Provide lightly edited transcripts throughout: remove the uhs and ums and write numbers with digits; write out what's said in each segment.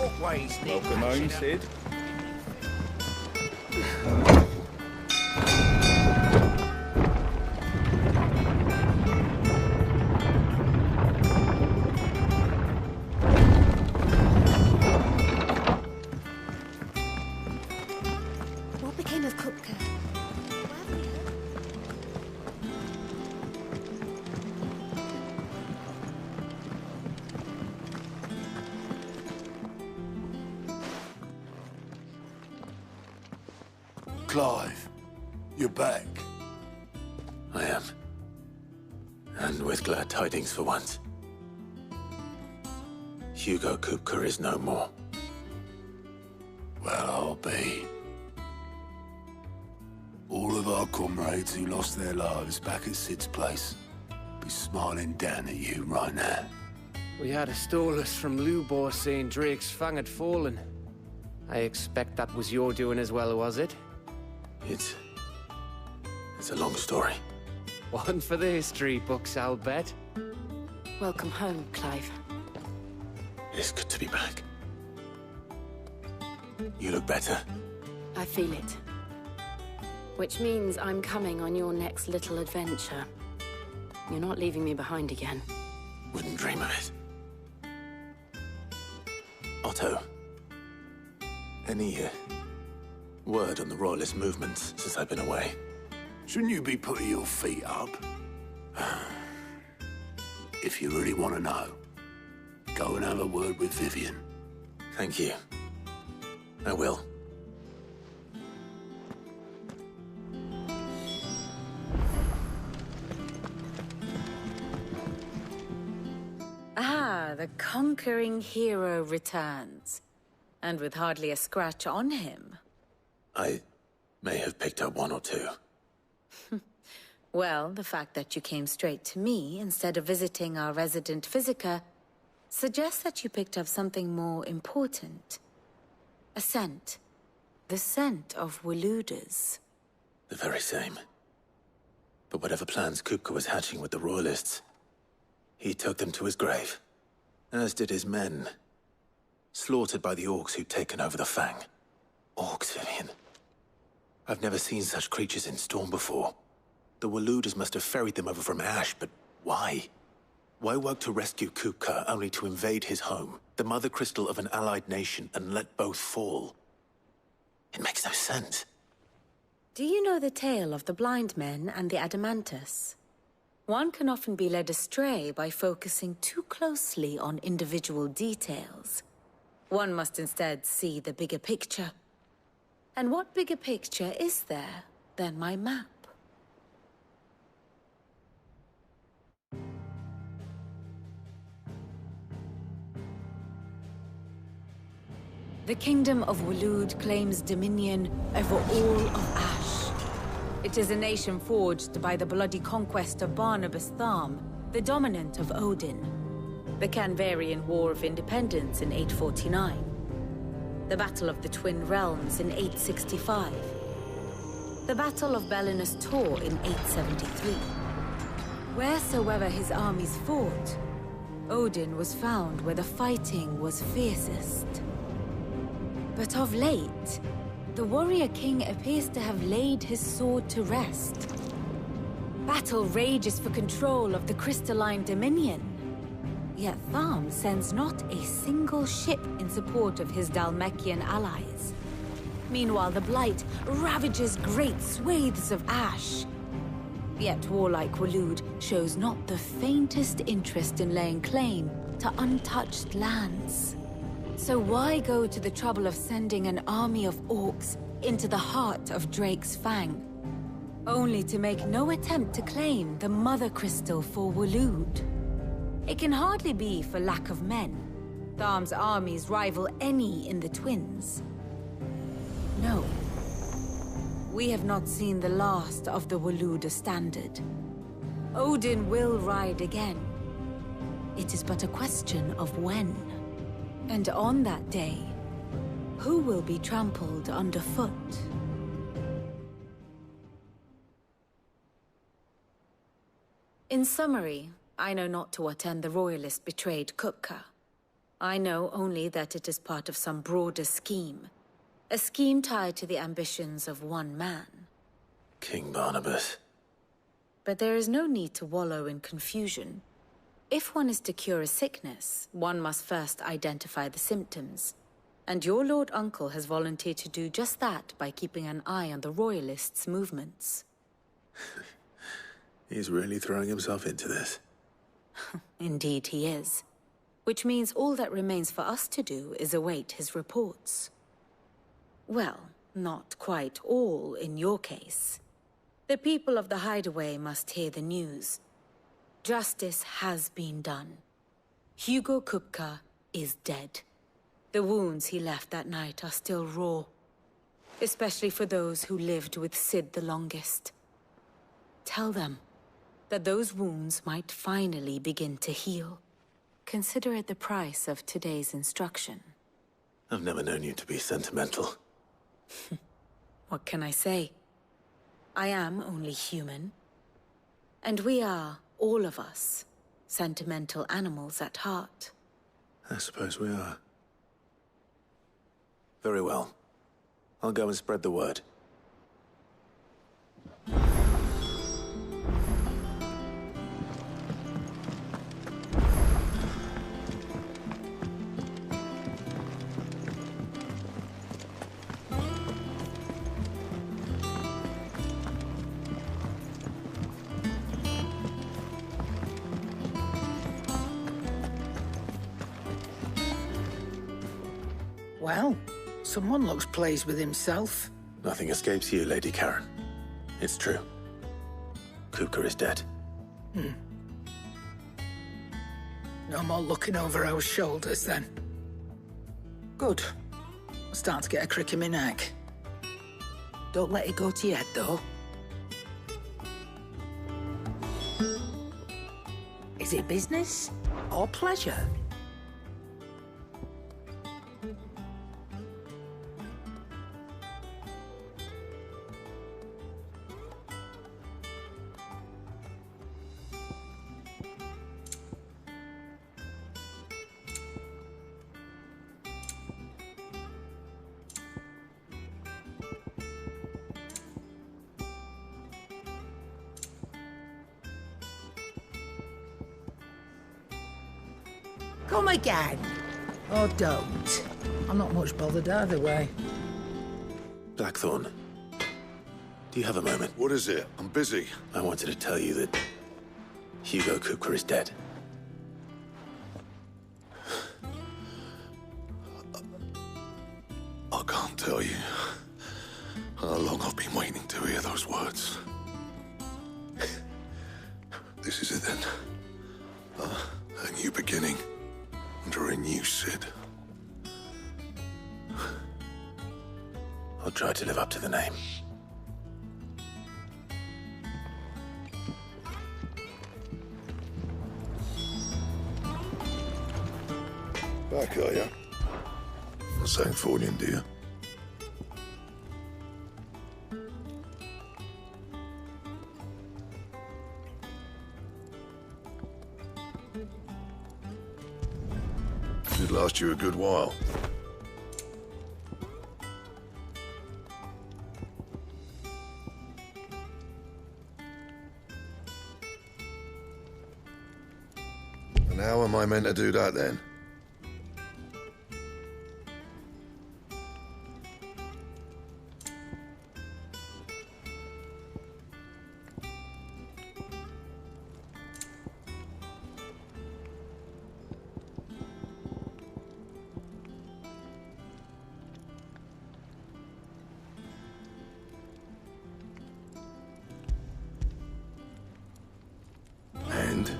walkways need Welcome home, patching up. Cid. What became of Kupka? Clive, you're back. I am. And with glad tidings for once. Hugo Kupka is no more. Well, I'll be. All of our comrades who lost their lives back at Cid's place be smiling down at you right now. We had a stolus from Lubor saying Drake's fang had fallen. I expect that was your doing as well, was it? It's a long story. One for the history books, I'll bet. Welcome home, Clive. It's good to be back. You look better. I feel it. Which means I'm coming on your next little adventure. You're not leaving me behind again. Wouldn't dream of it. Otto. Any word on the Royalist movements since I've been away? Shouldn't you be putting your feet up? If you really want to know, go and have a word with Vivian. Thank you. I will. Ah, the conquering hero returns. And with hardly a scratch on him. I may have picked up one or two. Well, the fact that you came straight to me instead of visiting our resident physiker suggests that you picked up something more important. A scent. The scent of Waludas. The very same. But whatever plans Kupka was hatching with the Royalists, he took them to his grave. As did his men. Slaughtered by the orcs who'd taken over the Fang. Orcs, Vivian. I've never seen such creatures in Storm before. The Waludas must have ferried them over from Ash, but why? Why work to rescue Kupka only to invade his home, the mother crystal of an allied nation, and let both fall? It makes no sense. Do you know the tale of the blind men and the Adamantus? One can often be led astray by focusing too closely on individual details. One must instead see the bigger picture. And what bigger picture is there than my map? The Kingdom of Waloed claims dominion over all of Ash. It is a nation forged by the bloody conquest of Barnabas Tharmr, the dominant of Odin. The Canvarian War of Independence in 849. The Battle of the Twin Realms in 865. The Battle of Belinus Tor in 873. Wheresoever his armies fought, Odin was found where the fighting was fiercest. But of late, the warrior king appears to have laid his sword to rest. Battle rages for control of the crystalline dominion. Yet Tharmr sends not a single ship in support of his Dhalmekian allies. Meanwhile, the Blight ravages great swathes of Ash. Yet warlike Waloed shows not the faintest interest in laying claim to untouched lands. So why go to the trouble of sending an army of orcs into the heart of Drake's Fang, only to make no attempt to claim the Mother Crystal for Waloed? It can hardly be for lack of men. Tharmr's armies rival any in the Twins. No. We have not seen the last of the Waluda standard. Odin will ride again. It is but a question of when. And on that day, who will be trampled underfoot? In summary, I know not to what end the Royalists betrayed Kupka. I know only that it is part of some broader scheme. A scheme tied to the ambitions of one man. King Barnabas. But there is no need to wallow in confusion. If one is to cure a sickness, one must first identify the symptoms. And your Lord Uncle has volunteered to do just that by keeping an eye on the Royalists' movements. He's really throwing himself into this. Indeed he is. Which means all that remains for us to do is await his reports. Well, not quite all in your case. The people of the Hideaway must hear the news. Justice has been done. Hugo Kupka is dead. The wounds he left that night are still raw. Especially for those who lived with Cid the longest. Tell them that those wounds might finally begin to heal. Consider it the price of today's instruction. I've never known you to be sentimental. What can I say? I am only human. And we are, all of us, sentimental animals at heart. I suppose we are. Very well. I'll go and spread the word. Well, someone looks pleased with himself. Nothing escapes you, Lady Karen. It's true. Kupka is dead. No more looking over our shoulders, then. Good. I'm starting to get a crick in my neck. Don't let it go to your head, though. Is it business or pleasure? Come again. Or don't. I'm not much bothered either way. Blackthorn, do you have a moment? What is it? I'm busy. I wanted to tell you that Hugo Kupka is dead. I can't tell you how long I've been waiting to hear those words. This is it then. A new beginning under a new Cid. I'll try to live up to the name. Back, are ya? From St. Fornian, dear. Should last you a good while. And how am I meant to do that then? And?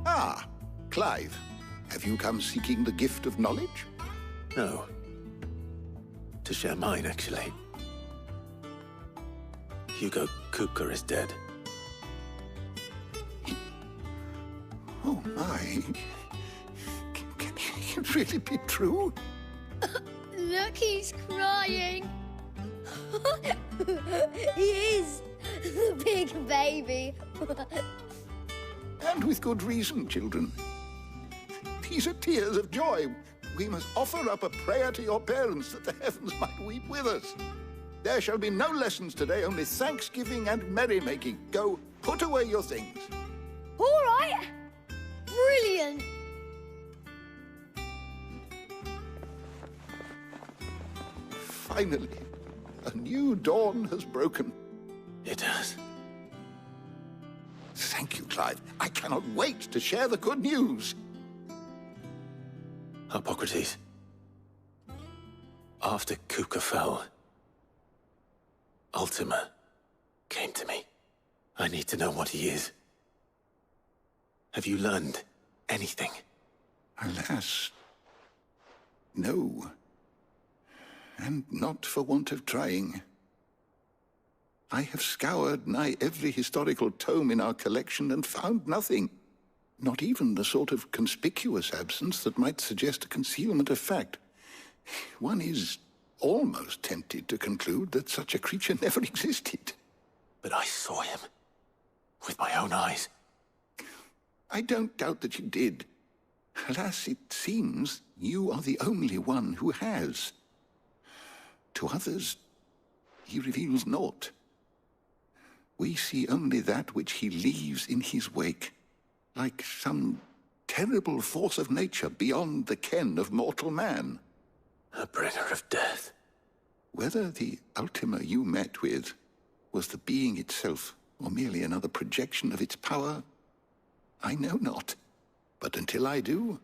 Ah, Clive. Have you come seeking the gift of knowledge? No. To share mine, actually. Hugo Kupka is dead. Oh, my. Can it really be true? Look, he's crying. He is. The big baby. And with good reason, children. These are tears of joy. We must offer up a prayer to your parents that the heavens might weep with us. There shall be no lessons today, only thanksgiving and merrymaking. Go, put away your things. All right. Brilliant. Finally, a new dawn has broken. It has. Thank you, Clive. I cannot wait to share the good news. Hippocrates. After Kupka fell, Ultima came to me. I need to know what he is. Have you learned anything? Alas, no. And not for want of trying. I have scoured nigh every historical tome in our collection and found nothing. Not even the sort of conspicuous absence that might suggest a concealment of fact. One is almost tempted to conclude that such a creature never existed. But I saw him. With my own eyes. I don't doubt that you did. Alas, it seems you are the only one who has. To others, he reveals naught. We see only that which he leaves in his wake, like some terrible force of nature beyond the ken of mortal man. A bringer of death. Whether the Ultima you met with was the being itself, or merely another projection of its power, I know not. But until I do,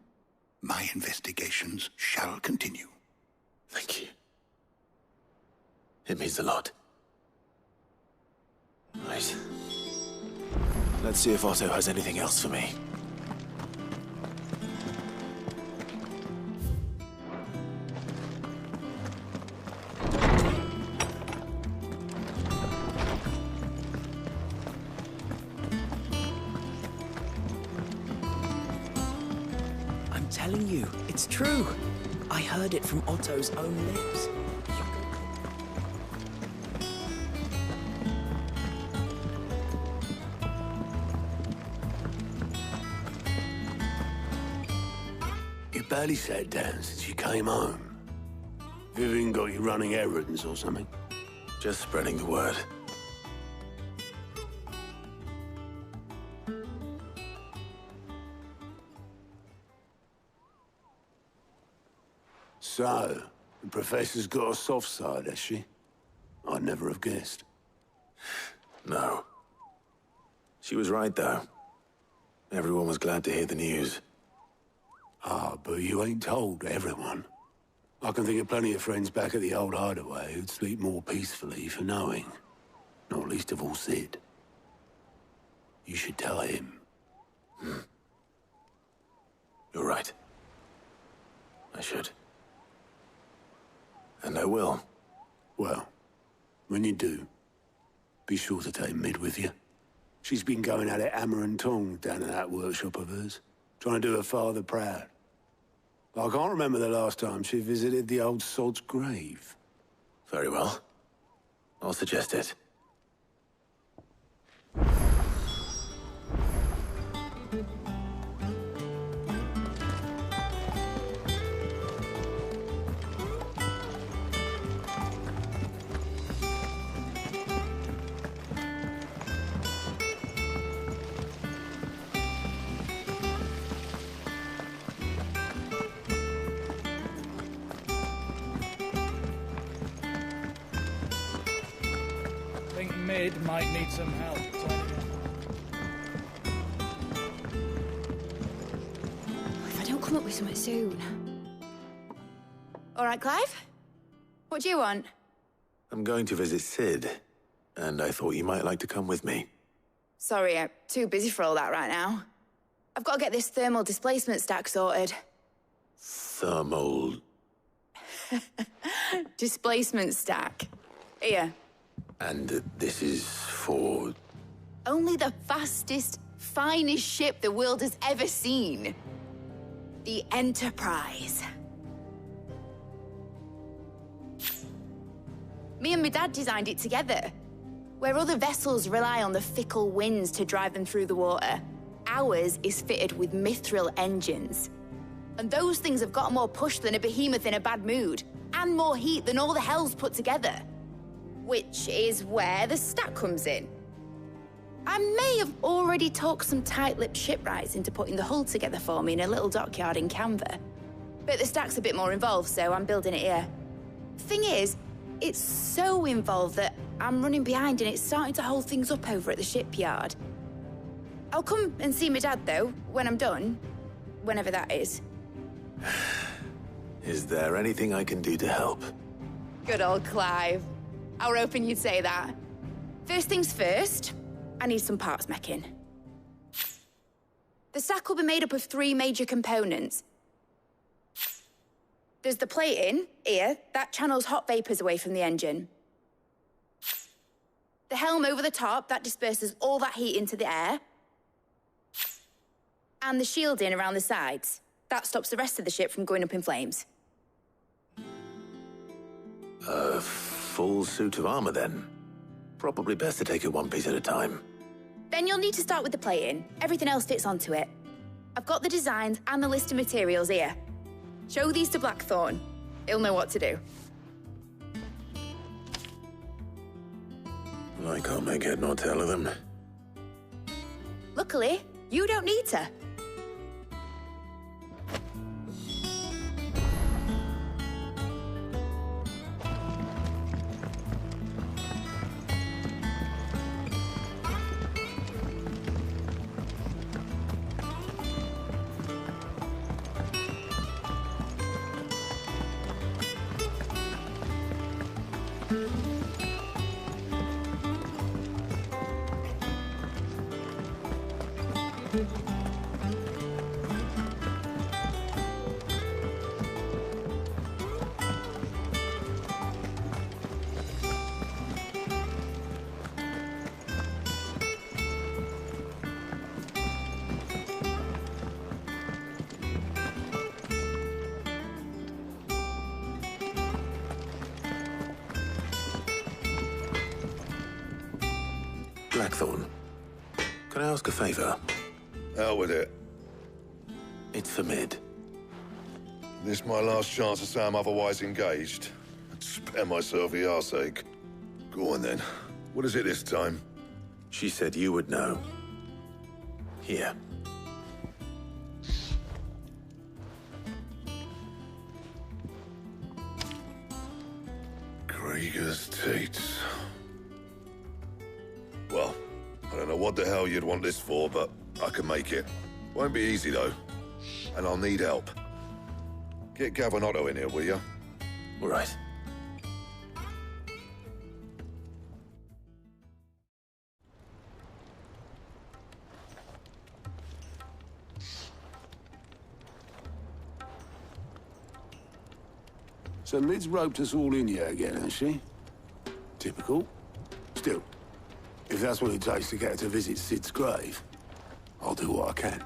my investigations shall continue. Thank you. It means a lot. Right. Let's see if Otto has anything else for me. I'm telling you, it's true. I heard it from Otto's own lips. Barely sat down since you came home. Vivian got you running errands or something? Just spreading the word. So, the Professor's got a soft side, has she? I'd never have guessed. No. She was right, though. Everyone was glad to hear the news. Ah, but you ain't told everyone. I can think of plenty of friends back at the old hideaway who'd sleep more peacefully for knowing. Not least of all Cid. You should tell him. You're right. I should. And I will. Well, when you do, be sure to take Mid with you. She's been going at it hammer and tongs down in that workshop of hers, trying to do her father proud. I can't remember the last time she visited the old sod's grave. Very well. I'll suggest it. Mid might need some help. If I don't come up with something soon. All right, Clive? What do you want? I'm going to visit Cid, and I thought you might like to come with me. Sorry, I'm too busy for all that right now. I've got to get this thermal displacement stack sorted. Thermal... Displacement stack. Here. And this is for... Only the fastest, finest ship the world has ever seen. The Enterprise. Me and my dad designed it together. Where other vessels rely on the fickle winds to drive them through the water, ours is fitted with mithril engines. And those things have got more push than a behemoth in a bad mood, and more heat than all the hells put together. Which is where the stack comes in. I may have already talked some tight-lipped shipwrights into putting the hull together for me in a little dockyard in Canva. But the stack's a bit more involved, so I'm building it here. Thing is, it's so involved that I'm running behind and it's starting to hold things up over at the shipyard. I'll come and see my dad, though, when I'm done. Whenever that is. Is there anything I can do to help? Good old Clive. I were hoping you'd say that. First things first, I need some parts meching. The stack will be made up of 3 major components. There's the plating, here, that channels hot vapors away from the engine. The helm over the top, that disperses all that heat into the air. And the shielding around the sides. That stops the rest of the ship from going up in flames. A full suit of armor, then? Probably best to take it one piece at a time. Then you'll need to start with the plating. Everything else fits onto it. I've got the designs and the list of materials here. Show these to Blackthorn. He'll know what to do. I can't make head nor tail of them. Luckily, you don't need to. Blackthorn, can I ask a favor? Out with it. It's for Mid. This my last chance to say I'm otherwise engaged. I'd spare myself the arseache. Go on then. What is it this time? She said you would know. Here. Krieger's teats. Well, I don't know what the hell you'd want this for, but I can make it. Won't be easy, though. And I'll need help. Get Gavinotto in here, will you? All right. So Mid's roped us all in here again, has she? Typical. Still, if that's what it takes to get her to visit Cid's grave, I'll do what I can.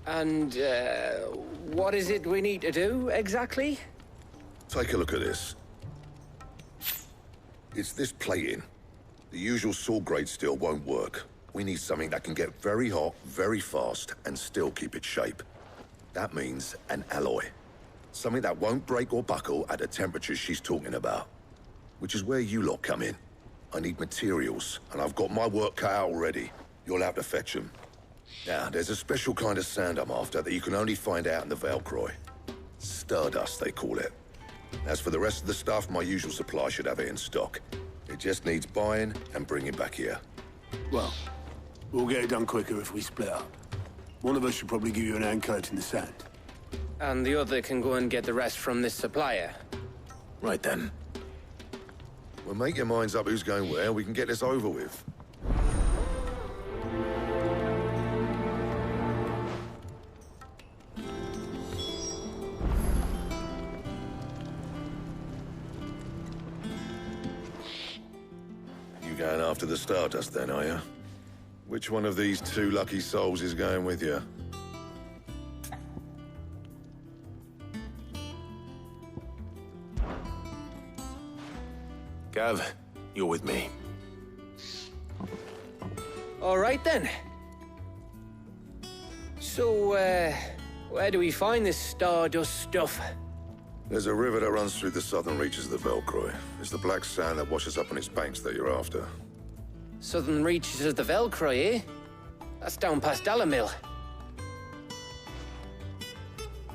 And, what is it we need to do, exactly? Take a look at this. It's this plating. The usual sword-grade steel won't work. We need something that can get very hot, very fast, and still keep its shape. That means an alloy. Something that won't break or buckle at the temperatures she's talking about. Which is where you lot come in. I need materials, and I've got my work cut out already. You'll have to fetch them. Now, there's a special kind of sand I'm after that you can only find out in the Valcroy. Stardust, they call it. As for the rest of the stuff, my usual supply should have it in stock. It just needs buying and bringing back here. Well, we'll get it done quicker if we split up. One of us should probably give you an hand coat in the sand. And the other can go and get the rest from this supplier. Right then. Well, make your minds up who's going where, we can get this over with. You going after the Stardust then, are you? Which one of these two lucky souls is going with you? Gav, you're with me. All right then. So, where do we find this Stardust stuff? There's a river that runs through the southern reaches of the Velcroy. It's the black sand that washes up on its banks that you're after. Southern reaches of the Velcroy, eh? That's down past Dalamil.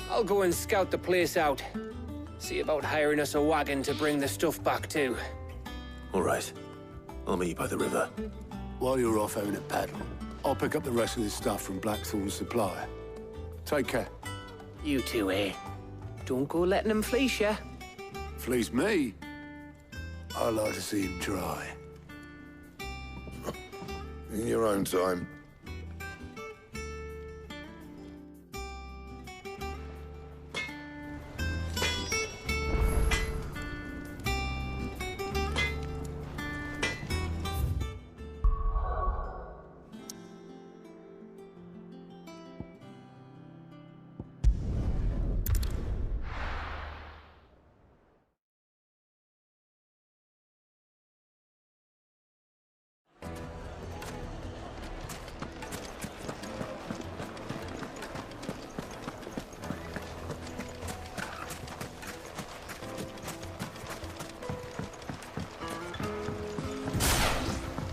I'll go and scout the place out. See about hiring us a wagon to bring the stuff back to. All right. I'll meet you by the river. While you're off having a paddle, I'll pick up the rest of this stuff from Blackthorn's supplier. Take care. You two, eh? Don't go letting them fleece ya. Fleece me? I like to see him try. In your own time.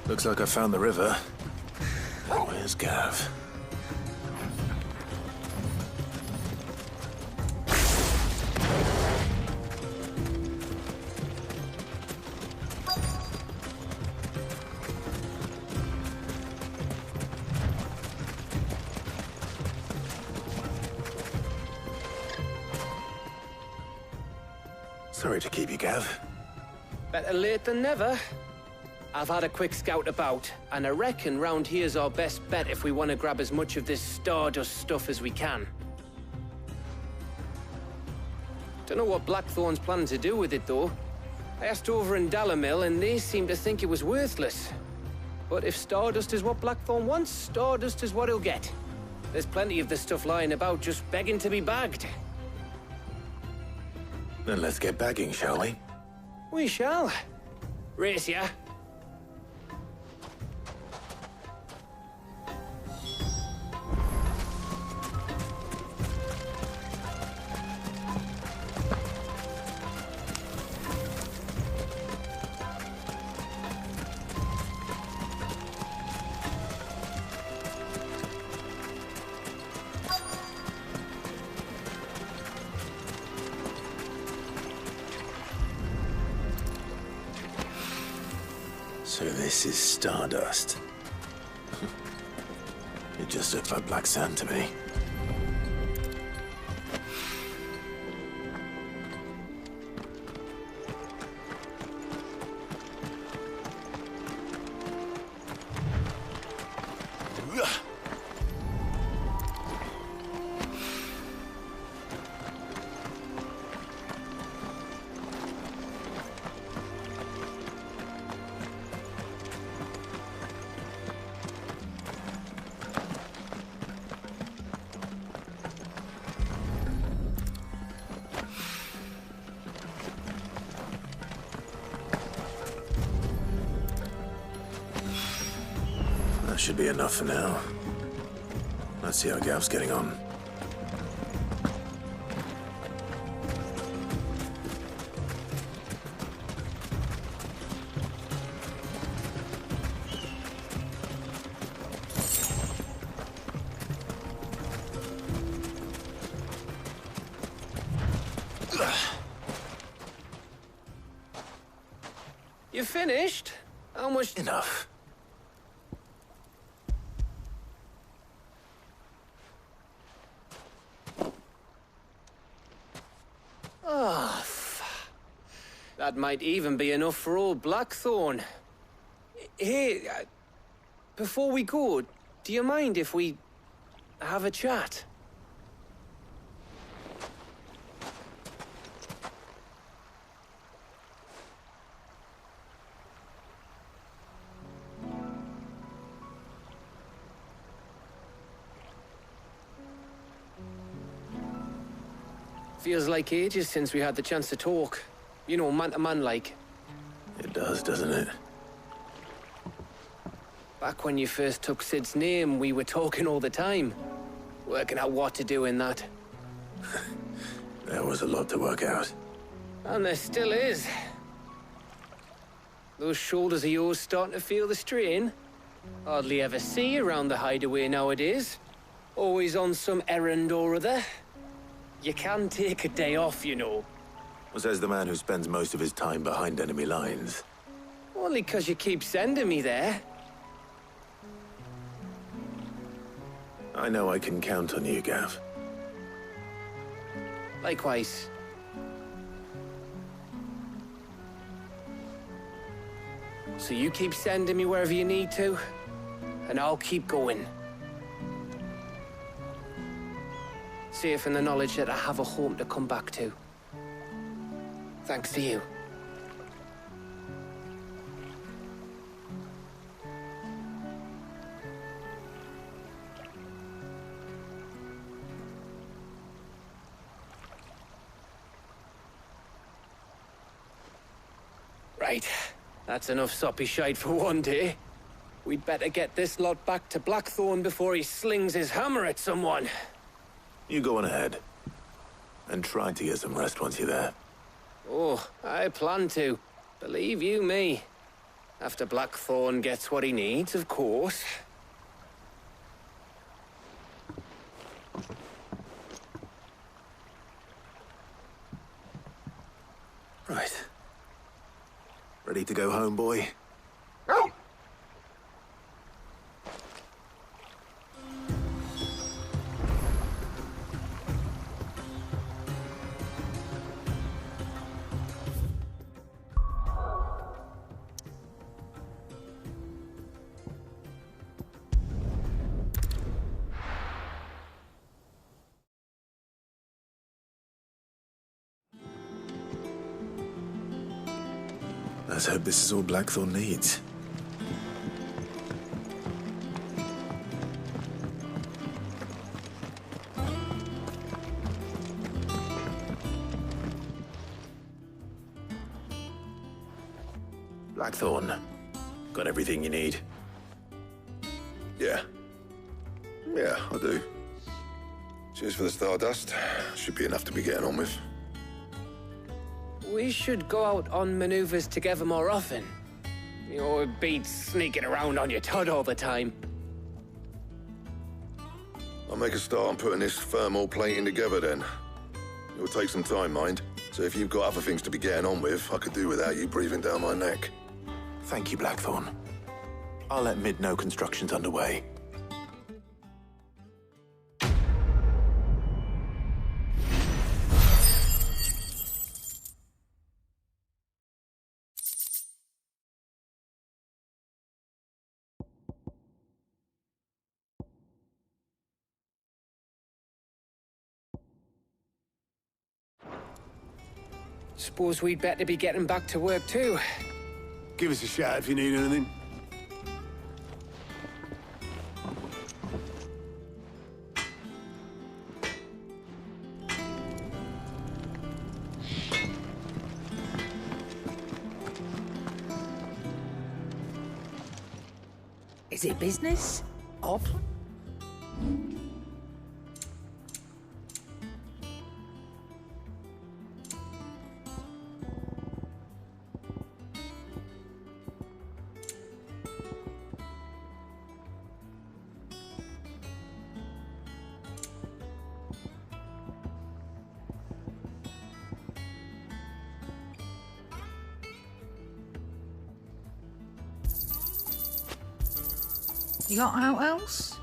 Looks like I found the river. But where's Gav? Sorry to keep you, Gav. Better late than never. I've had a quick scout about, and I reckon round here's our best bet if we want to grab as much of this Stardust stuff as we can. Don't know what Blackthorn's planning to do with it, though. I asked over in Dalamil, and they seem to think it was worthless. But if Stardust is what Blackthorn wants, Stardust is what he'll get. There's plenty of this stuff lying about, just begging to be bagged. Then let's get bagging, shall we? We shall. Race ya. So this is Stardust. It just looked like black sand to me. That should be enough for now. Let's see how Gav's getting on. You finished? How much? Enough. Oh, that might even be enough for old Blackthorn. Hey, before we go, do you mind if we have a chat? Feels like ages since we had the chance to talk. You know, man to man like. It does, doesn't it? Back when you first took Cid's name, we were talking all the time. Working out what to do in that. There was a lot to work out. And there still is. Those shoulders of yours starting to feel the strain? Hardly ever see you around the hideaway nowadays. Always on some errand or other. You can take a day off, you know. Says the man who spends most of his time behind enemy lines. Only 'cause you keep sending me there. I know I can count on you, Gav. Likewise. So you keep sending me wherever you need to, and I'll keep going. Safe in the knowledge that I have a home to come back to. Thanks to you. Right. That's enough soppy shite for one day. We'd better get this lot back to Blackthorn before he slings his hammer at someone. You go on ahead. And try to get some rest once you're there. Oh, I plan to. Believe you me. After Blackthorn gets what he needs, of course. Right. Ready to go home, boy? Let's hope this is all Blackthorn needs. Blackthorn, got everything you need? Yeah. Yeah, I do. Cheers for the Stardust. Should be enough to be getting on with. We should go out on maneuvers together more often. You know, it beats sneaking around on your Todd all the time. I'll make a start on putting this thermal plating together then. It'll take some time, mind. So if you've got other things to be getting on with, I could do without you breathing down my neck. Thank you, Blackthorn. I'll let Mid know construction's underway. Suppose we'd better be getting back to work too. Give us a shout if you need anything. Is it business? Or you got out else?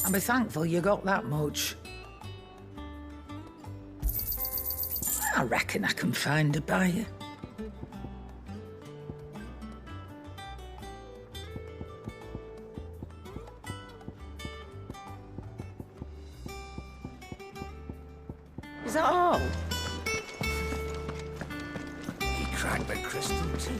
I'll be thankful you got that much. I reckon I can find a buyer. Is that all? He cracked my crystal too.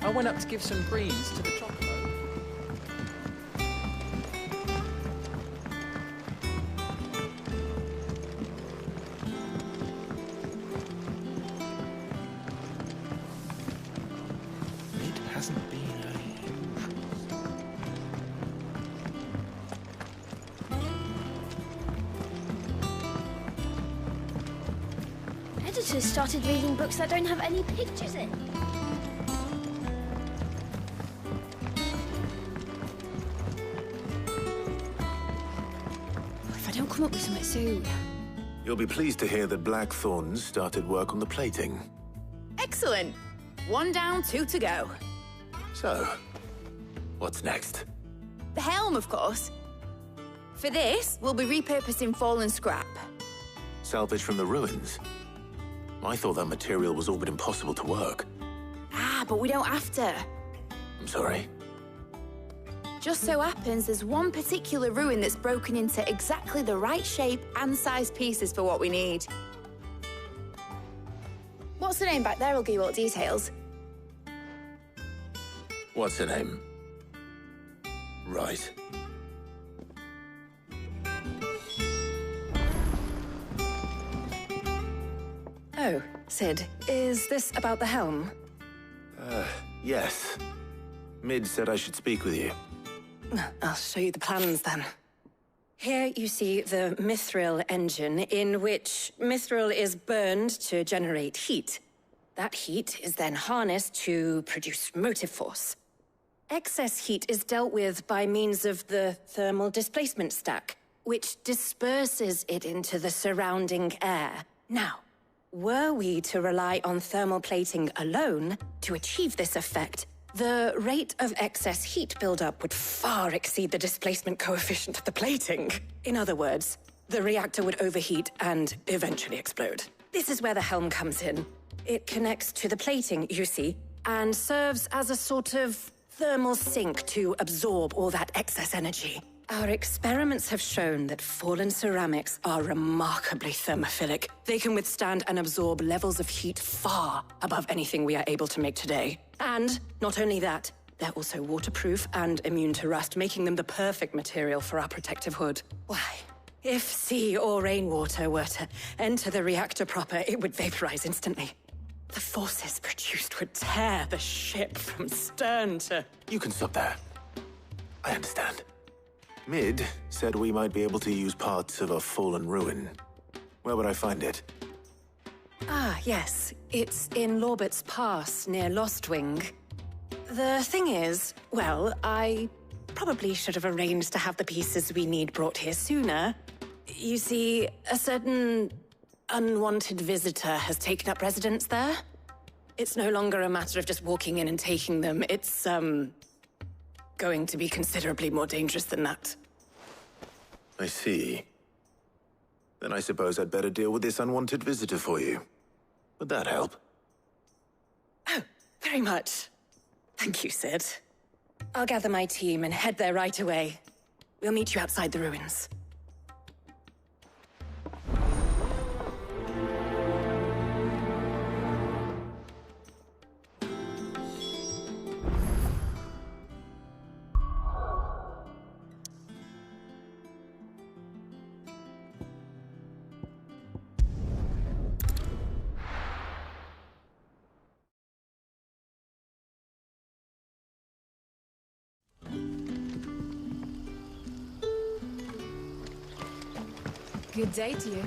I went up to give some greens to the chocolate. editors started reading books that don't have any pictures in. If I don't come up with something soon... You'll be pleased to hear that Blackthorn's started work on the plating. Excellent. 1 down, 2 to go. So, what's next? The helm, of course. For this, we'll be repurposing fallen scrap. Salvage from the ruins? I thought that material was all but impossible to work. Ah, but we don't have to. I'm sorry. Just so happens there's one particular ruin that's broken into exactly the right shape and size pieces for what we need. What's the name back there? I'll give you all the details. What's her name? Right. Oh, Cid, is this about the helm? Yes. Mid said I should speak with you. I'll show you the plans then. Here you see the mithril engine, in which mithril is burned to generate heat. That heat is then harnessed to produce motive force. Excess heat is dealt with by means of the thermal displacement stack, which disperses it into the surrounding air. Now, were we to rely on thermal plating alone to achieve this effect, the rate of excess heat buildup would far exceed the displacement coefficient of the plating. In other words, the reactor would overheat and eventually explode. This is where the helm comes in. It connects to the plating, you see, and serves as a sort of thermal sink to absorb all that excess energy. Our experiments have shown that fallen ceramics are remarkably thermophilic. They can withstand and absorb levels of heat far above anything we are able to make today. And not only that, they're also waterproof and immune to rust, making them the perfect material for our protective hood. Why, if sea or rainwater were to enter the reactor proper, it would vaporize instantly. The forces produced would tear the ship from stern to... You can stop there. I understand. Mid said we might be able to use parts of a fallen ruin. Where would I find it? Ah, yes. It's in Lorbert's Pass, near Lostwing. The thing is, well, I probably should have arranged to have the pieces we need brought here sooner. You see, a certain unwanted visitor has taken up residence there. It's no longer a matter of just walking in and taking them. It's, going to be considerably more dangerous than that. I see. Then I suppose I'd better deal with this unwanted visitor for you. Would that help? Oh, very much. Thank you, Cid. I'll gather my team and head there right away. We'll meet you outside the ruins. Good day to you.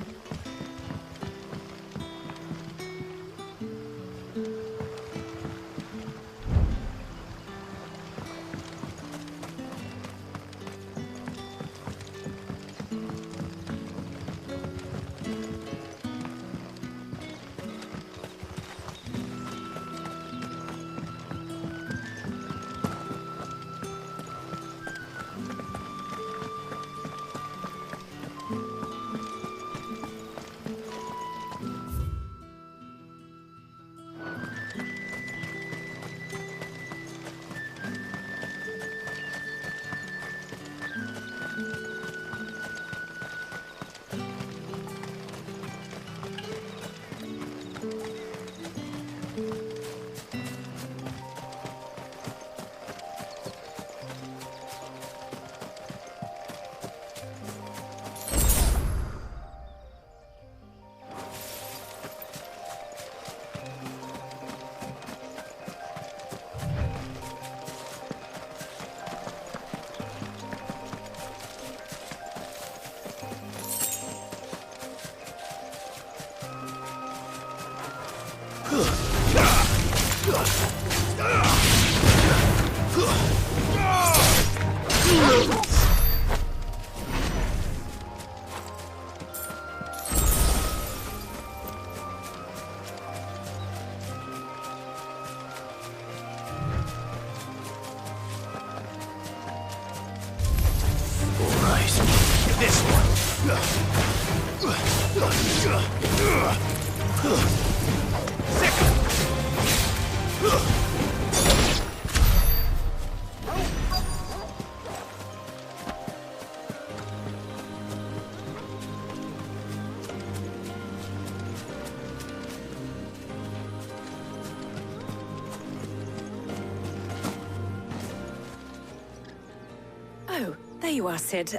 Oh, there you are, Cid.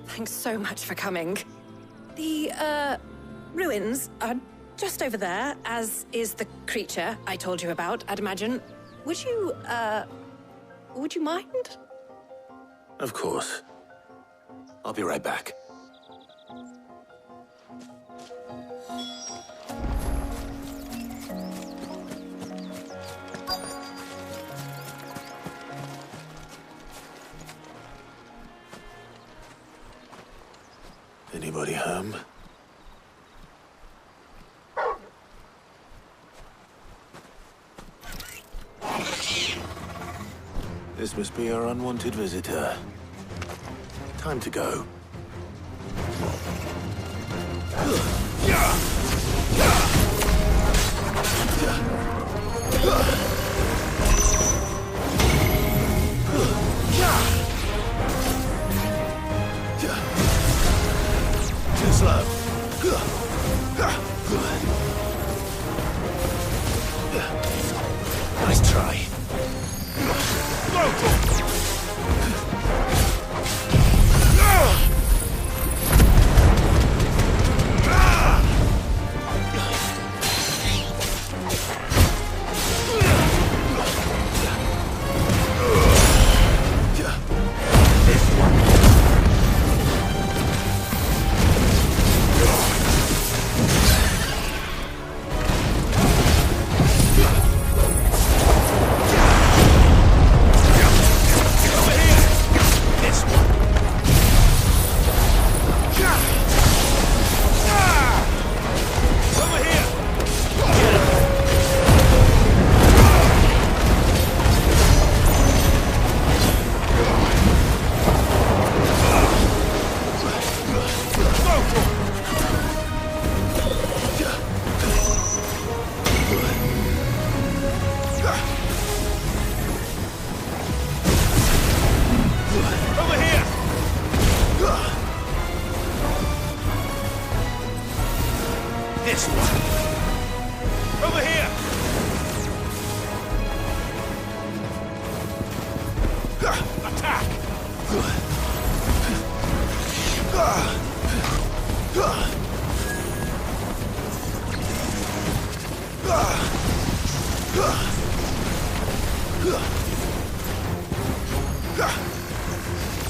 Thanks so much for coming. The, ruins are just over there, as is the creature I told you about, I'd imagine. Would you mind? Of course. I'll be right back. Anybody home? This must be our unwanted visitor. Time to go. Too slow. Nice try.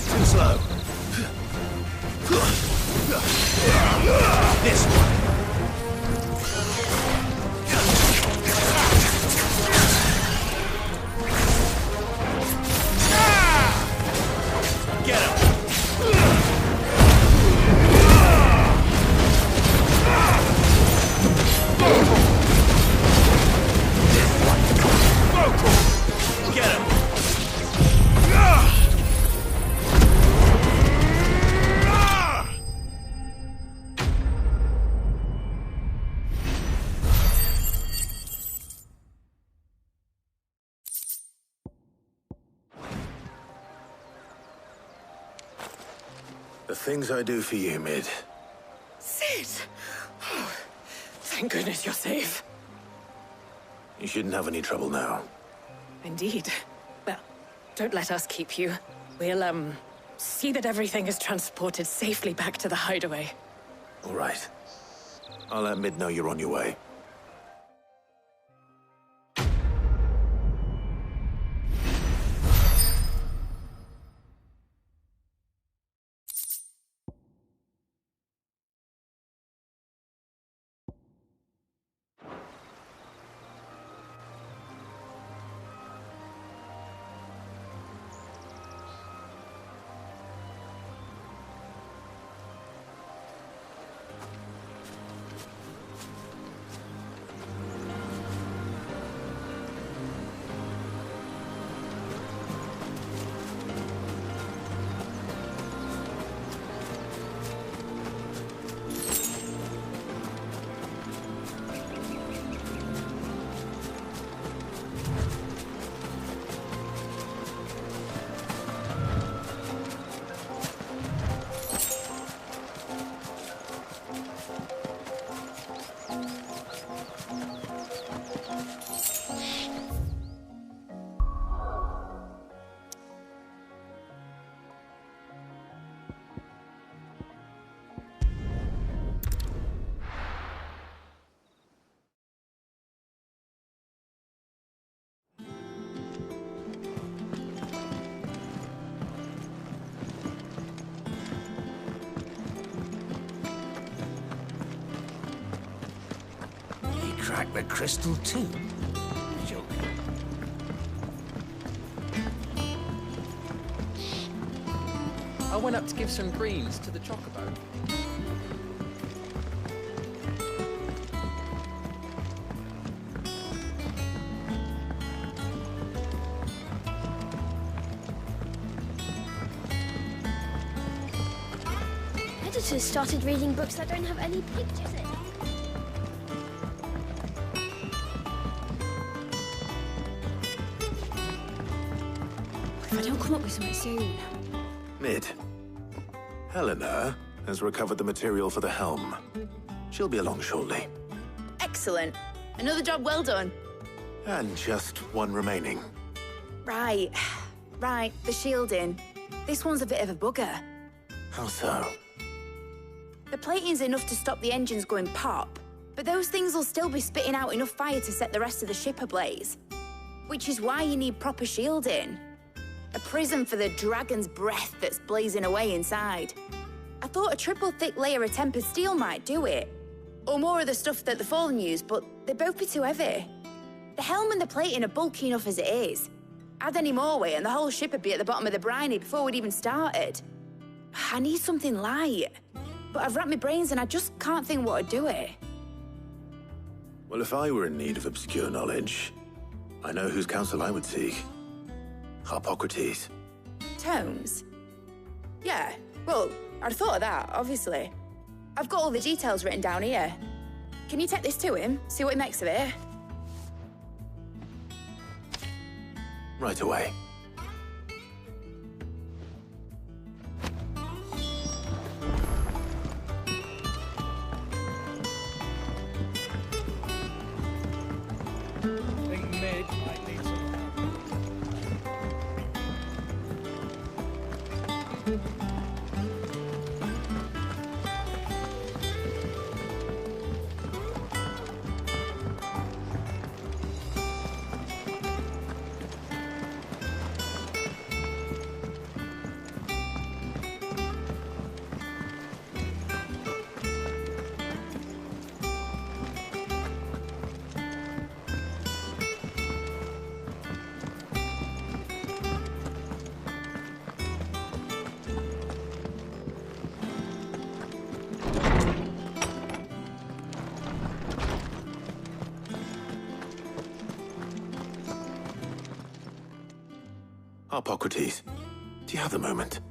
Too slow. This one. Get him. Get him. The things I do for you, Mid. Cid! Oh, thank goodness you're safe. You shouldn't have any trouble now. Indeed. Well, don't let us keep you. We'll, see that everything is transported safely back to the hideaway. All right. I'll let Mid know you're on your way. crack the crystal too? Joking. I went up to give some greens to the chocobo. Editors started reading books that don't have any pictures in. If I don't come up with something soon. Mid. Helena has recovered the material for the helm. She'll be along shortly. Excellent. Another job well done. And just one remaining. Right. Right, the shielding. This one's a bit of a bugger. How so? The plating's enough to stop the engines going pop, but those things will still be spitting out enough fire to set the rest of the ship ablaze. Which is why you need proper shielding. A prism for the dragon's breath that's blazing away inside. I thought a triple thick layer of tempered steel might do it. Or more of the stuff that the Fallen use, but they'd both be too heavy. The helm and the plating are bulky enough as it is. Add any more weight and the whole ship would be at the bottom of the briny before we'd even started. I need something light. But I've racked my brains and I just can't think what would do it. Well, if I were in need of obscure knowledge, I know whose counsel I would seek. Harpocrates. Tomes? Yeah, well, I'd thought of that, obviously. I've got all the details written down here. Can you take this to him, see what he makes of it? Right away. I think Mid might need some Harpocrates, do you have the moment?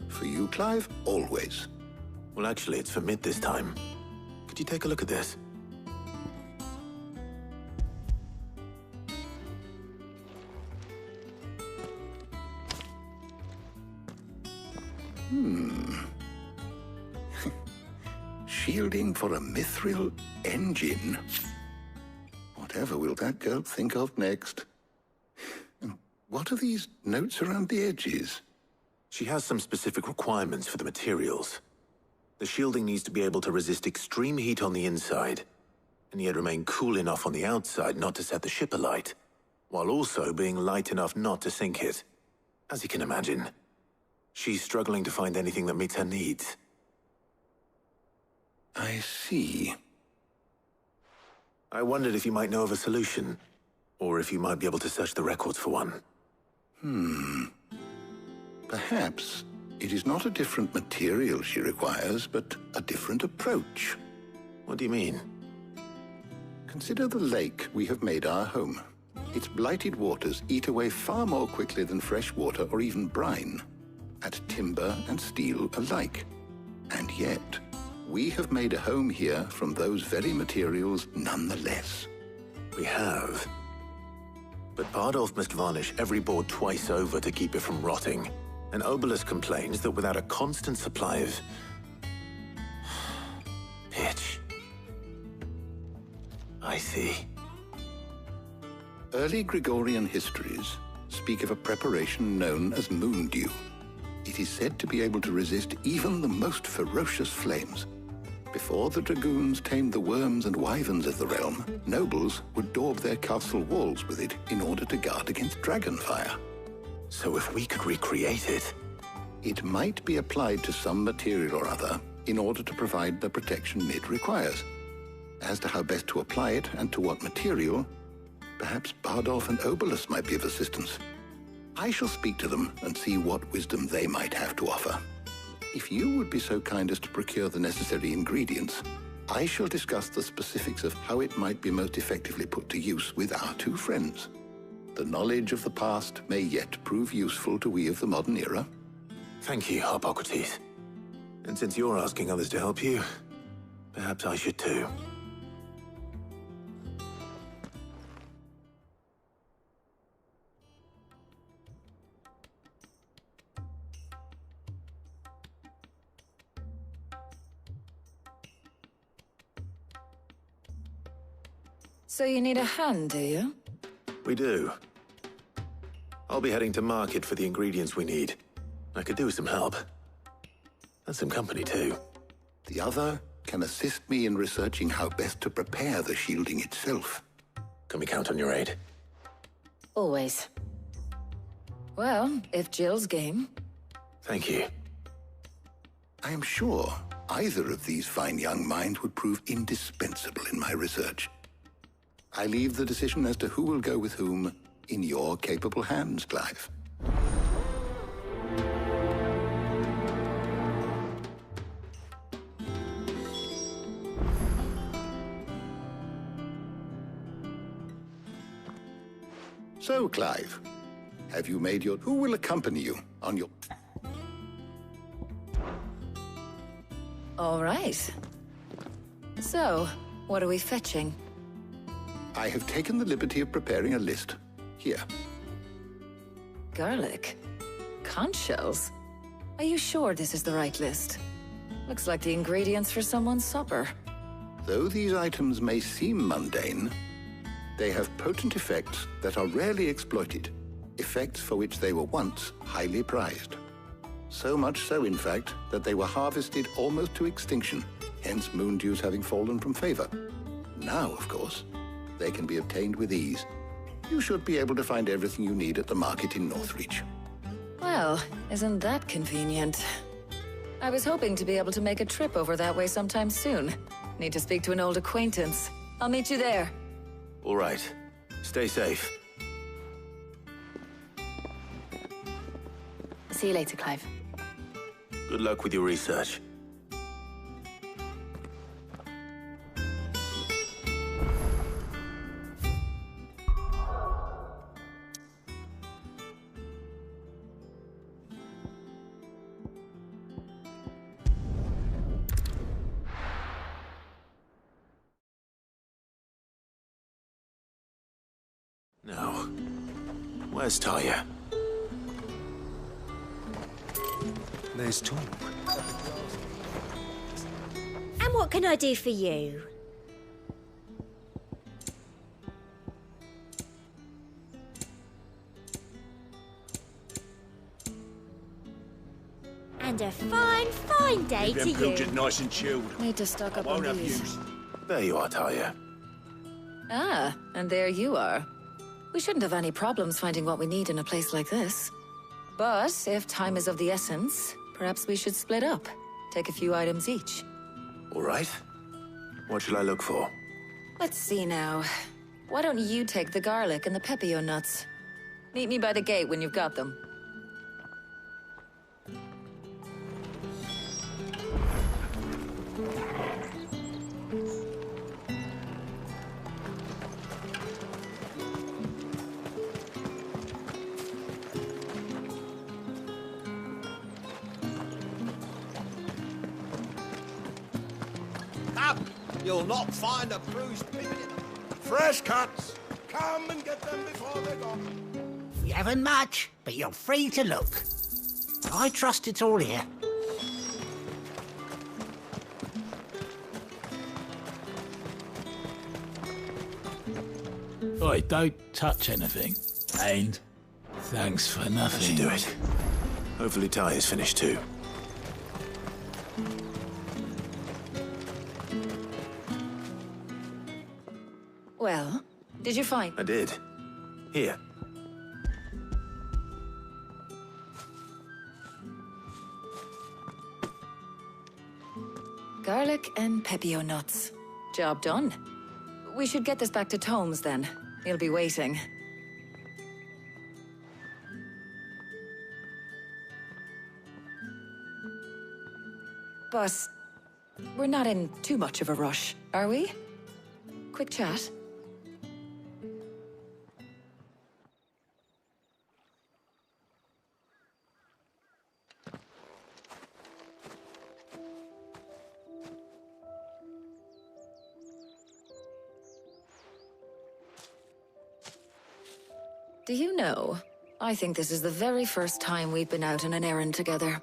For you, Clive, always. Well, actually, it's for Mid this time. Could you take a look at this? Shielding for a mithril engine. Whatever will that girl think of next? And what are these notes around the edges? She has some specific requirements for the materials. The shielding needs to be able to resist extreme heat on the inside, and yet remain cool enough on the outside not to set the ship alight, while also being light enough not to sink it. As you can imagine, she's struggling to find anything that meets her needs. I see. I wondered if you might know of a solution, or if you might be able to search the records for one. Perhaps it is not a different material she requires, but a different approach. What do you mean? Consider the lake we have made our home. Its blighted waters eat away far more quickly than fresh water or even brine, at timber and steel alike. And yet, we have made a home here from those very materials nonetheless. We have. But Bardolph must varnish every board twice over to keep it from rotting. And Obelisk complains that without a constant supply of pitch. I see. Early Gregorian histories speak of a preparation known as moon dew. It is said to be able to resist even the most ferocious flames. Before the dragoons tamed the worms and wyverns of the realm, nobles would daub their castle walls with it in order to guard against dragon fire. So if we could recreate it... It might be applied to some material or other in order to provide the protection Mid requires. As to how best to apply it and to what material, perhaps Bardolph and Obolus might be of assistance. I shall speak to them and see what wisdom they might have to offer. If you would be so kind as to procure the necessary ingredients, I shall discuss the specifics of how it might be most effectively put to use with our two friends. The knowledge of the past may yet prove useful to we of the modern era. Thank you, Hippocrates. And since you're asking others to help you, perhaps I should too. So you need a hand, do you? We do. I'll be heading to market for the ingredients we need. I could do with some help. And some company, too. The other can assist me in researching how best to prepare the shielding itself. Can we count on your aid? Always. Well, if Jill's game. Thank you. I am sure either of these fine young minds would prove indispensable in my research. I leave the decision as to who will go with whom in your capable hands, Clive. So, Clive, have you made your... Who will accompany you on your... All right. So, what are we fetching? I have taken the liberty of preparing a list. Here. Garlic? Conch shells? Are you sure this is the right list? Looks like the ingredients for someone's supper. Though these items may seem mundane, they have potent effects that are rarely exploited, effects for which they were once highly prized. So much so, in fact, that they were harvested almost to extinction, hence moon dews having fallen from favor. Now, of course, they can be obtained with ease. You should be able to find everything you need at the market in Northreach. Well, isn't that convenient? I was hoping to be able to make a trip over that way sometime soon. Need to speak to an old acquaintance. I'll meet you there. All right. Stay safe. See you later, Clive. Good luck with your research. Now, where's Talia? There's talk. And what can I do for you? And a fine, fine day Keep to them you. pilchards nice and chilled. Need to stock up Won't on have these. use. There you are, Talia. Ah, and there you are. We shouldn't have any problems finding what we need in a place like this. But if time is of the essence, perhaps we should split up. Take a few items each. All right. What shall I look for? Let's see now. Why don't you take the garlic and the pepio nuts? Meet me by the gate when you've got them. Up! You'll not find a bruised pig. Fresh cuts! Come and get them before they're gone. You haven't much, but you're free to look. I trust it's all here. Oi, don't touch anything. And thanks for I nothing. should do it. Hopefully Talia's finished too. Well, did you find? I did. Here. Garlic and pepio nuts. Job done. We should get this back to Tomes then. He'll be waiting. But we're not in too much of a rush, are we? Quick chat. Do you know, I think this is the very first time we've been out on an errand together.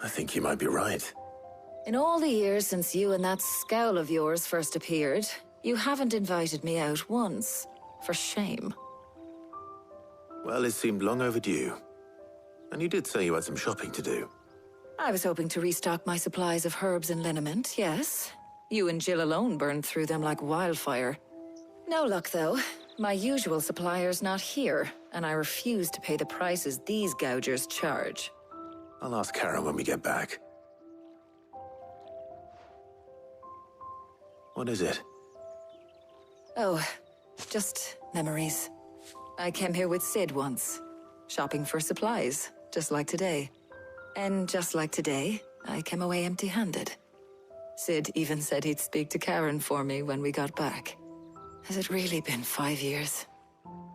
I think you might be right. In all the years since you and that scowl of yours first appeared, you haven't invited me out once. For shame. Well, it seemed long overdue. And you did say you had some shopping to do. I was hoping to restock my supplies of herbs and liniment, yes. You and Jill alone burned through them like wildfire. No luck, though. My usual supplier's not here, and I refuse to pay the prices these gougers charge. I'll ask Karen when we get back. What is it? Oh, just memories. I came here with Cid once, shopping for supplies, just like today. And just like today, I came away empty-handed. Cid even said he'd speak to Karen for me when we got back. Has it really been 5 years?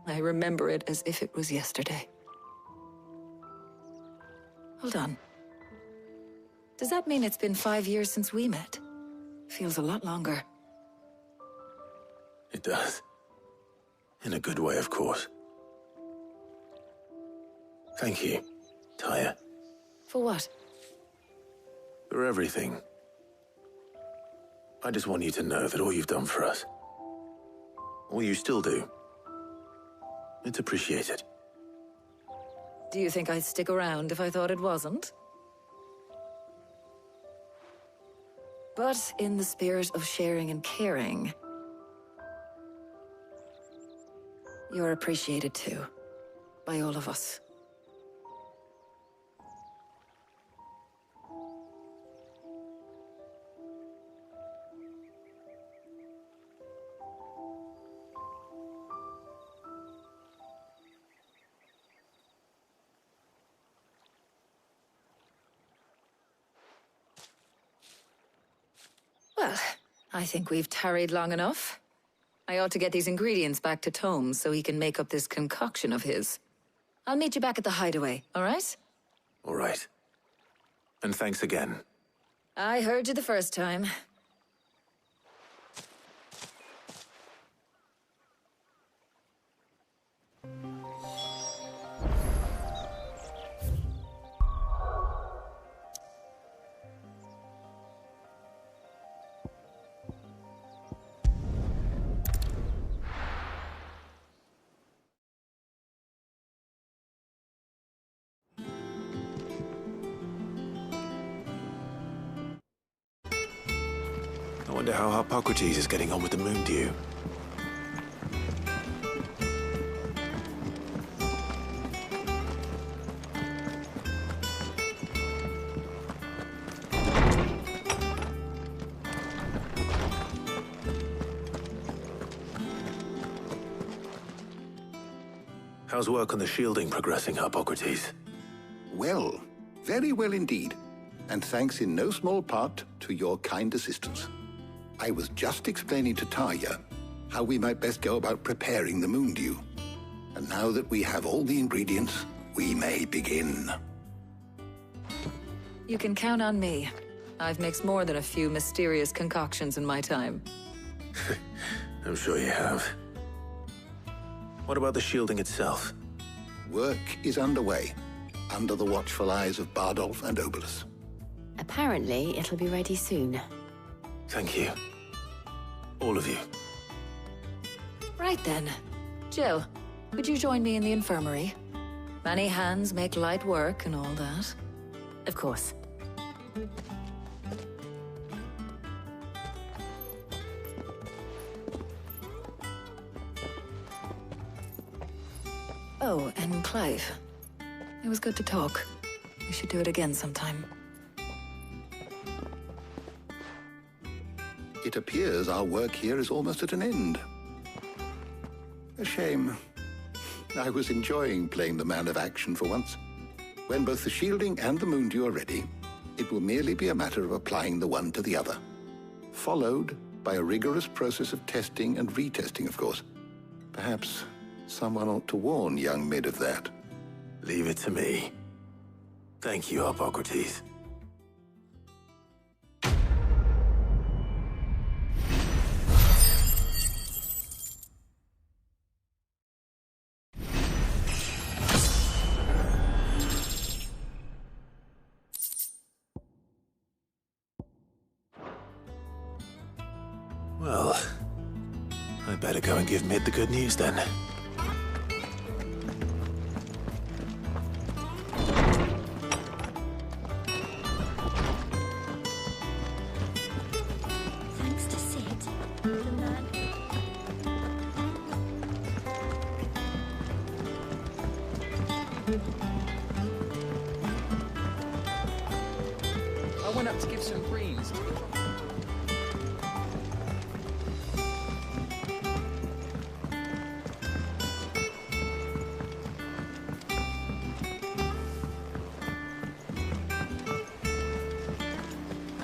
I remember it as if it was yesterday. Hold on. Does that mean it's been 5 years since we met? Feels a lot longer. It does. In a good way, of course. Thank you, Taya. For what? For everything. I just want you to know that all you've done for us, all you still do, it's appreciated. Do you think I'd stick around if I thought it wasn't? But in the spirit of sharing and caring, you're appreciated too, by all of us. Well, I think we've tarried long enough. I ought to get these ingredients back to Tomes so he can make up this concoction of his. I'll meet you back at the hideaway, all right? All right. And thanks again. I heard you the first time. I wonder how Hippocrates is getting on with the moon dew. How's work on the shielding progressing, Hippocrates? Well, very well indeed. And thanks in no small part to your kind assistance. I was just explaining to Taya how we might best go about preparing the moon dew. And now that we have all the ingredients, we may begin. You can count on me. I've mixed more than a few mysterious concoctions in my time. I'm sure you have. What about the shielding itself? Work is underway, under the watchful eyes of Bardolph and Obolus. Apparently, it'll be ready soon. Thank you. All of you. Right then. Jill, would you join me in the infirmary? Many hands make light work and all that. Of course. Oh, and Clive. It was good to talk. We should do it again sometime. it appears our work here is almost at an end. A shame. I was enjoying playing the man of action for once. When both the shielding and the moondew are ready, it will merely be a matter of applying the one to the other, followed by a rigorous process of testing and retesting, of course. Perhaps someone ought to warn young Mid of that. Leave it to me. Thank you, Hippocrates. Well, I better go and give Mid the good news then. Thanks to Cid, the man. I went up to give some greens to the...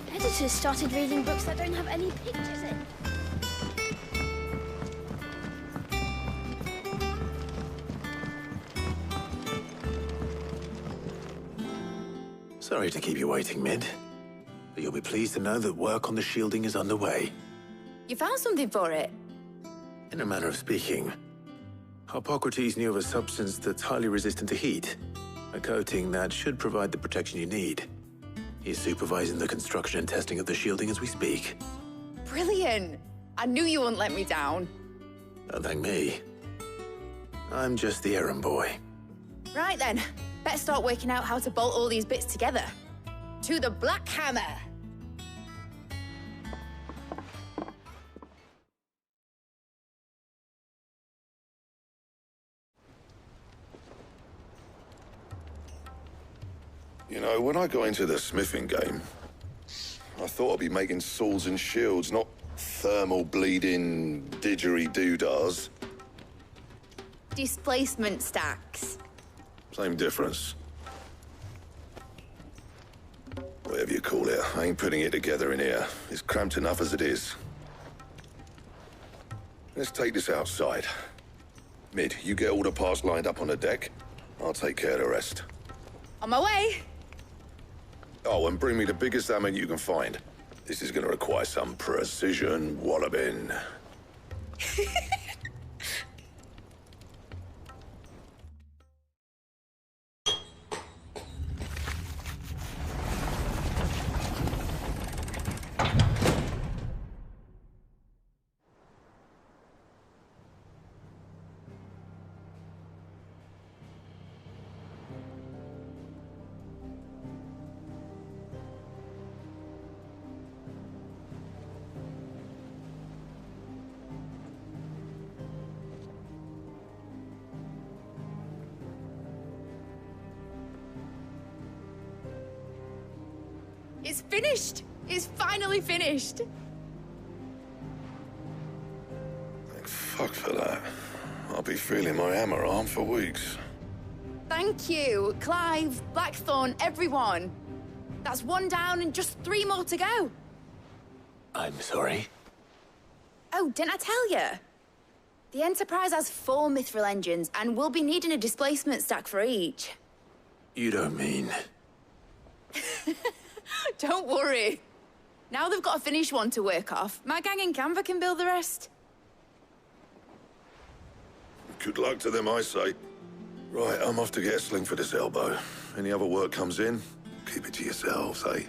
Editors started reading books that don't have any pictures in. Sorry to keep you waiting, Mid. But you'll be pleased to know that work on the shielding is underway. You found something for it? In a manner of speaking, Hippocrates knew of a substance that's highly resistant to heat, a coating that should provide the protection you need. He's supervising the construction and testing of the shielding as we speak. Brilliant! I knew you wouldn't let me down. Don't thank me. I'm just the errand boy. Right then, better start working out how to bolt all these bits together. To the Black Hammer! You know, when I got into the smithing game, I thought I'd be making swords and shields, not thermal bleeding didgeridoo-dahs. Displacement stacks. Same difference. Whatever you call it, I ain't putting it together in here. It's cramped enough as it is. Let's take this outside. Mid, you get all the parts lined up on the deck. I'll take care of the rest. On my way! Oh, and bring me the biggest hammer you can find. This is gonna require some precision walloping. It's finished! It's finally finished! Thank fuck for that. I'll be feeling my hammer arm for weeks. Thank you, Clive, Blackthorn, everyone. That's one down and just 3 more to go. I'm sorry. Oh, didn't I tell you? The Enterprise has 4 mithril engines, and we'll be needing a displacement stack for each. You don't mean... Don't worry. Now they've got a finished one to work off. My gang in Canva can build the rest. Good luck to them, I say. Right, I'm off to get a sling for this elbow. Any other work comes in, keep it to yourselves, eh?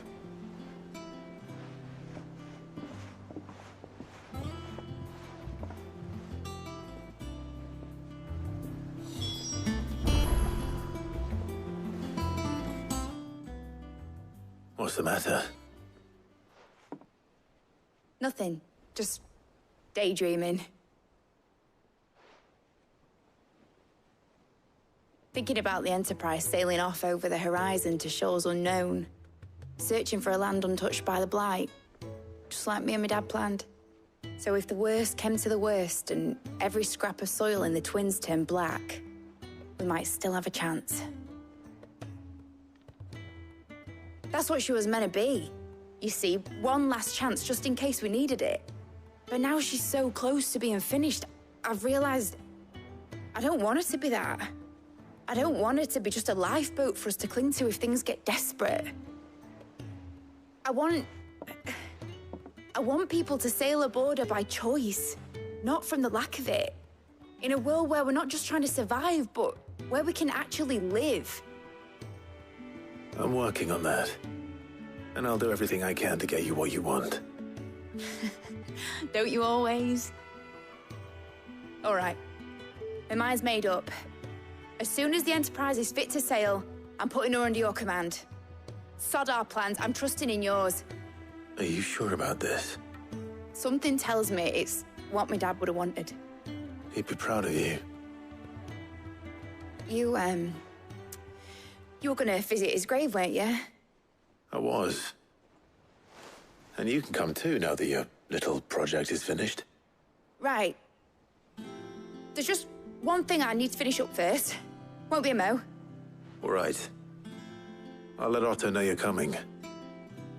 What's the matter? Nothing. Just daydreaming. Thinking about the Enterprise sailing off over the horizon to shores unknown. Searching for a land untouched by the Blight. just like me and my dad planned. So if the worst came to the worst and every scrap of soil in the twins turned black, we might still have a chance. That's what she was meant to be. You see, one last chance just in case we needed it. But now she's so close to being finished, I've realized I don't want her to be that. I don't want her to be just a lifeboat for us to cling to if things get desperate. I want people to sail aboard her by choice, not from the lack of it. In a world where we're not just trying to survive, but where we can actually live. I'm working on that. And I'll do everything I can to get you what you want. Don't you always? All right. My mind's made up. As soon as the Enterprise is fit to sail, I'm putting her under your command. Sod our plans, I'm trusting in yours. Are you sure about this? Something tells me it's what my dad would have wanted. He'd be proud of you. You were gonna visit his grave, weren't you? I was. And you can come too now that your little project is finished. Right. There's just one thing I need to finish up first. Won't be a mo. All right. I'll let Otto know you're coming.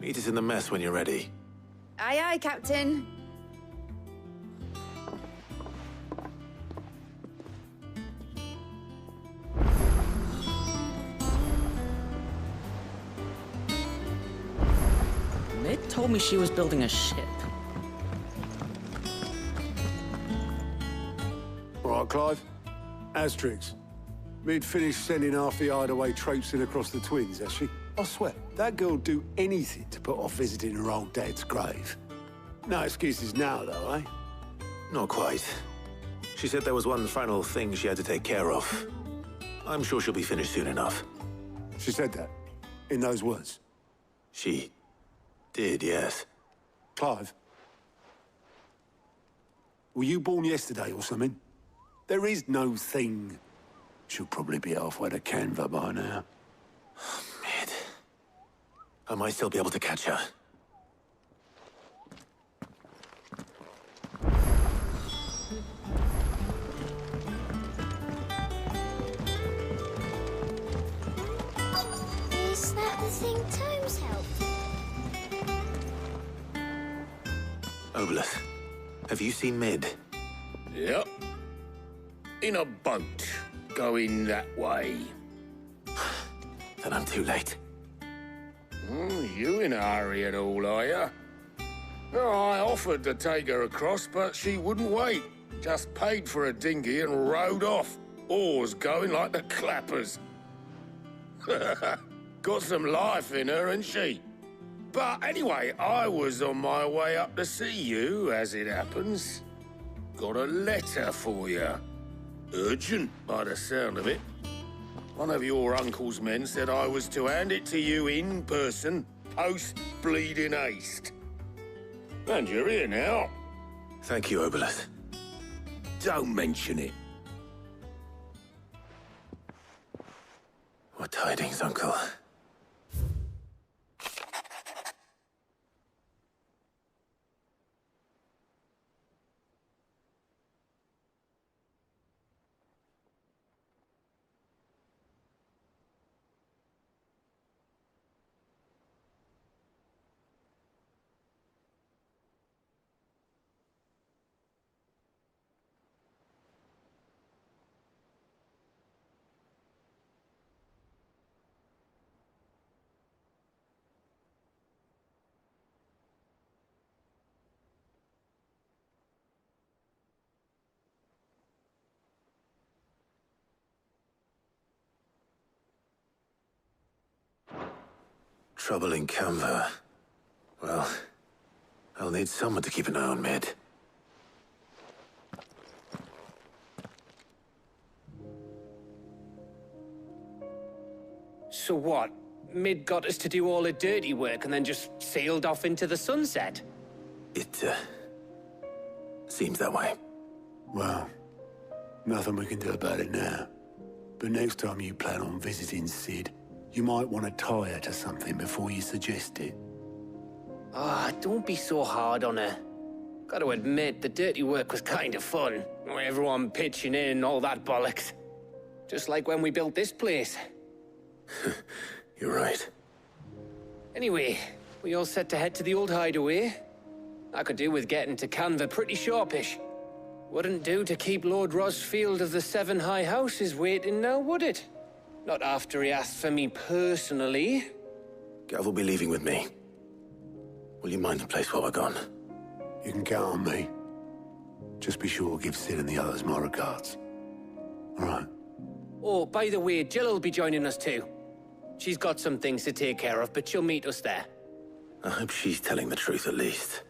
Meet us in the mess when you're ready. Aye, aye, Captain. Mid told me she was building a ship. All right, Clive. Asterix. Mid finished sending half the hideaway traipsing across the twins, has she? I swear, that girl'd do anything to put off visiting her old dad's grave. No excuses now, though, eh? Not quite. She said there was one final thing she had to take care of. I'm sure she'll be finished soon enough. She said that? In those words? She did, yes. Clive? Were you born yesterday or something? There is no thing. She'll probably be halfway to Canva by now. Mid. I might still be able to catch her. Is that the thing Tomes helped? Obelus, have you seen Mid? Yep. In a boat, going that way. Then I'm too late. You in a hurry at all, are you? Oh, I offered to take her across, but she wouldn't wait. Just paid for a dinghy and rowed off. Oars going like the clappers. Got some life in her, ain't she? But anyway, I was on my way up to see you, as it happens. Got a letter for you. Urgent, by the sound of it. One of your uncle's men said I was to hand it to you in person, post-bleeding haste. And you're here now. Thank you, Obelus. Don't mention it. What tidings, Uncle? Trouble in Canva. Well, I'll need someone to keep an eye on Mid. So what? Mid got us to do all the dirty work and then just sailed off into the sunset? It, seems that way. Well, nothing we can do about it now. But next time you plan on visiting Cid, you might want to tie her to something before you suggest it. Ah, don't be so hard on her. Gotta admit, the dirty work was kind of fun. Everyone pitching in and all that bollocks. Just like when we built this place. You're right. Anyway, we all set to head to the old hideaway. I could do with getting to Canva pretty sharpish. Wouldn't do to keep Lord Rosfield of the Seven High Houses waiting now, would it? Not after he asked for me personally. Gav will be leaving with me. Will you mind the place while we're gone? You can count on me. Just be sure to give Sid and the others my regards. All right. Oh, by the way, Jill will be joining us too. She's got some things to take care of, but she'll meet us there. I hope she's telling the truth at least.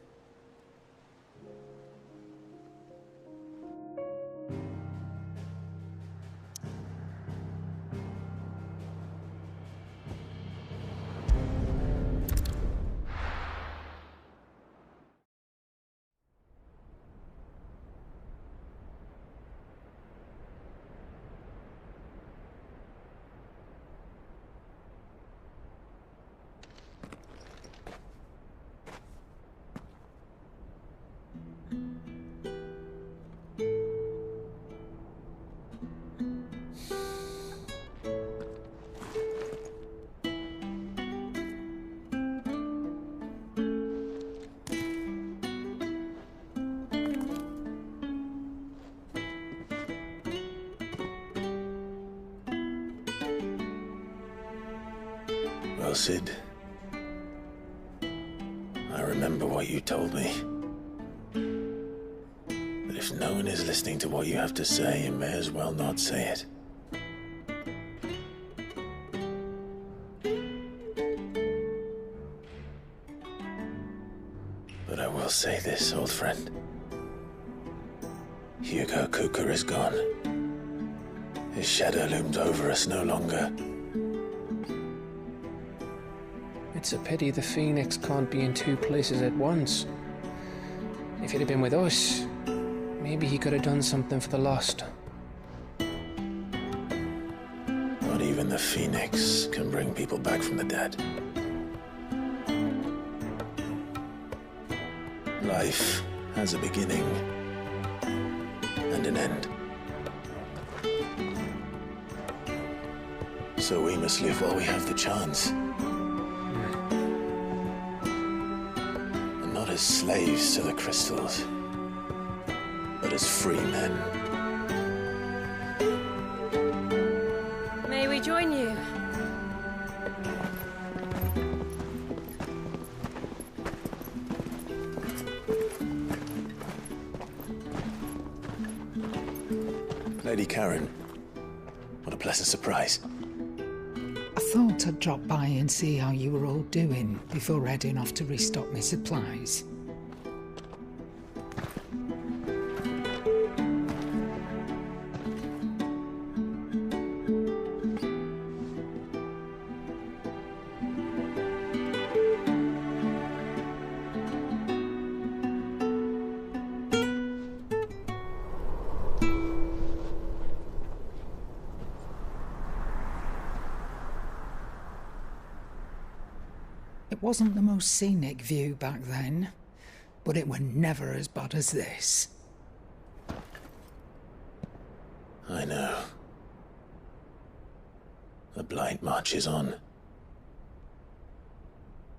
Well, Sid, I remember what you told me. But if no one is listening to what you have to say, you may as well not say it. But I will say this, old friend. Hugo Kupka is gone. His shadow looms over us no longer. It's a pity the Phoenix can't be in two places at once. If he'd have been with us, maybe he could have done something for the lost. Not even the Phoenix can bring people back from the dead. Life has a beginning and an end. So we must live while we have the chance. As slaves to the crystals, but as free men. May we join you? Lady Karen, what a pleasant surprise. I thought I'd drop by and see how you were all doing before heading off to restock my supplies. It wasn't the most scenic view back then, but it were never as bad as this. I know. The Blight marches on.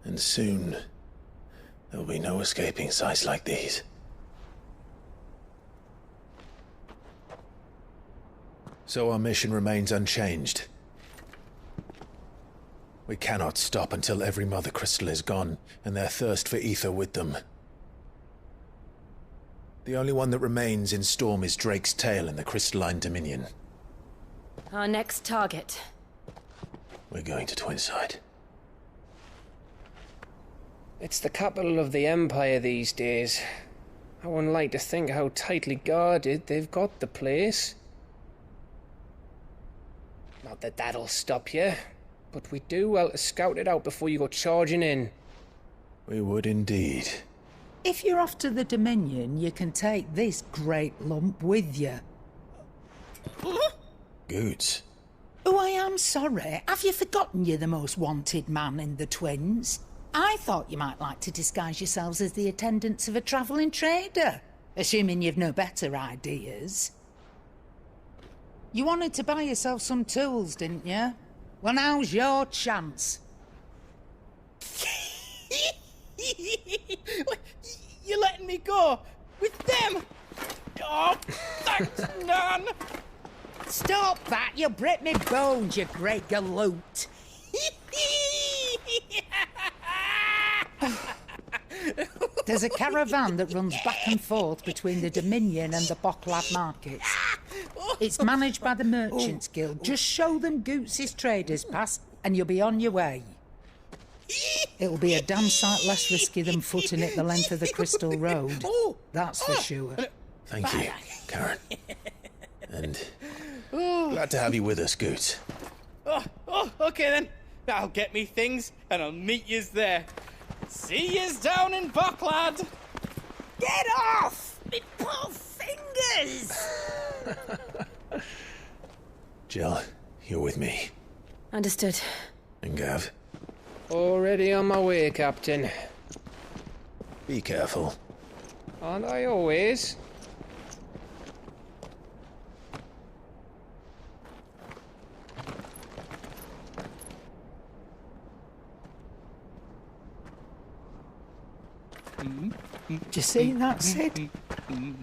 And soon, there will be no escaping sights like these. So our mission remains unchanged. We cannot stop until every Mother Crystal is gone, and their thirst for ether with them. The only one that remains in Storm is Drake's Tail in the Crystalline Dominion. Our next target. We're going to Twinside. It's the capital of the Empire these days. I wouldn't like to think how tightly guarded they've got the place. Not that that'll stop you. But we do well to scout it out before you go charging in. We would indeed. If you're off to the Dominion, you can take this great lump with you. Goods. Oh, I am sorry. Have you forgotten you're the most wanted man in the Twins? I thought you might like to disguise yourselves as the attendants of a travelling trader, assuming you've no better ideas. You wanted to buy yourself some tools, didn't you? Well, now's your chance. You're letting me go? With them? Oh, thanks, Nan! Stop that! You'll break me bones, you great galoot! There's a caravan that runs back and forth between the Dominion and the Bocklad markets. It's managed by the Merchants Guild. Just show them Goots' traders pass and you'll be on your way. It'll be a damn sight less risky than footing it the length of the Crystal Road. That's for sure. Thank you, Karen. And glad to have you with us, Goots. Okay then. I'll get me things and I'll meet yous there. See yous down in Bocklad. Get off! Me poor fingers! Jill, you're with me. Understood. And Gav? Already on my way, Captain. Be careful. Aren't I always? Do you see that, Sid?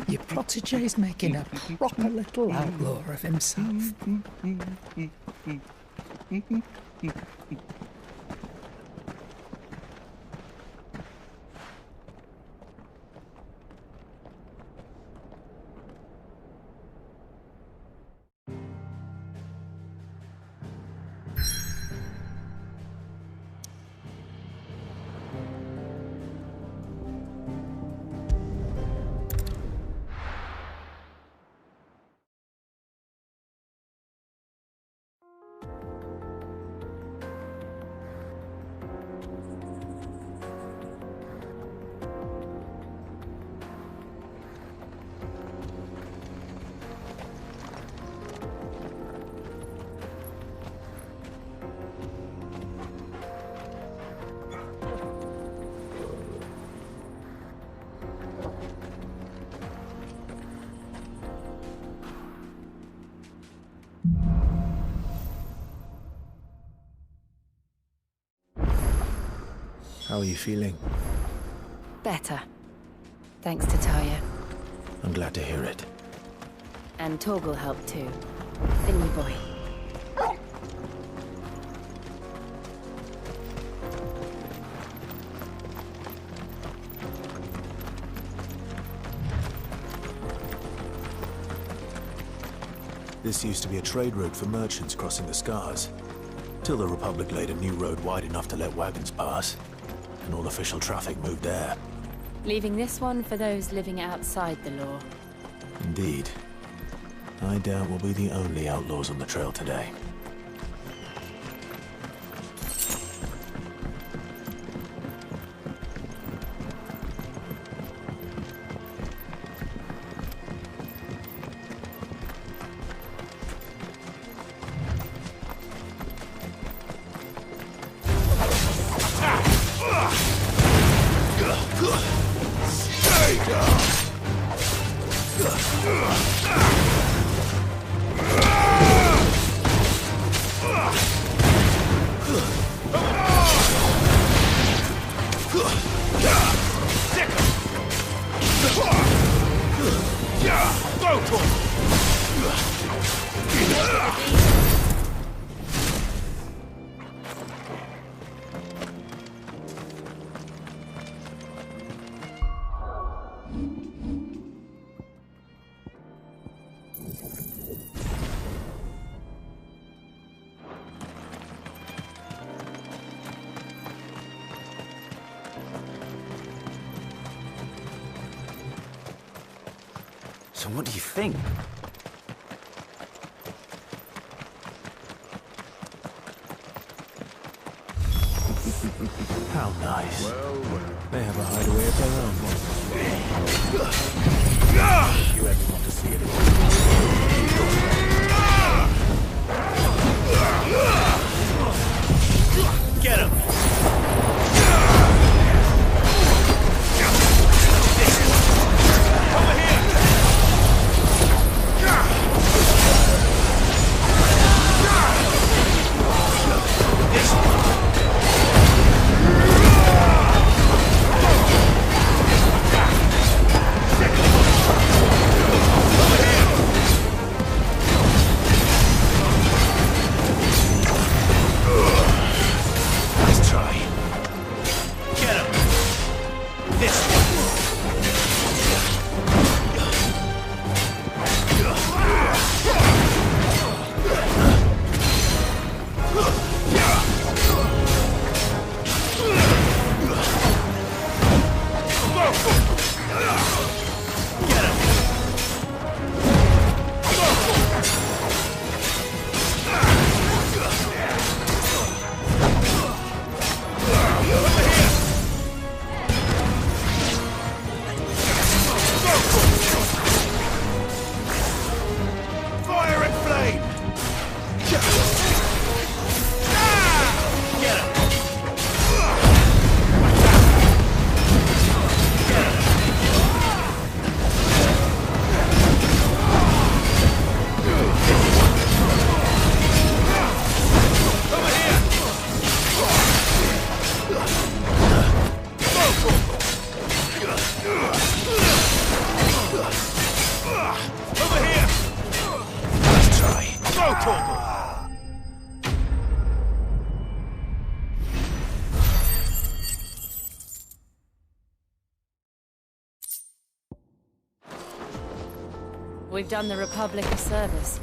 Your protege's making a proper little outlaw of himself. How are you feeling? Better. Thanks to Taya. I'm glad to hear it. And Torgal helped too. Didn't you, boy? This used to be a trade route for merchants crossing the Scars, till the Republic laid a new road wide enough to let wagons pass, and all official traffic moved there. Leaving this one for those living outside the law. Indeed. I doubt we'll be the only outlaws on the trail today. So what do you think? How nice. They have a hideaway of their own. You ever want to see it all? Get him! We've done the Republic a service.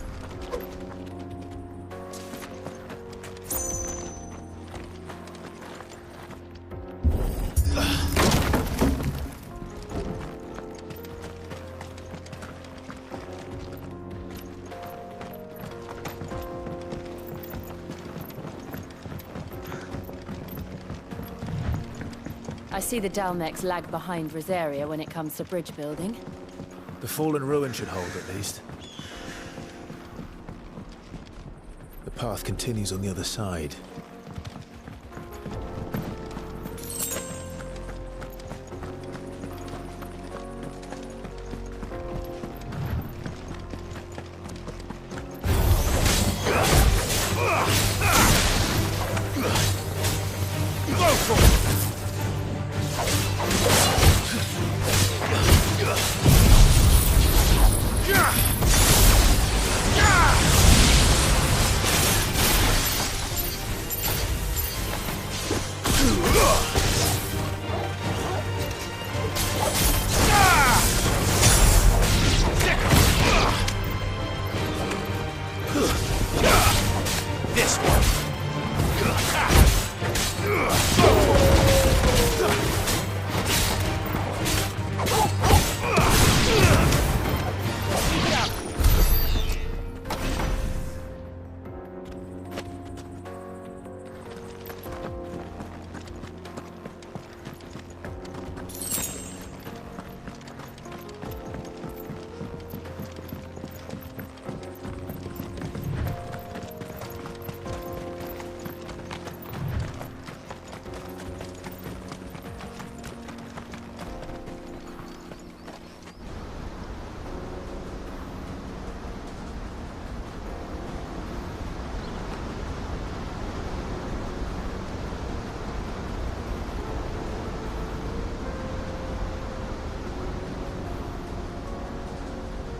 I see the Dalmex lag behind Rosaria when it comes to bridge building. The fallen ruin should hold, at least. The path continues on the other side.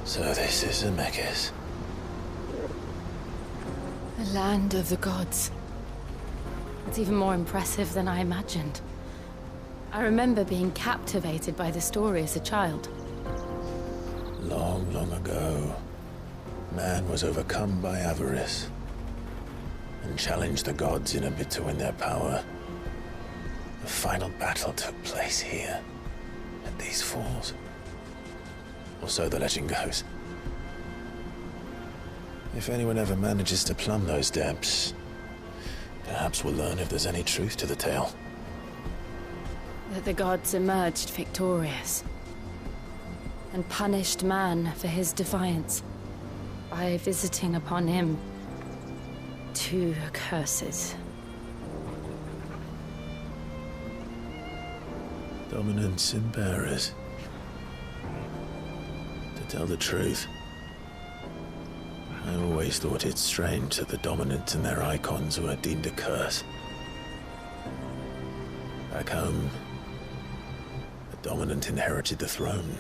So this is Zemeckis. The land of the gods. It's even more impressive than I imagined. I remember being captivated by the story as a child. Long, long ago, man was overcome by avarice and challenged the gods in a bid to win their power. The final battle took place here, at these falls. Or so the legend goes. If anyone ever manages to plumb those depths, perhaps we'll learn if there's any truth to the tale. That the gods emerged victorious and punished man for his defiance by visiting upon him 2 curses. Dominance and bearers. To tell the truth, I always thought it strange that the dominant and their icons were deemed a curse. Back home, the dominant inherited the throne.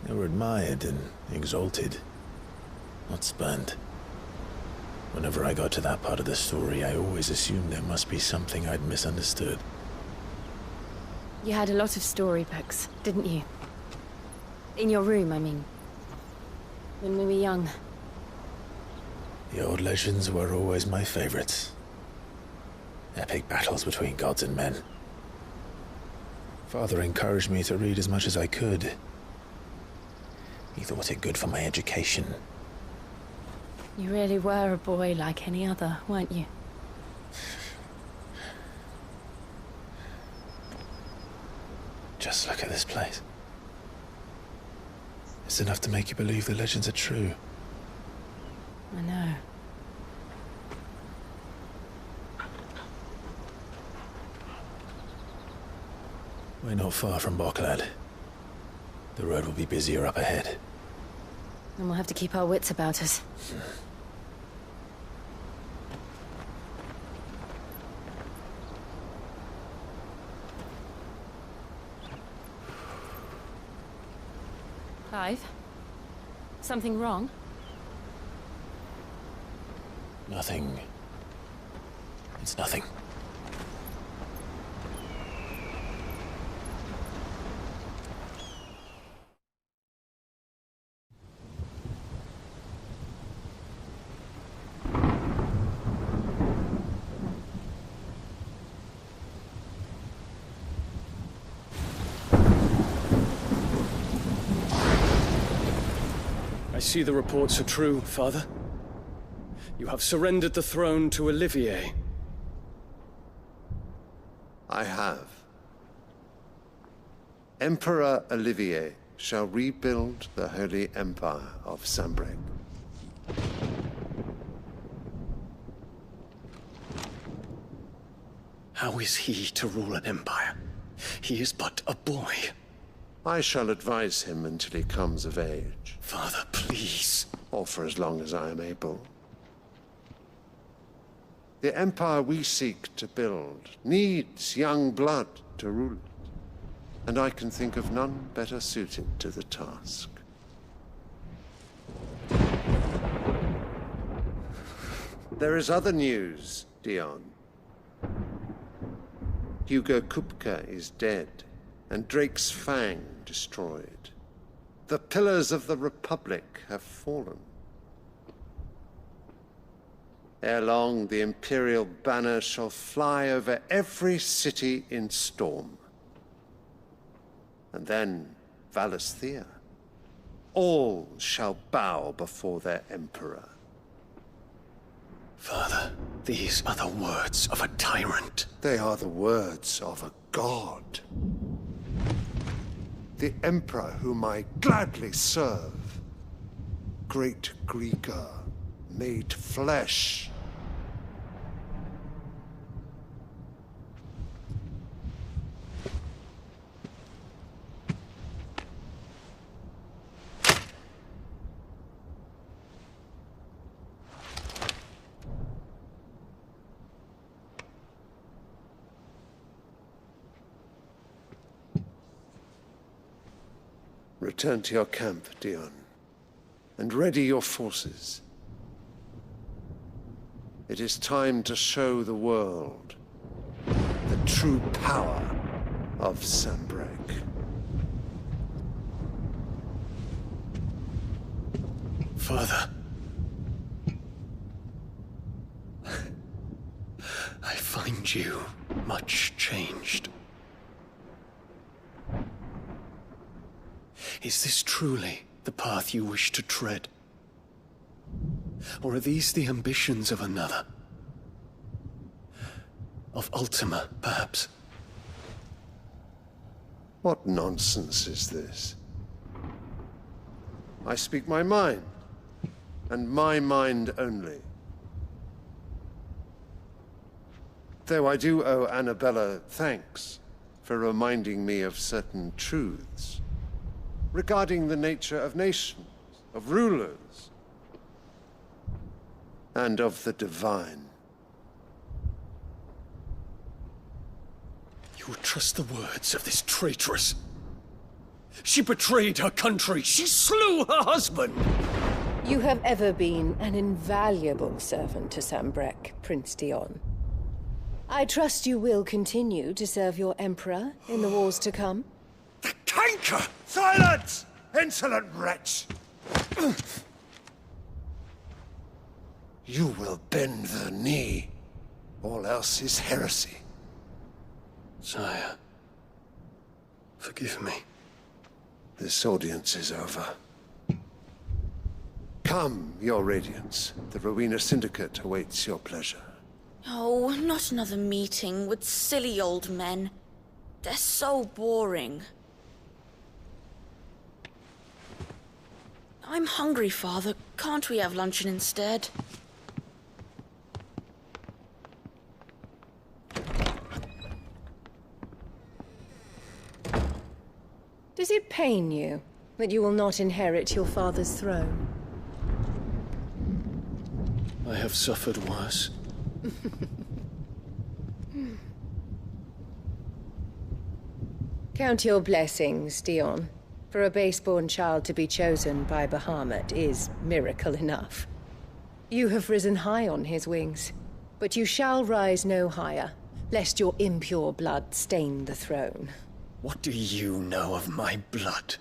They were admired and exalted, not spurned. Whenever I got to that part of the story, I always assumed there must be something I'd misunderstood. You had a lot of storybooks, didn't you? In your room, I mean. When we were young. The old legends were always my favorites. Epic battles between gods and men. Father encouraged me to read as much as I could. He thought it good for my education. You really were a boy like any other, weren't you? Just look at this place. It's enough to make you believe the legends are true. I know. We're not far from Boklad. The road will be busier up ahead. And we'll have to keep our wits about us. Clive? Something wrong? Nothing. It's nothing. see the reports are true, Father. You have surrendered the throne to Olivier. I have. Emperor Olivier shall rebuild the Holy Empire of Sanbreque. How is he to rule an empire? He is but a boy. I shall advise him until he comes of age. Father, please. Or for as long as I am able. The empire we seek to build needs young blood to rule it, and I can think of none better suited to the task. There is other news, Dion. Hugo Kupka is dead, and Drake's Fang destroyed. The pillars of the Republic have fallen. Ere long, the Imperial banner shall fly over every city in storm. And then, Valisthea. All shall bow before their Emperor. Father, these are the words of a tyrant. They are the words of a god. The Emperor whom I gladly serve. Great Greeker, made flesh. Return to your camp, Dion, and ready your forces. It is time to show the world the true power of Sanbreque. Father. I find you much changed. Is this truly the path you wish to tread? Or are these the ambitions of another? Of Ultima, perhaps? What nonsense is this? I speak my mind, and my mind only. Though I do owe Annabella thanks for reminding me of certain truths regarding the nature of nations, of rulers, and of the divine. You would trust the words of this traitress? She betrayed her country! She slew her husband! You have ever been an invaluable servant to Sanbreque, Prince Dion. I trust you will continue to serve your Emperor in the wars to come. The canker! Silence! Insolent wretch! You will bend the knee. All else is heresy. Sire, forgive me. This audience is over. Come, your Radiance. The Rowena Syndicate awaits your pleasure. Oh, not another meeting with silly old men. They're so boring. I'm hungry, Father. Can't we have luncheon instead? Does it pain you that you will not inherit your father's throne? I have suffered worse. Count your blessings, Dion. For a base-born child to be chosen by Bahamut is miracle enough. You have risen high on his wings, but you shall rise no higher, lest your impure blood stain the throne. What do you know of my blood?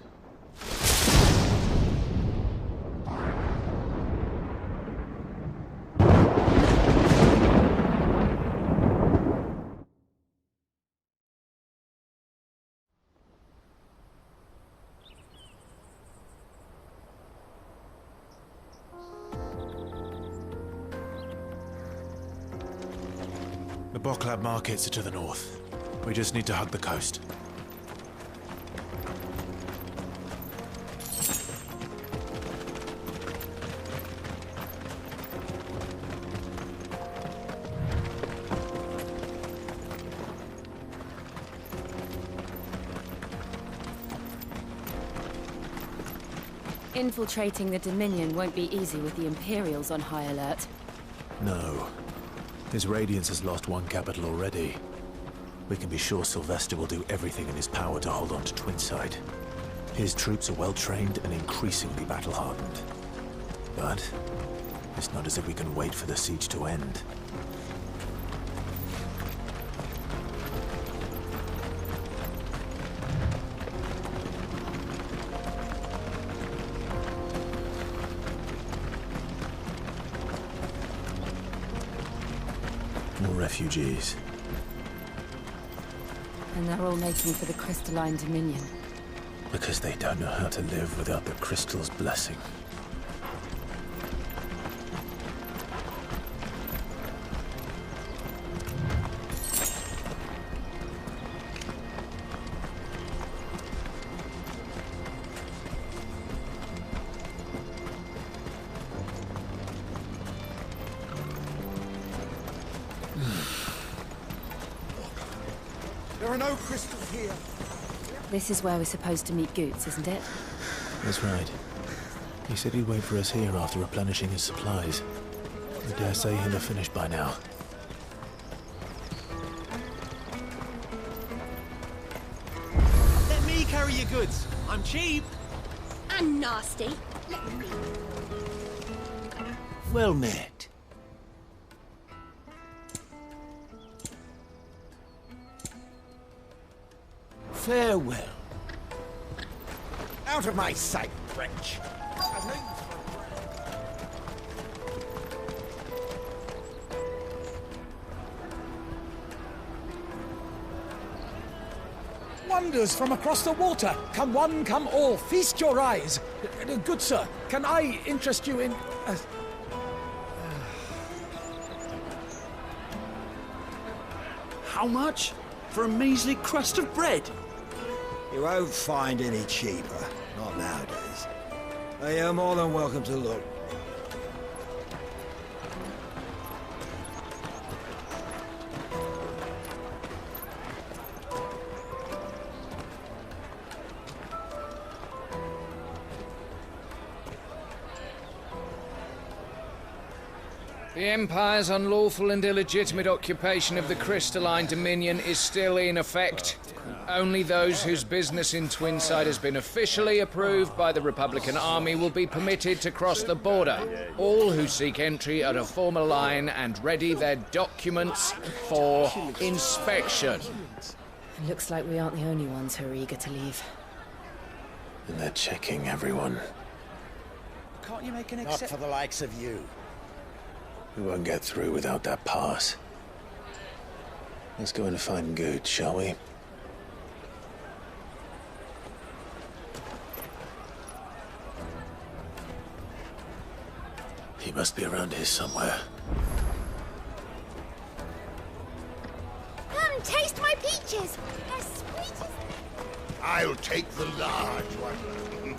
The Boklab markets are to the north. We just need to hug the coast. Infiltrating the Dominion won't be easy with the Imperials on high alert. No. His Radiance has lost one capital already. We can be sure Sylvester will do everything in his power to hold on to Twinside. His troops are well-trained and increasingly battle-hardened. But it's not as if we can wait for the siege to end. More refugees. And they're all making for the Crystalline Dominion. Because they don't know how to live without the Crystal's blessing. There are no crystals here. This is where we're supposed to meet Goots, isn't it? That's right. He said he'd wait for us here after replenishing his supplies. I dare say he'll have finished by now. Let me carry your goods. I'm cheap. And nasty. Let me. Well met. Farewell. Out of my sight, French. Wonders from across the water. Come one, come all. Feast your eyes. Good sir, can I interest you in... How much? For a measly crust of bread? You won't find any cheaper. Not nowadays. But you're more than welcome to look. The Empire's unlawful and illegitimate occupation of the Crystalline Dominion is still in effect. Only those whose business in Twinside has been officially approved by the Republican Army will be permitted to cross the border. All who seek entry are to form a line and ready their documents for inspection. It looks like we aren't the only ones who are eager to leave. And they're checking everyone. Can't you make an Not for the likes of you. We won't get through without that pass. Let's go and find Good, shall we? He must be around here somewhere. Come, taste my peaches. They're sweet as... I'll take the large one.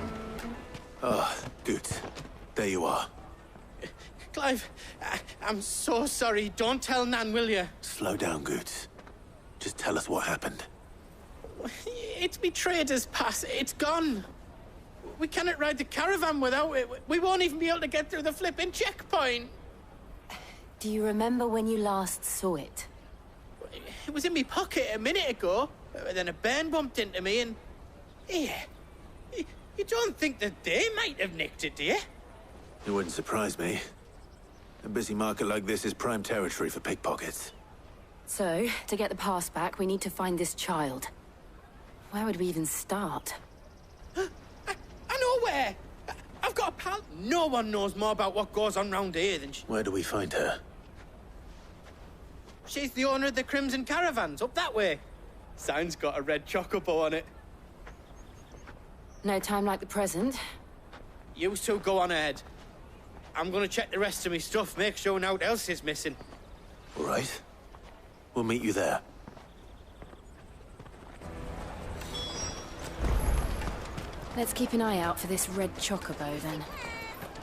Ah, Good. There you are. Clive, I'm so sorry. Don't tell Nan, will you? Slow down, Good. Just tell us what happened. It's me trader's pass. It's gone. We cannot ride the caravan without it. We won't even be able to get through the flipping checkpoint. Do you remember when you last saw it? It was in my pocket a minute ago. Then a bairn bumped into me and... Yeah. You don't think that they might have nicked it, do you? It wouldn't surprise me. A busy market like this is prime territory for pickpockets. So, to get the pass back, we need to find this child. Where would we even start? I know where! I've got a pal. No one knows more about what goes on round here than she... Where do we find her? She's the owner of the Crimson Caravans, up that way. Sign's got a red chocobo on it. No time like the present. You two go on ahead. I'm gonna check the rest of me stuff, make sure naught else is missing. All right. We'll meet you there. Let's keep an eye out for this red chocobo, then.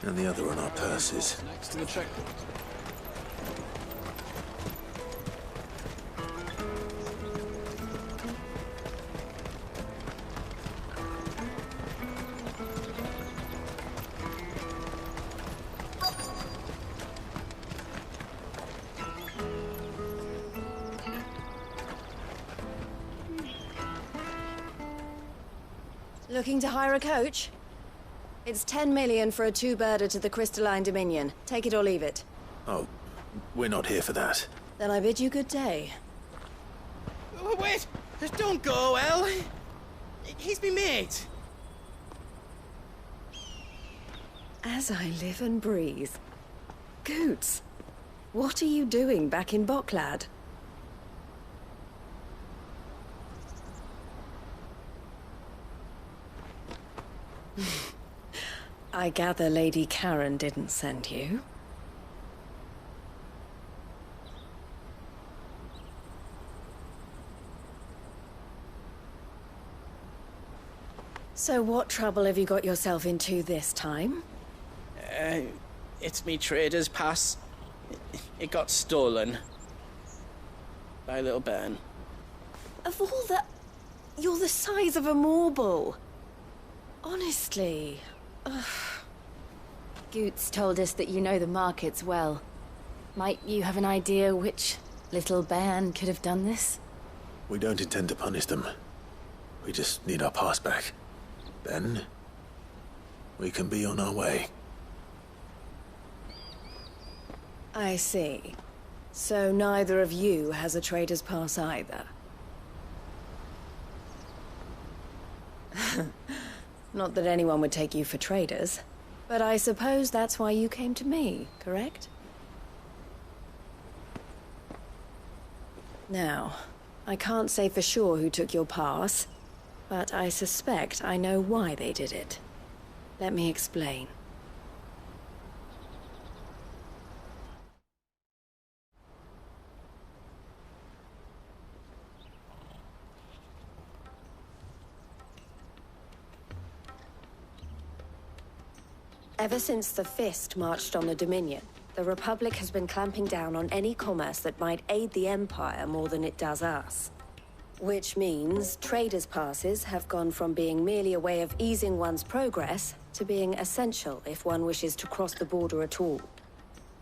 And the other on our purses. Next to the checkpoint. Looking to hire a coach? It's 10 million for a two-birder to the Crystalline Dominion. Take it or leave it. Oh, we're not here for that. Then I bid you good day. Wait! Don't go, El! He's me mate! As I live and breathe. Goots, what are you doing back in Boklad? I gather Lady Karen didn't send you. So what trouble have you got yourself into this time? It's me trader's pass. It got stolen. By a little bairn. Of all the... You're the size of a marble. Honestly. Ugh. Goots told us that you know the markets well. Might you have an idea which little bairn could have done this? We don't intend to punish them. We just need our pass back. Then, we can be on our way. I see. So neither of you has a trader's pass either. Not that anyone would take you for traders, but I suppose that's why you came to me, correct? Now, I can't say for sure who took your pass, but I suspect I know why they did it. Let me explain. Ever since the Fist marched on the Dominion, the Republic has been clamping down on any commerce that might aid the Empire more than it does us. Which means traders' passes have gone from being merely a way of easing one's progress to being essential if one wishes to cross the border at all.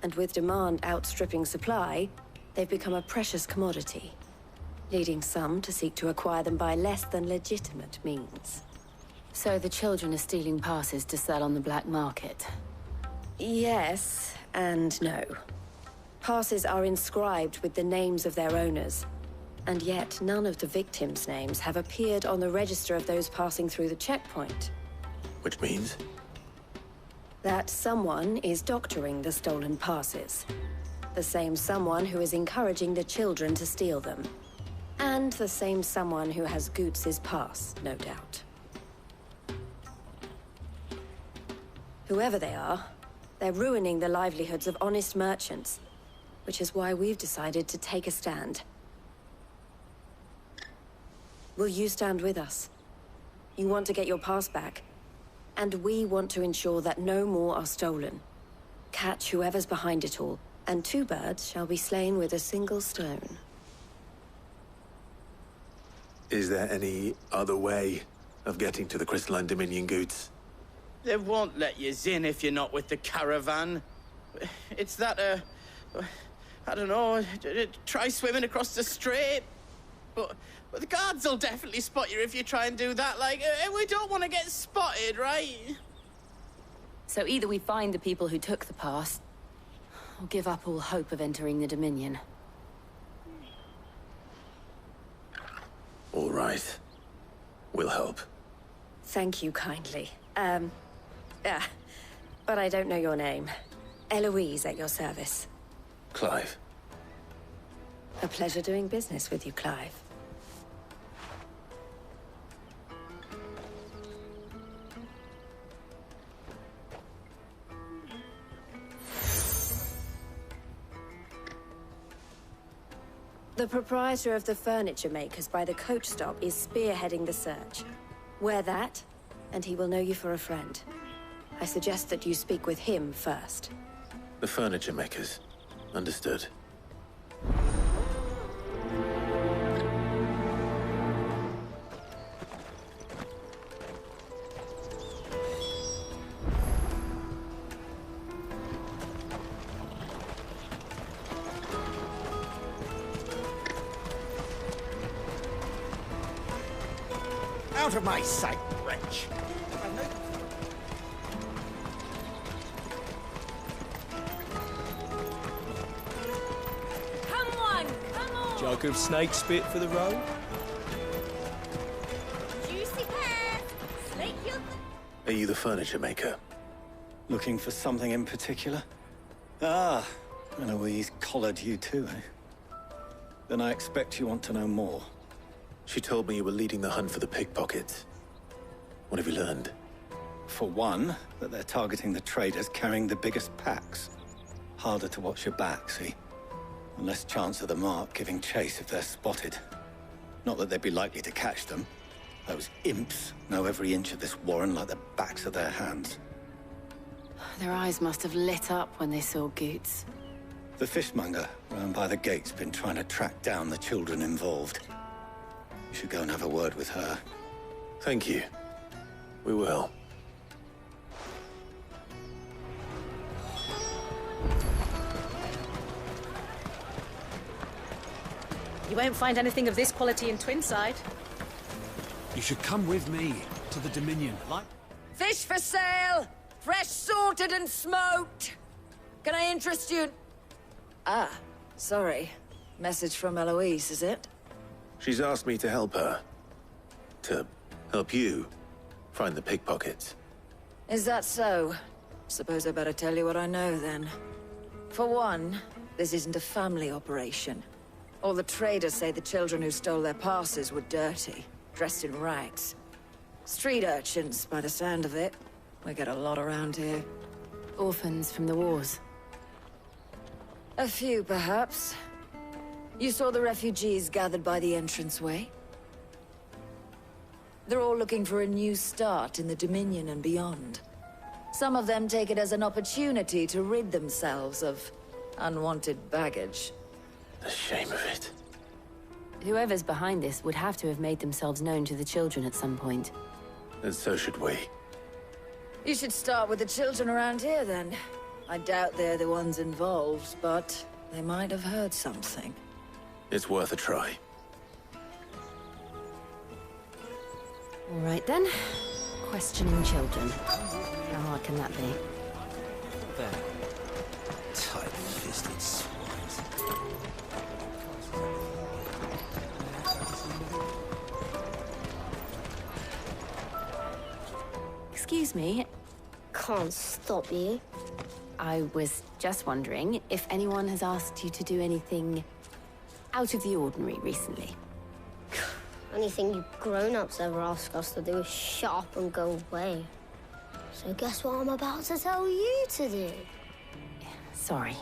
And with demand outstripping supply, they've become a precious commodity, leading some to seek to acquire them by less than legitimate means. So the children are stealing passes to sell on the black market? Yes, and no. Passes are inscribed with the names of their owners, and yet none of the victims' names have appeared on the register of those passing through the checkpoint. Which means? That someone is doctoring the stolen passes. The same someone who is encouraging the children to steal them. And the same someone who has Goots' pass, no doubt. Whoever they are, they're ruining the livelihoods of honest merchants, which is why we've decided to take a stand. Will you stand with us? You want to get your pass back, and we want to ensure that no more are stolen. Catch whoever's behind it all, and two birds shall be slain with a single stone. Is there any other way of getting to the Crystalline Dominion, Goots? They won't let you in if you're not with the caravan. It's that, I don't know, try swimming across the strait. But the guards will definitely spot you if you try and do that. Like, we don't want to get spotted, right? So either we find the people who took the pass, or give up all hope of entering the Dominion. All right. We'll help. Thank you kindly. But I don't know your name. Eloise at your service. Clive. A pleasure doing business with you, Clive. The The proprietor of the furniture makers by the coach stop is spearheading the search. Wear that, and he will know you for a friend. I suggest that you speak with him first. The furniture makers. Understood. Out of my sight, wretch! Come on! Jug of snake spit for the road? Juicy pears! Snake your... Are you the furniture maker? Looking for something in particular? Ah, Eloise collared you too, eh? Then I expect you want to know more. She told me you were leading the hunt for the pickpockets. What have you learned? For one, that they're targeting the traders carrying the biggest packs. Harder to watch your back, see? And less chance of the mark giving chase if they're spotted. Not that they'd be likely to catch them. Those imps know every inch of this warren like the backs of their hands. Their eyes must have lit up when they saw Goots. The fishmonger round by the gate's been trying to track down the children involved. You should go and have a word with her. Thank you. We will. You won't find anything of this quality in Twinside. You should come with me to the Dominion. Fish for sale! Fresh sorted and smoked! Can I interest you? Ah, sorry. Message from Eloise, is it? She's asked me to help her. To help you find the pickpockets. Is that so? Suppose I better tell you what I know, then. For one, this isn't a family operation. All the traders say the children who stole their passes were dirty, dressed in rags. Street urchins, by the sound of it. We get a lot around here. Orphans from the wars. A few, perhaps. You saw the refugees gathered by the entranceway? They're all looking for a new start in the Dominion and beyond. Some of them take it as an opportunity to rid themselves of unwanted baggage. The shame of it. Whoever's behind this would have to have made themselves known to the children at some point. And so should we. You should start with the children around here, then. I doubt they're the ones involved, but they might have heard something. It's worth a try. All right, then. Questioning children. How hard can that be? There. Tight-fisted swines. Excuse me. Can't stop you. I was just wondering if anyone has asked you to do anything out of the ordinary recently. Anything you grown-ups ever ask us to do is shut up and go away. So guess what I'm about to tell you to do? Sorry.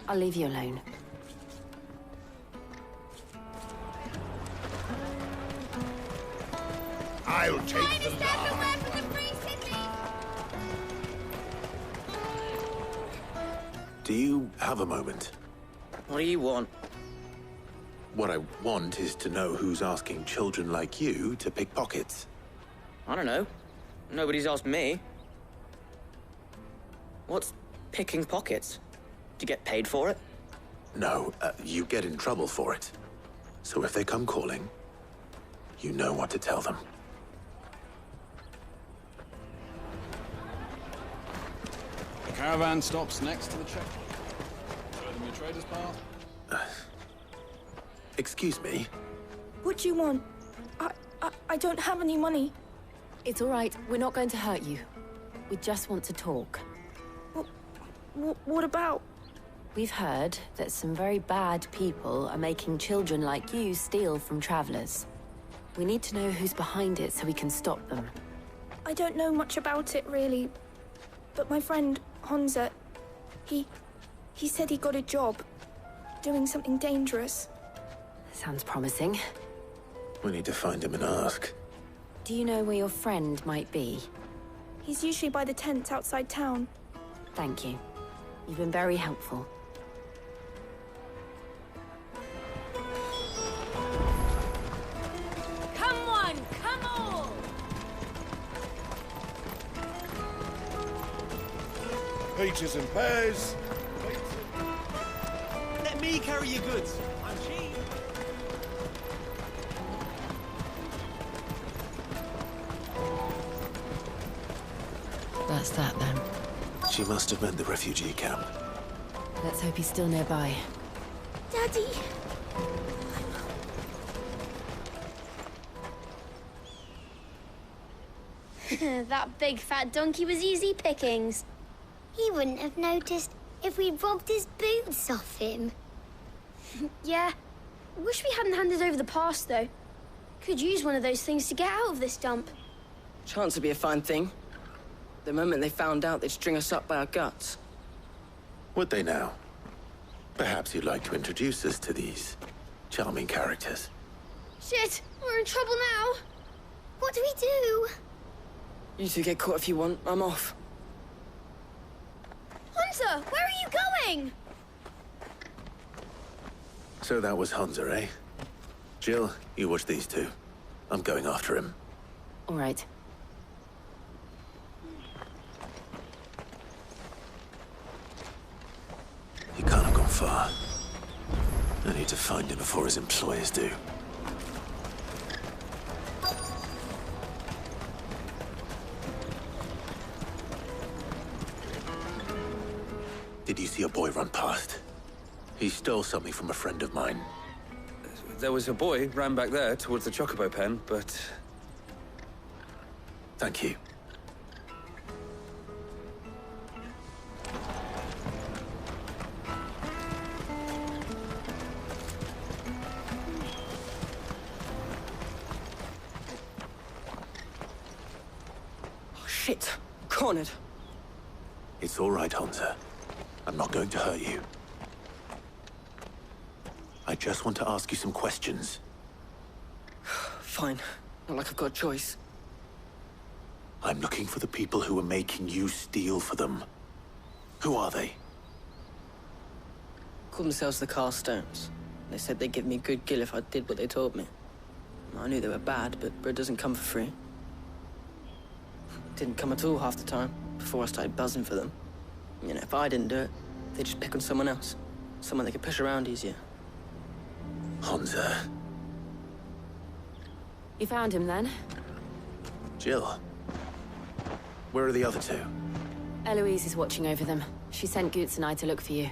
I'll leave you alone. I'll take the Do you have a moment? What do you want? What I want is to know who's asking children like you to pick pockets. I don't know. Nobody's asked me. What's picking pockets? Do you get paid for it? No, you get in trouble for it. So if they come calling, you know what to tell them. The caravan stops next to the check. Show them your trader's pass. Excuse me? What do you want? I don't have any money. It's all right. We're not going to hurt you. We just want to talk. What about? We've heard that some very bad people are making children like you steal from travelers. We need to know who's behind it so we can stop them. I don't know much about it, really. But my friend, Honza, he said he got a job doing something dangerous. Sounds promising. We need to find him and ask. Do you know where your friend might be? He's usually by the tents outside town. Thank you. You've been very helpful. Come on, come on! Peaches and pears. Let me carry your goods. I'm cheap. That's that then. She must have meant the refugee camp. Let's hope he's still nearby. Daddy! That big fat donkey was easy pickings. He wouldn't have noticed if we'd robbed his boots off him. Yeah. Wish we hadn't handed over the pass, though. Could use one of those things to get out of this dump. Chance would be a fine thing. The moment they found out, they'd string us up by our guts. Would they now? Perhaps you'd like to introduce us to these charming characters. Shit, we're in trouble now. What do we do? You two get caught if you want. I'm off. Hunter, where are you going? So that was Hunter, eh? Jill, you watch these two. I'm going after him. All right. He can't have gone far. I need to find him before his employers do. Did you see a boy run past? He stole something from a friend of mine. There was a boy ran back there towards the chocobo pen, but... Thank you. Oh, shit. Cornered. It's all right, Hunter. I'm not going to hurt you. I just want to ask you some questions. Fine. Not like I've got a choice. I'm looking for the people who are making you steal for them. Who are they? Call themselves the Carstones. They said they'd give me a good gill if I did what they told me. I knew they were bad, but bread doesn't come for free. Didn't come at all half the time, before I started buzzing for them. You know, if I didn't do it, they'd just pick on someone else. Someone they could push around easier. Hunter. You found him then? Jill. Where are the other two? Eloise is watching over them. She sent Goots and I to look for you.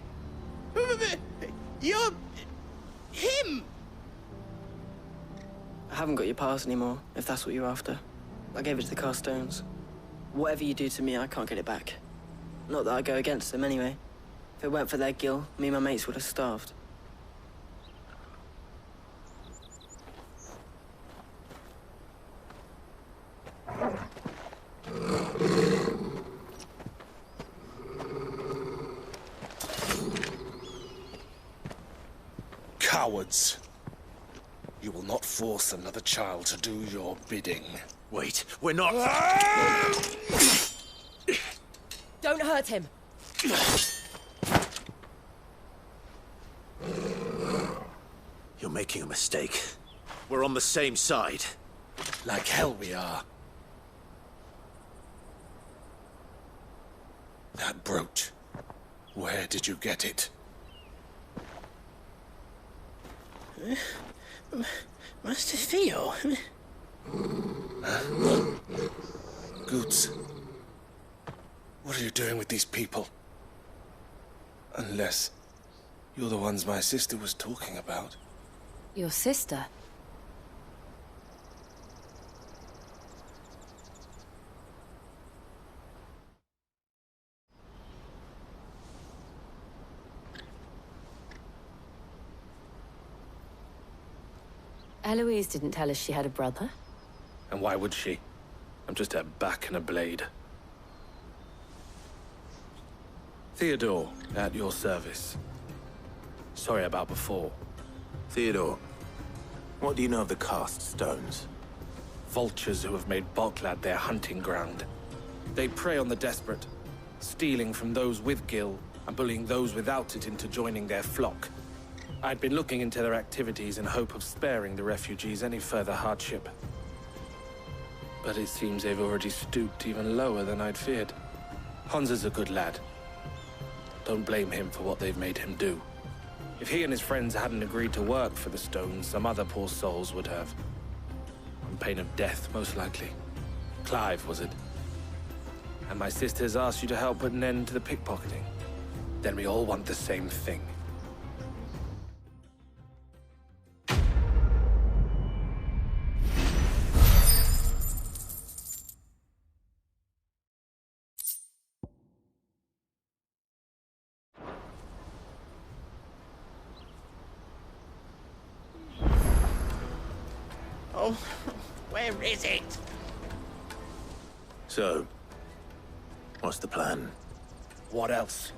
You're... him! I haven't got your pass anymore, if that's what you're after. I gave it to the Carstones. Whatever you do to me, I can't get it back. Not that I go against them anyway. If it weren't for their gill, me and my mates would have starved. Cowards. You will not force another child to do your bidding. Wait, we're not... Don't hurt him. You're making a mistake. We're on the same side. Like hell we are. That brooch. Where did you get it? Master Theo. Goots. What are you doing with these people? Unless you're the ones my sister was talking about. Your sister? Eloise didn't tell us she had a brother. And why would she? I'm just her back and a blade. Theodore, at your service. Sorry about before. Theodore, What do you know of the cast stones? Vultures who have made Boklad their hunting ground. They prey on the desperate, stealing from those with gil and bullying those without it into joining their flock. I'd been looking into their activities in hope of sparing the refugees any further hardship. But it seems they've already stooped even lower than I'd feared. Hans is a good lad. Don't blame him for what they've made him do. If he and his friends hadn't agreed to work for the stones, some other poor souls would have. On pain of death, most likely. Clive, was it? And my sisters asked you to help put an end to the pickpocketing. Then we all want the same thing. Oh, where is it? So, what's the plan? What else?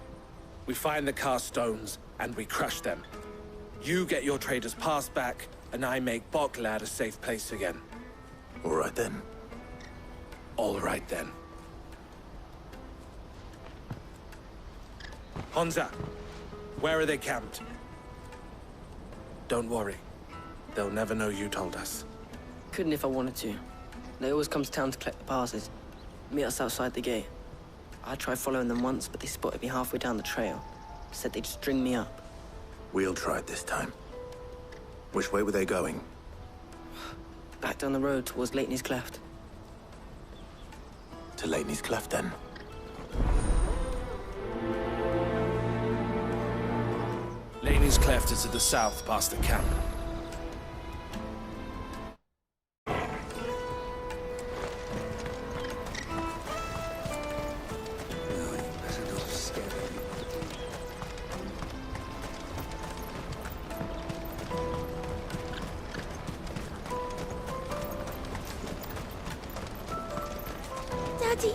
We find the cast stones, and we crush them. You get your trader's pass back, and I make Boklad a safe place again. All right then. All right then. Honza, where are they camped? Don't worry. They'll never know you told us. Couldn't if I wanted to. They always come to town to collect the passes. Meet us outside the gate. I tried following them once, but they spotted me halfway down the trail. Said they'd string me up. We'll try it this time. Which way were they going? Back down the road towards Leitney's Cleft. To Leitney's Cleft, then. Leitney's Cleft is to the south, past the camp. Daddy!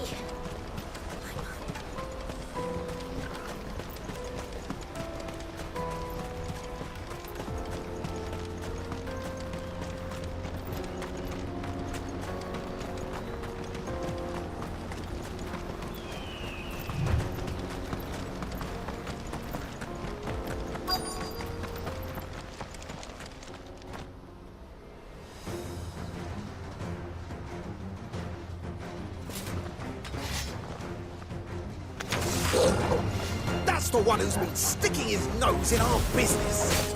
That's the one who's been sticking his nose in our business.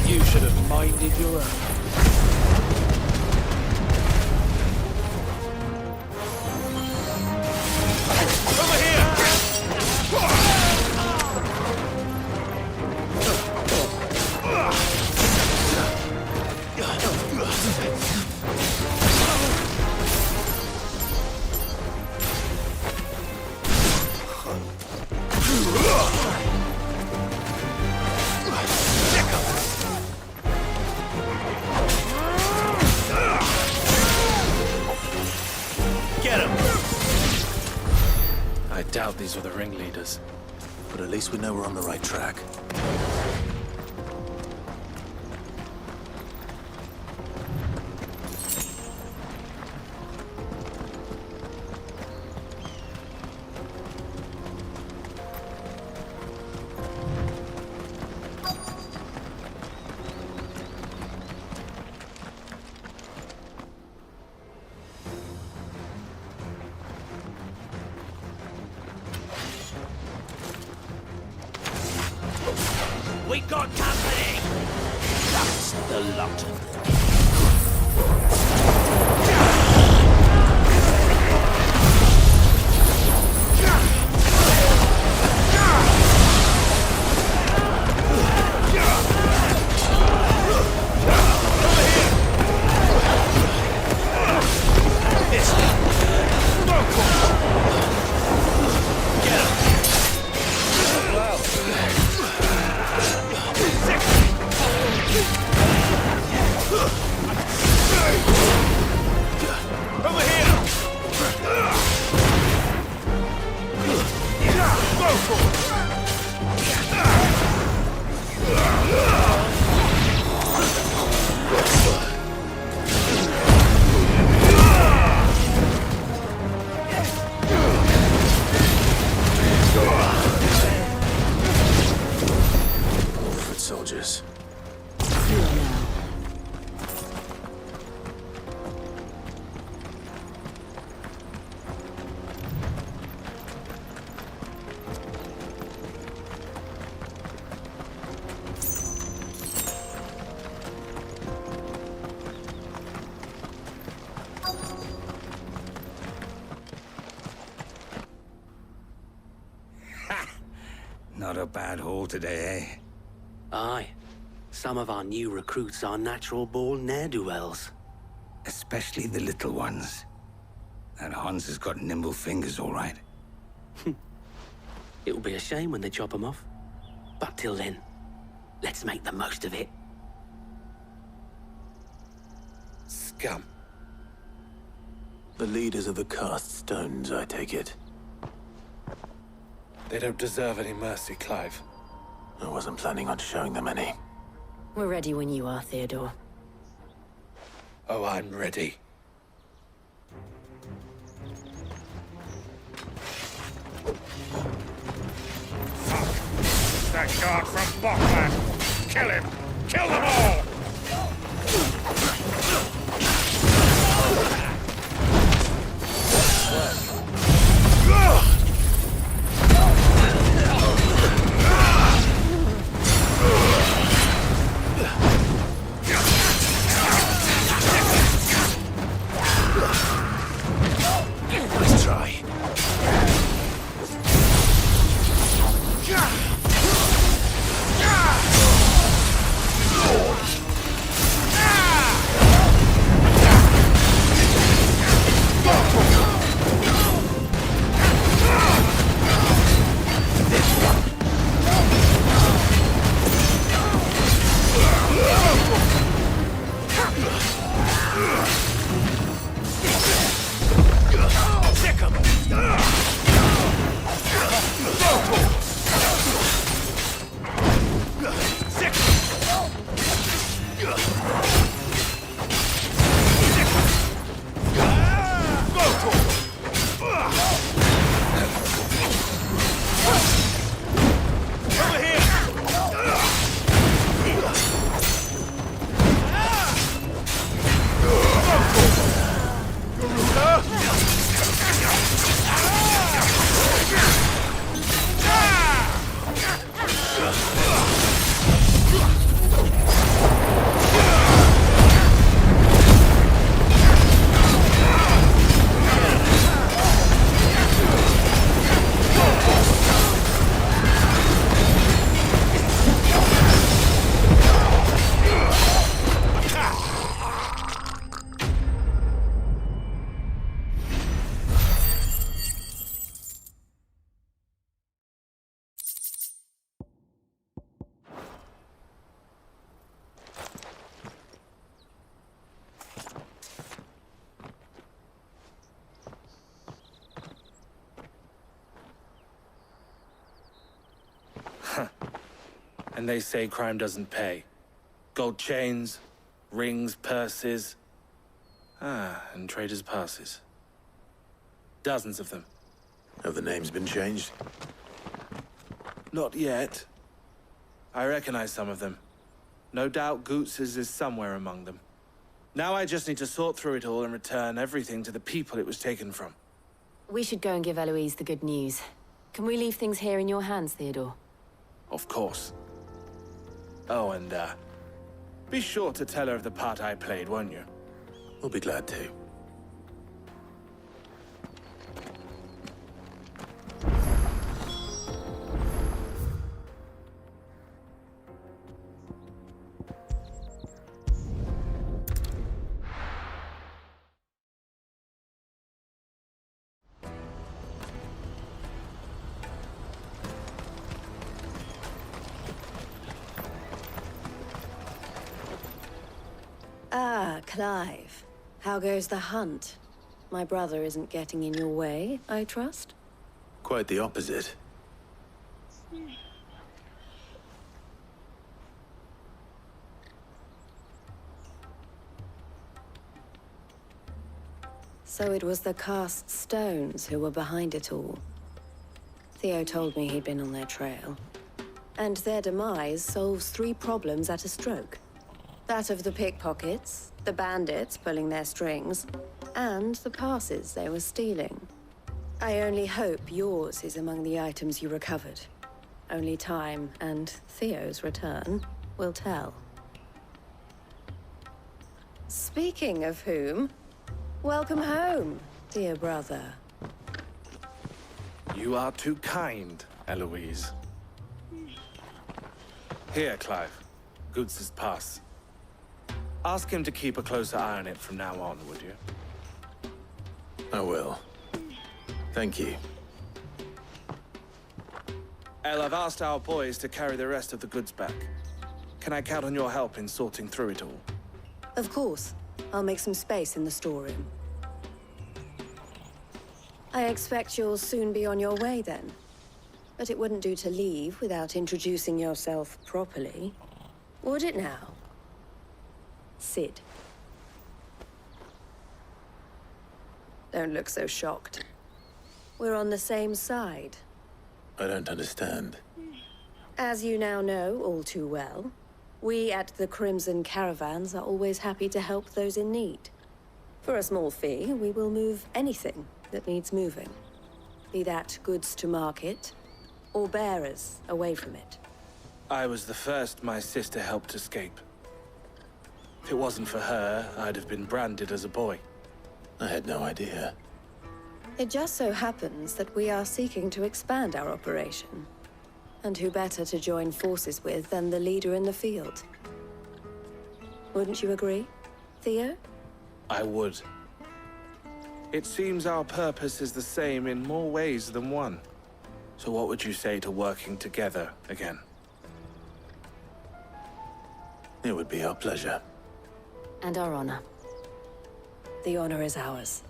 You should have minded your own. I doubt these were the ringleaders. But at least we know we're on the right track. We got company! That's the lot of them. Ugh! Not a bad haul today, eh? Aye. Some of our new recruits are natural-born ne'er-do-wells. Especially the little ones. That Hans has got nimble fingers, all right. It'll be a shame when they chop them off. But till then, let's make the most of it. Scum. The leaders of the cast stones, I take it. They don't deserve any mercy, Clive. I wasn't planning on showing them any. We're ready when you are, Theodore. Oh, I'm ready. Fuck! That guard from Bockland! Kill him! Kill them all! Nice try. And they say crime doesn't pay. Gold chains, rings, purses. And traders' passes. Dozens of them. Have the names been changed? Not yet. I recognize some of them. No doubt Goots's is somewhere among them. Now I just need to sort through it all and return everything to the people it was taken from. We should go and give Eloise the good news. Can we leave things here in your hands, Theodore? Of course. Oh, and, be sure to tell her of the part I played, won't you? We'll be glad to. Ah, Clive. How goes the hunt? My brother isn't getting in your way, I trust? Quite the opposite. So it was the cast stones who were behind it all. Theo told me he'd been on their trail. And their demise solves 3 problems at a stroke. That of the pickpockets, the bandits pulling their strings, and the passes they were stealing. I only hope yours is among the items you recovered. Only time and Theo's return will tell. Speaking of whom, welcome home, dear brother. You are too kind, Eloise. Here, Clive. Goots' pass. Ask him to keep a closer eye on it from now on, would you? I will. Thank you. El, I've asked our boys to carry the rest of the goods back. Can I count on your help in sorting through it all? Of course. I'll make some space in the storeroom. I expect you'll soon be on your way then. But it wouldn't do to leave without introducing yourself properly. Would it now? Cid. Don't look so shocked. We're on the same side. I don't understand. As you now know all too well, we at the Crimson Caravans are always happy to help those in need. For a small fee, we will move anything that needs moving. Be that goods to market, or bearers away from it. I was the first my sister helped escape. If it wasn't for her, I'd have been branded as a boy. I had no idea. It just so happens that we are seeking to expand our operation. And who better to join forces with than the leader in the field? Wouldn't you agree, Theo? I would. It seems our purpose is the same in more ways than one. So what would you say to working together again? It would be our pleasure. And our honor. The honor is ours.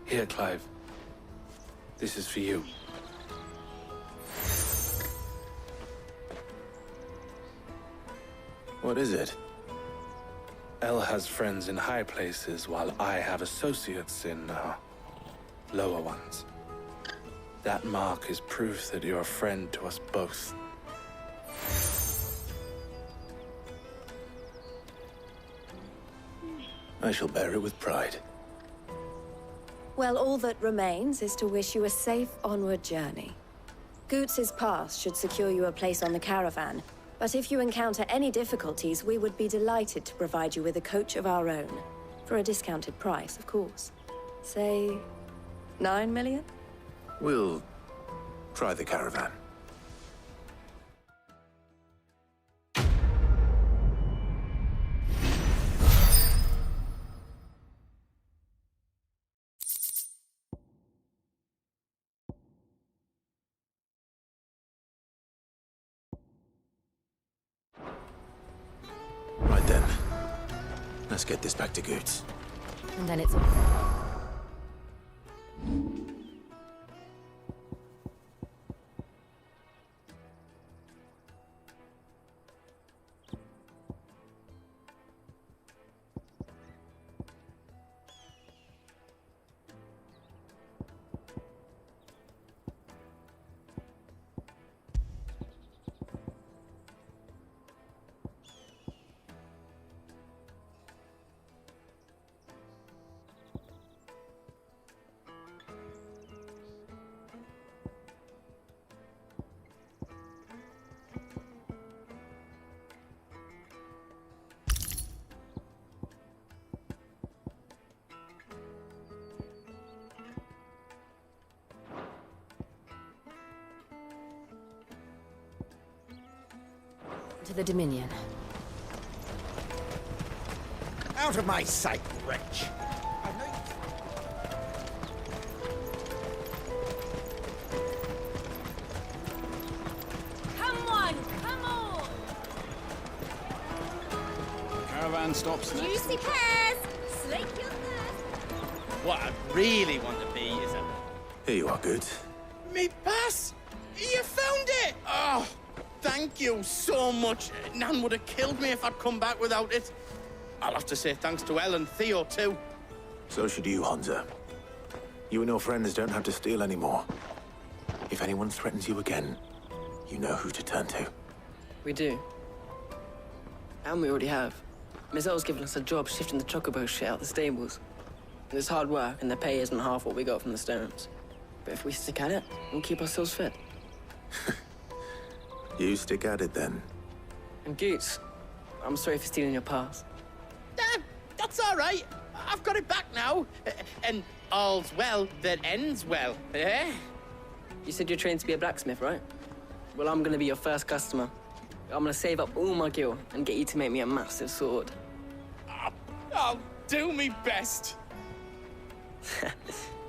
Here, Clive. This is for you. What is it? El has friends in high places, while I have associates in, lower ones. That mark is proof that you're a friend to us both. I shall bear it with pride. Well, all that remains is to wish you a safe onward journey. Goots' pass should secure you a place on the caravan, but if you encounter any difficulties, we would be delighted to provide you with a coach of our own. For a discounted price, of course. Say, 9 million? We'll try the caravan. Right then. Let's get this back to Goots. And then it's all. To the Dominion. Out of my sight, wretch! Come on, come on! Caravan stops next. Juicy pears! Slake your thirst! What I really want to be is a... Here you are, Goots. Me pass! You found it! Oh, thank you so much. Nan would have killed me if I'd come back without it. I'll have to say thanks to Elle and Theo, too. So should you, Hansa. You and your friends don't have to steal anymore. If anyone threatens you again, you know who to turn to. We do. And we already have. Miss Elle's given us a job shifting the chocobo shit out the stables. It's hard work, and the pay isn't half what we got from the stones. But if we stick at it, we'll keep ourselves fit. You stick at it, then. And Goots, I'm sorry for stealing your pass. That's all right. I've got it back now. And all's well that ends well, eh? You said you're trained to be a blacksmith, right? Well, I'm gonna be your first customer. I'm gonna save up all my gil and get you to make me a massive sword. I'll do me best.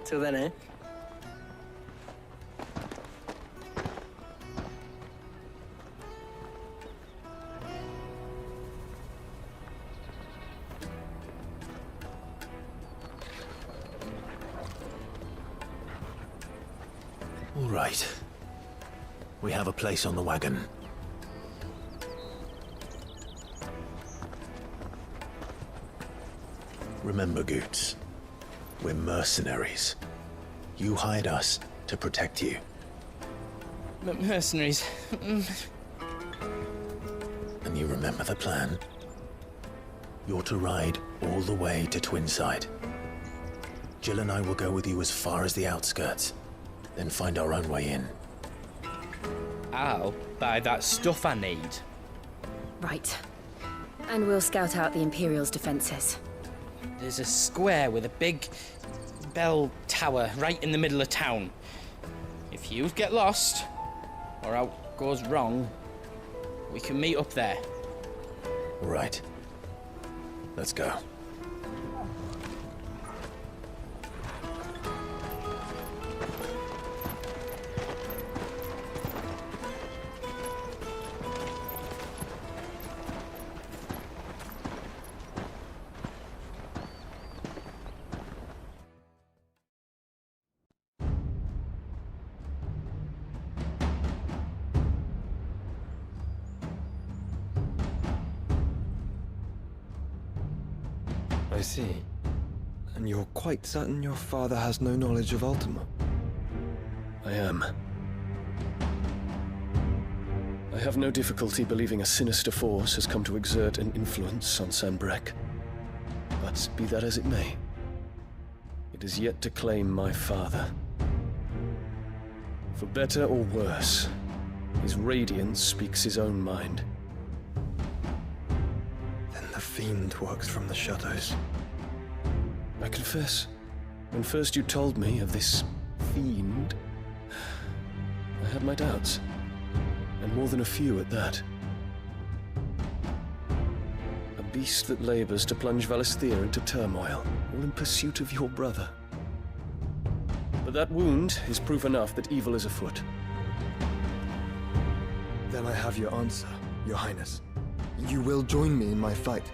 Till then, eh? All right. We have a place on the wagon. Remember, Goots, we're mercenaries. You hired us to protect you. Mercenaries. And you remember the plan? You're to ride all the way to Twinside. Jill and I will go with you as far as the outskirts, then find our own way in. I'll buy that stuff I need. Right. And we'll scout out the Imperial's defenses. There's a square with a big bell tower right in the middle of town. If you get lost, or out goes wrong, we can meet up there. Right. Let's go. I see. And you're quite certain your father has no knowledge of Ultima? I am. I have no difficulty believing a sinister force has come to exert an influence on Sanbreque. But be that as it may, it is yet to claim my father. For better or worse, his radiance speaks his own mind. Then the fiend works from the shadows. I confess, when first you told me of this fiend, I had my doubts, and more than a few at that. A beast that labors to plunge Valisthea into turmoil, all in pursuit of your brother. But that wound is proof enough that evil is afoot. Then I have your answer, Your Highness. You will join me in my fight.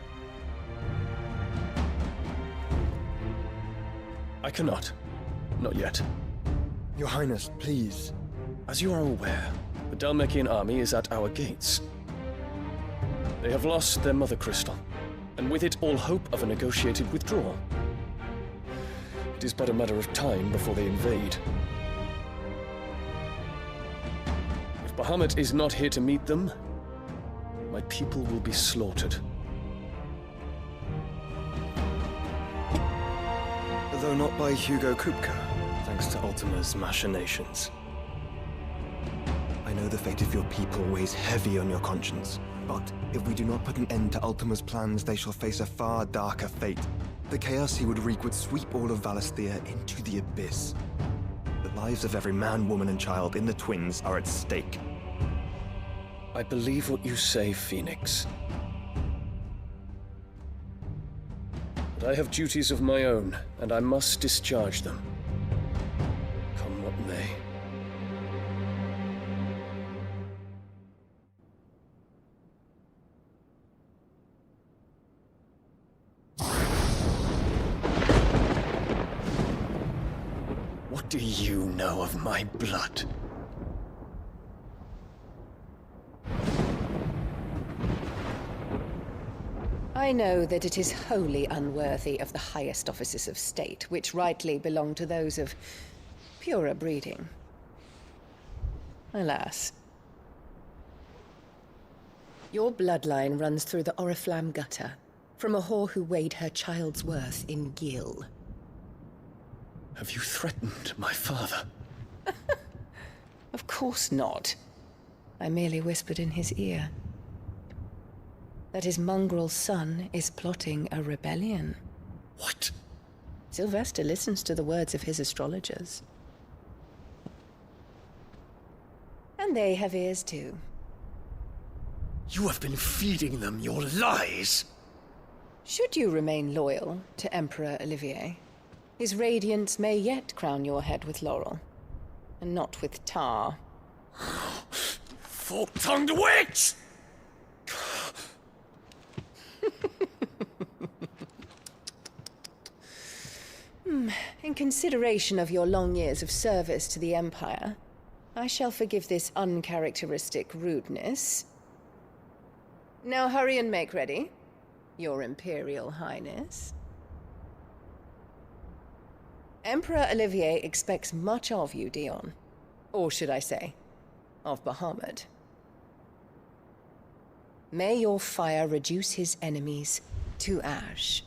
I cannot. Not yet. Your Highness, please. As you are aware, the Dhalmekian army is at our gates. They have lost their mother crystal, and with it all hope of a negotiated withdrawal. It is but a matter of time before they invade. If Bahamut is not here to meet them, my people will be slaughtered. Though not by Hugo Kupka, thanks to Ultima's machinations. I know the fate of your people weighs heavy on your conscience, but if we do not put an end to Ultima's plans, they shall face a far darker fate. The chaos he would wreak would sweep all of Valisthea into the abyss. The lives of every man, woman, and child in the Twins are at stake. I believe what you say, Phoenix. But I have duties of my own, and I must discharge them. Come what may. What do you know of my blood? I know that it is wholly unworthy of the highest offices of state, which rightly belong to those of purer breeding. Alas. Your bloodline runs through the Oriflamme gutter, from a whore who weighed her child's worth in gil. Have you threatened my father? Of course not. I merely whispered in his ear that his mongrel son is plotting a rebellion. What? Sylvester listens to the words of his astrologers. And they have ears too. You have been feeding them your lies! Should you remain loyal to Emperor Olivier, his radiance may yet crown your head with laurel, and not with tar. Fork-tongued witch! In consideration of your long years of service to the Empire, I shall forgive this uncharacteristic rudeness. Now hurry and make ready, Your Imperial Highness. Emperor Olivier expects much of you, Dion. Or should I say, of Bahamut. May your fire reduce his enemies to ash,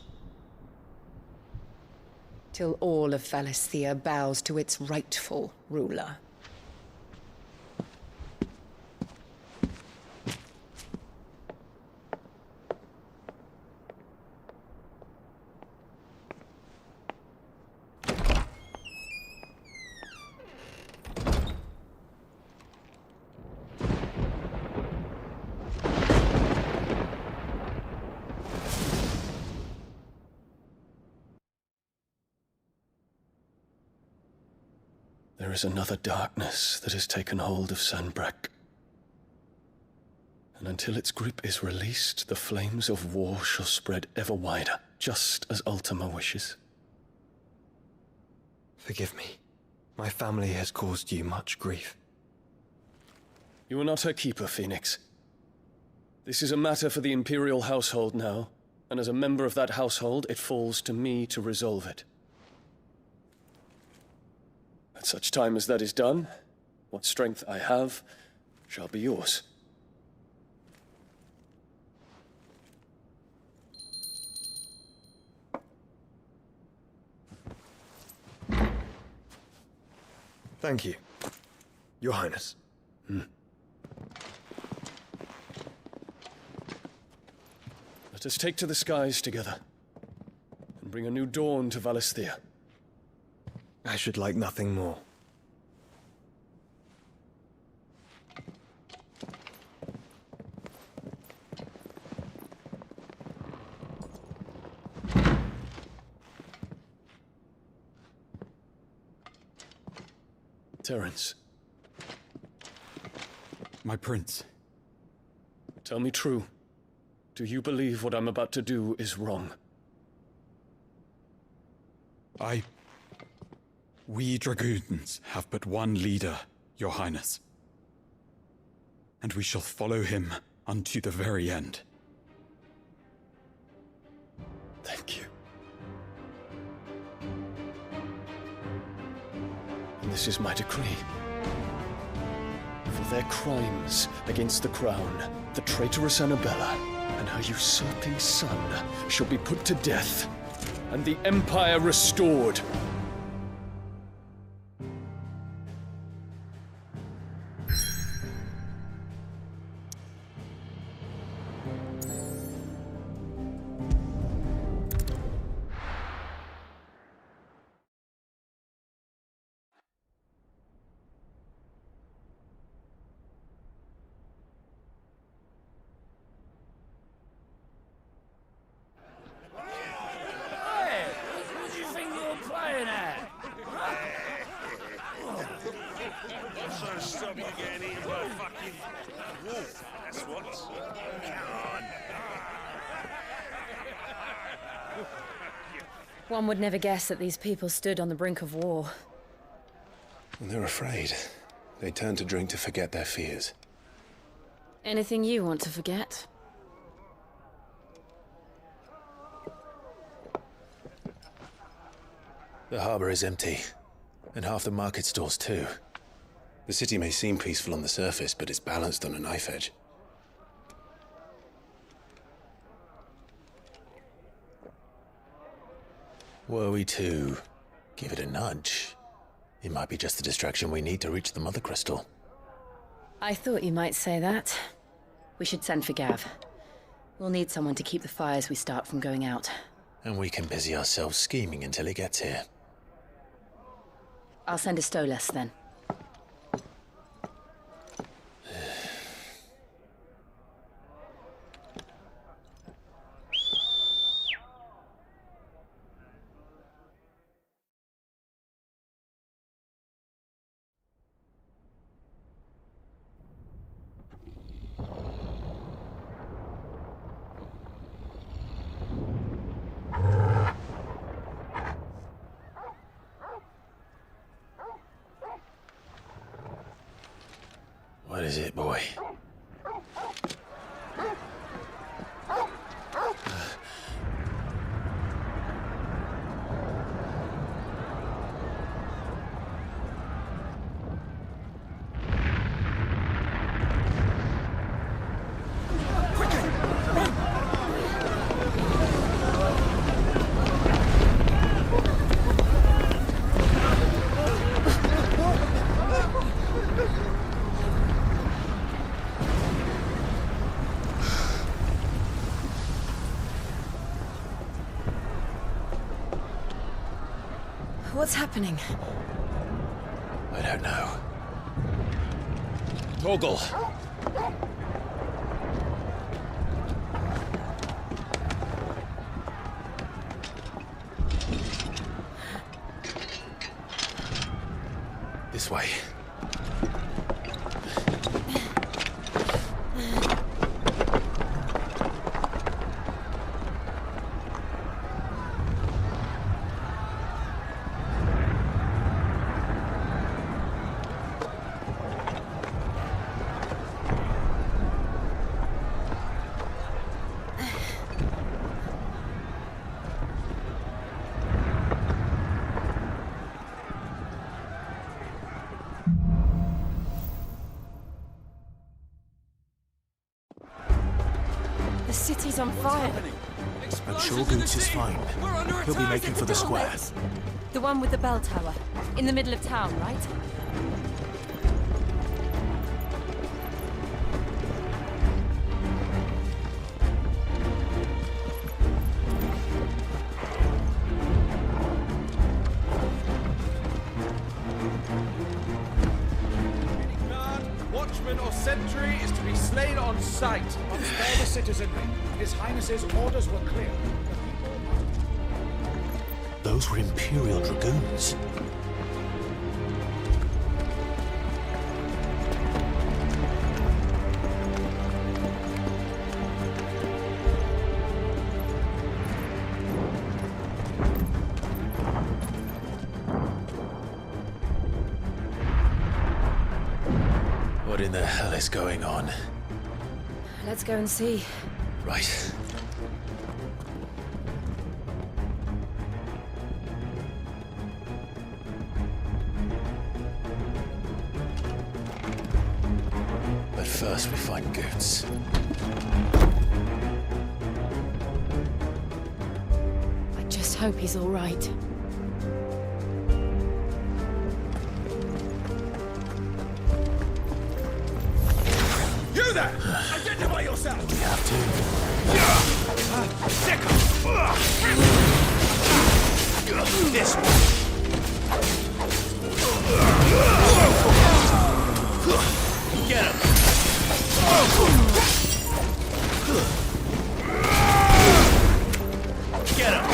till all of Valisthea bows to its rightful ruler. There is another darkness that has taken hold of Sanbreque. And until its grip is released, the flames of war shall spread ever wider, just as Ultima wishes. Forgive me. My family has caused you much grief. You are not her keeper, Phoenix. This is a matter for the Imperial household now, and as a member of that household, it falls to me to resolve it. At such time as that is done, what strength I have shall be yours. Thank you, Your Highness. Let us take to the skies together, and bring a new dawn to Valisthea. I should like nothing more. Terence. My prince. Tell me true. Do you believe what I'm about to do is wrong? We dragoons have but one leader, Your Highness. And we shall follow him unto the very end. Thank you. And this is my decree. For their crimes against the crown, the traitorous Annabella and her usurping son shall be put to death, and the Empire restored. One would never guess that these people stood on the brink of war. They're afraid. They turn to drink to forget their fears. Anything you want to forget? The harbor is empty, and half the market stalls too. The city may seem peaceful on the surface, but it's balanced on a knife edge. Were we to give it a nudge, it might be just the distraction we need to reach the Mother Crystal. I thought you might say that. We should send for Gav. We'll need someone to keep the fires we start from going out. And we can busy ourselves scheming until he gets here. I'll send a Stolas then. What is it, boy? What's happening? I don't know. Torgal! This way. The city's on fire. But Shogun's is fine. He'll be making for the square. The one with the bell tower. In the middle of town, right? Watchman or sentry is to be slain on sight. But spare the citizenry. His Highness's orders were clear. Those were Imperial Dragoons. What in the hell is going on? Let's go and see. Right. But first we find Goots. I just hope he's all right. You there! Identify yourself! We have to. This one! Get him! Get him!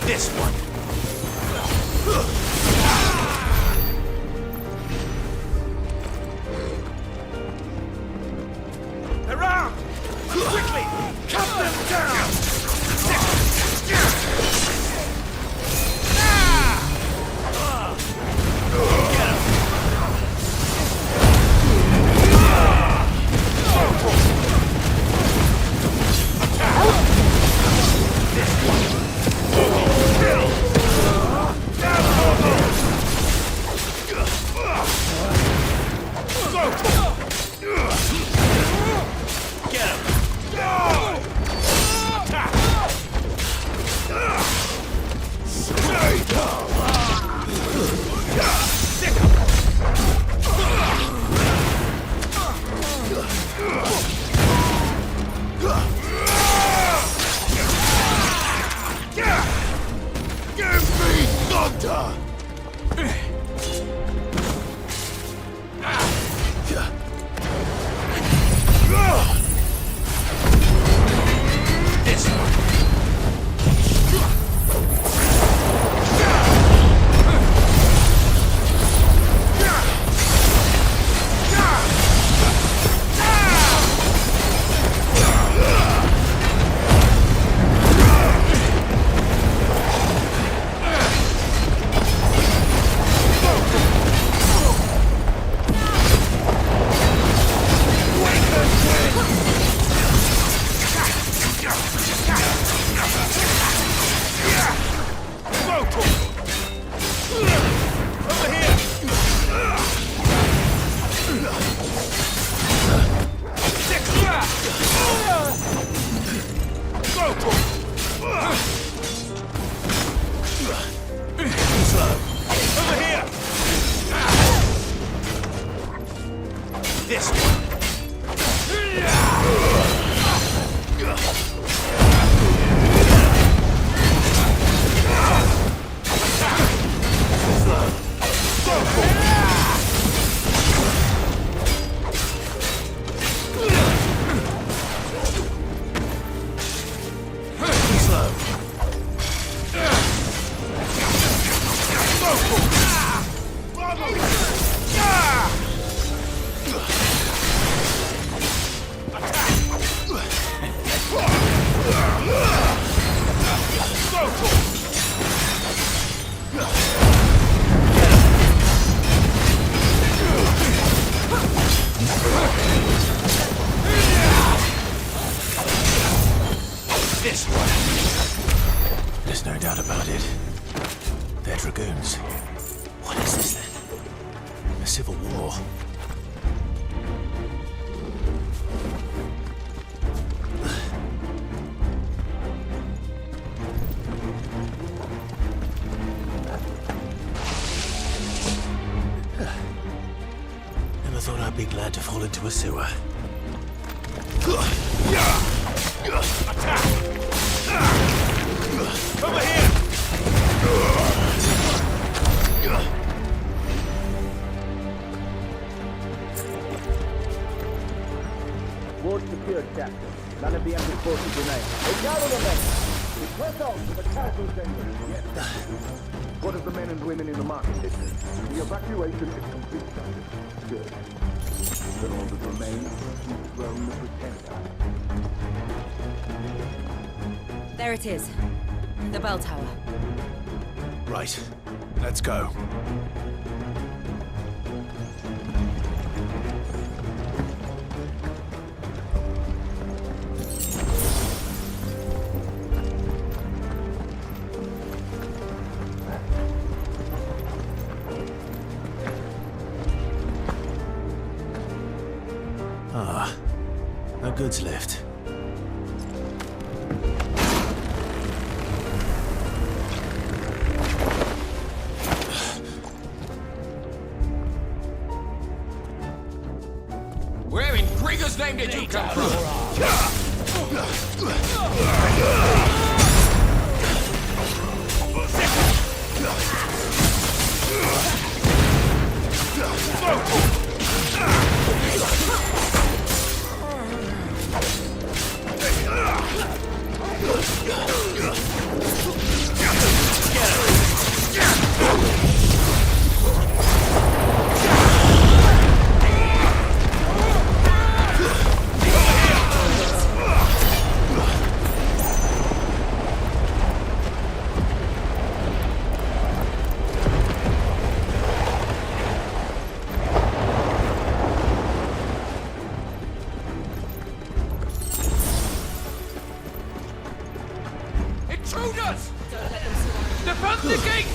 This one! Around! Quickly! Cut them down! There's no doubt about it. They're dragoons. What is this then? A civil war? Never thought I'd be glad to fall into a sewer. Attack! Over here! Ward secured, Captain. None of the Emperor's forces remain. They gather the men! We press on to the castle chamber. Yes. What of the men and women in the market district? The evacuation is complete, Captain. Good. Then all that remains is the throne of the Pretender. There it is. The bell tower. Right. Let's go. Ah, a goods lift. Where in Grigger's name did you come from? Intruders! Defend the gate!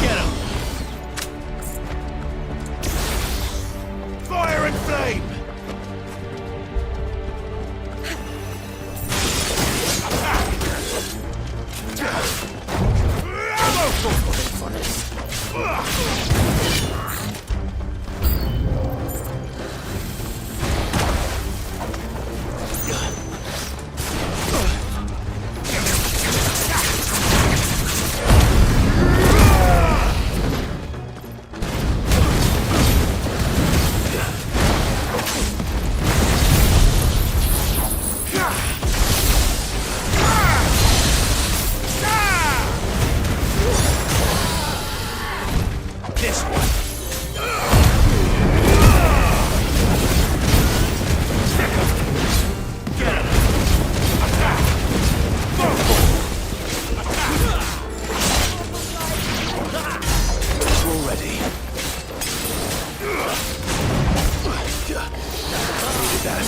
Get him! Fire and flame! This one. Get him. Attack. We're ready. Needed that.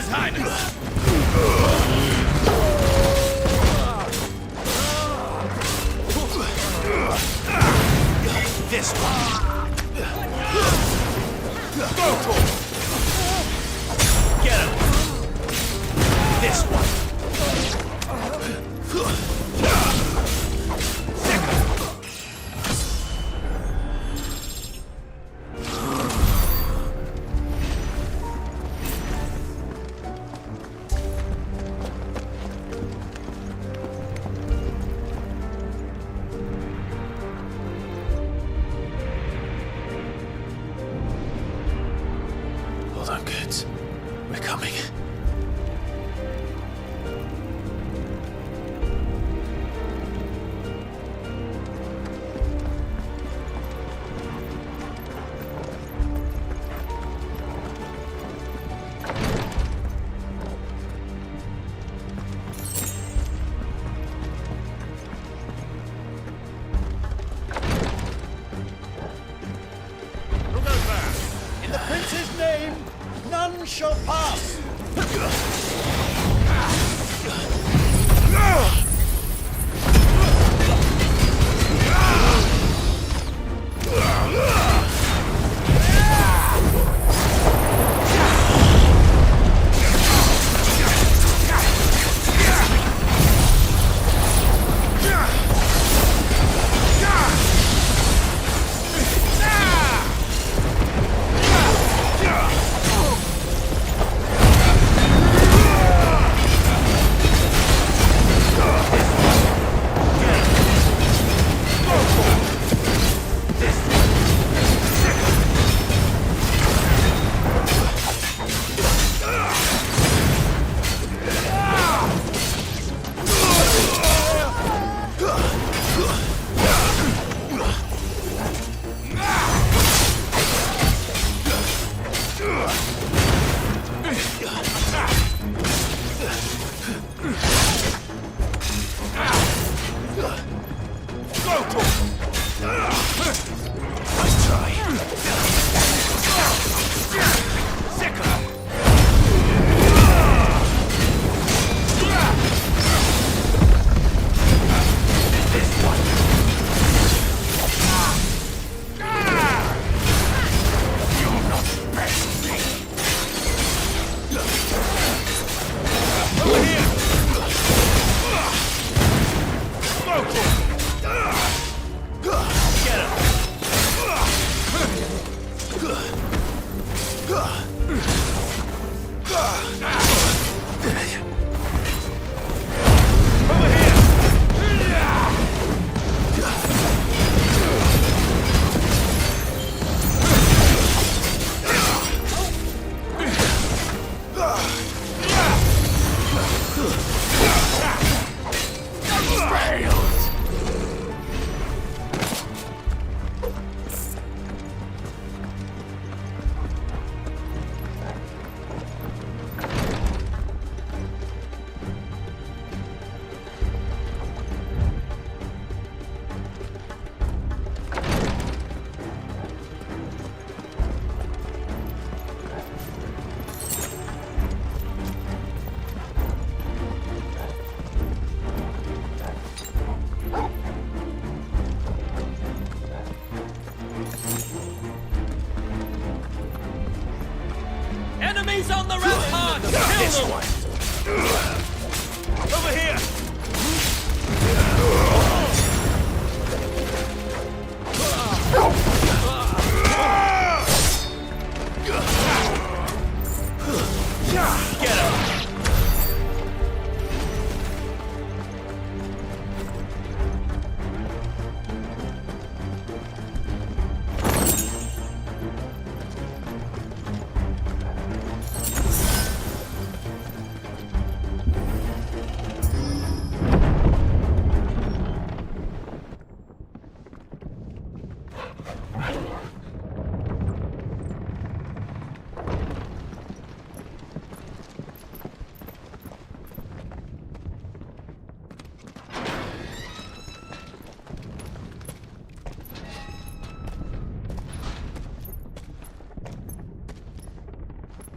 His Highness! This one! Go for it! Get him! This one! Hold on, kids. We're coming. Who goes first? In the prince's name, none shall pass! Enemies on the rampart! Kill them! Over here! Get him!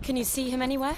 Can you see him anywhere?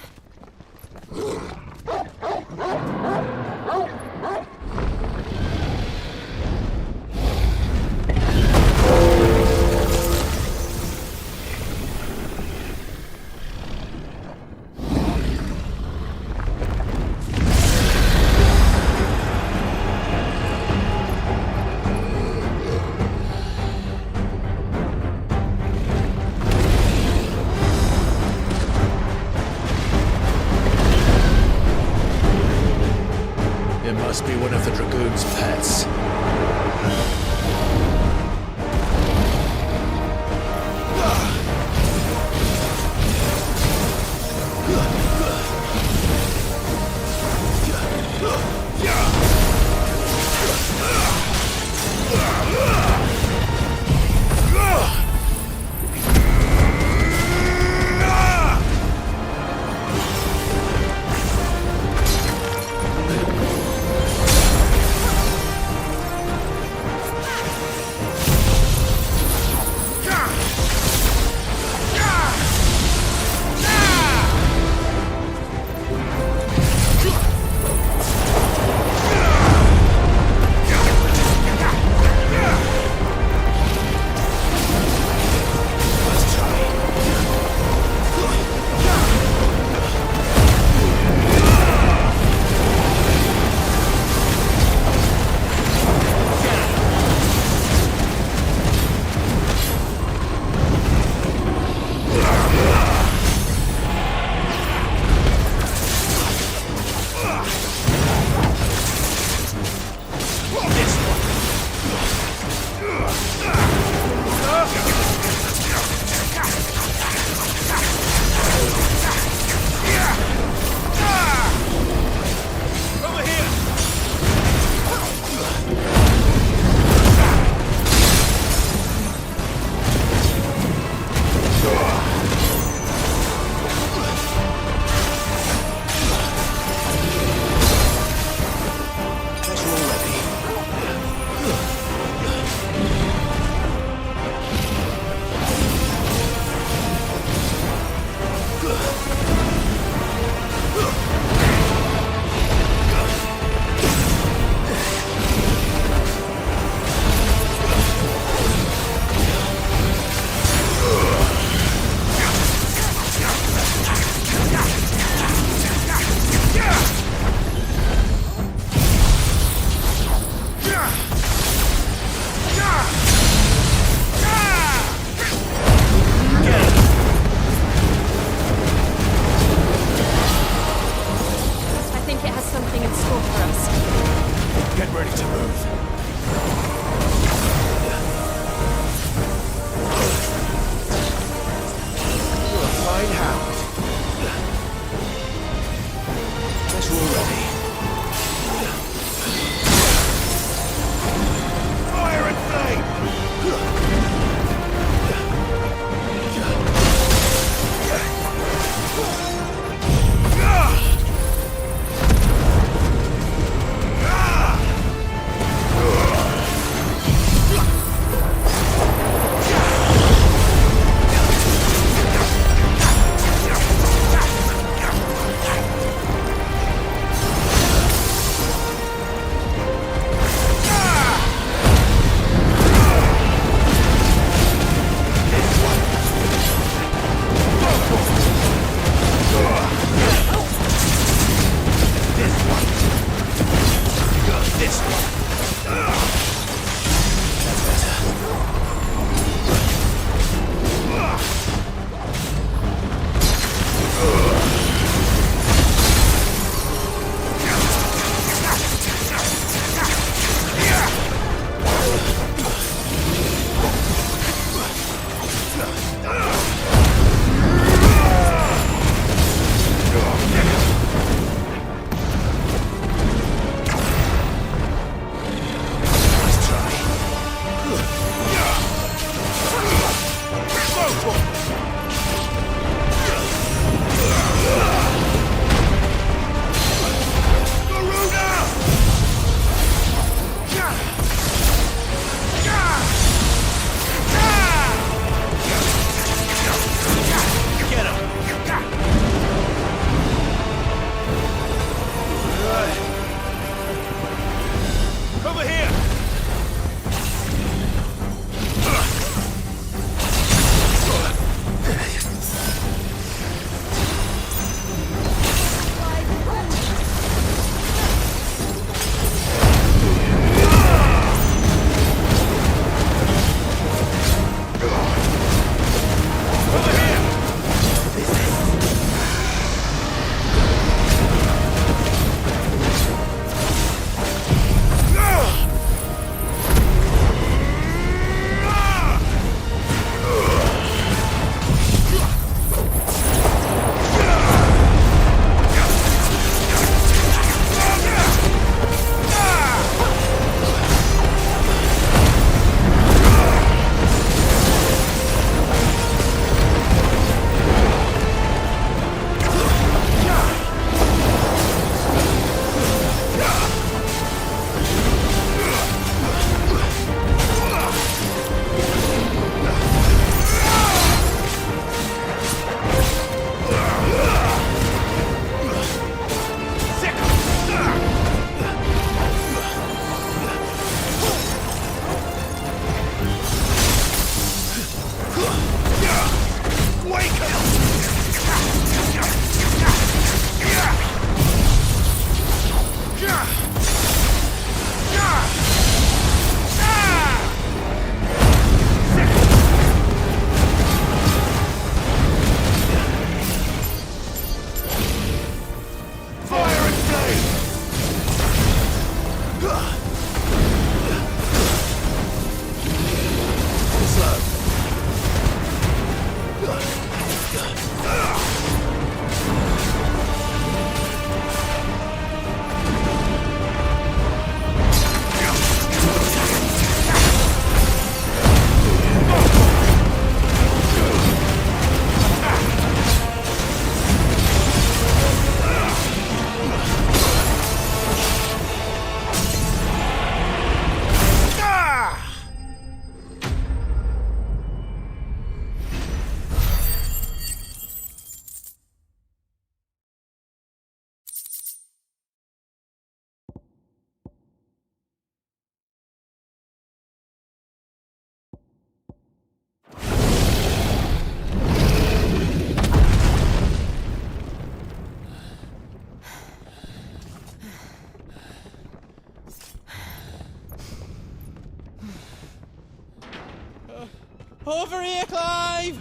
Over here, Clive!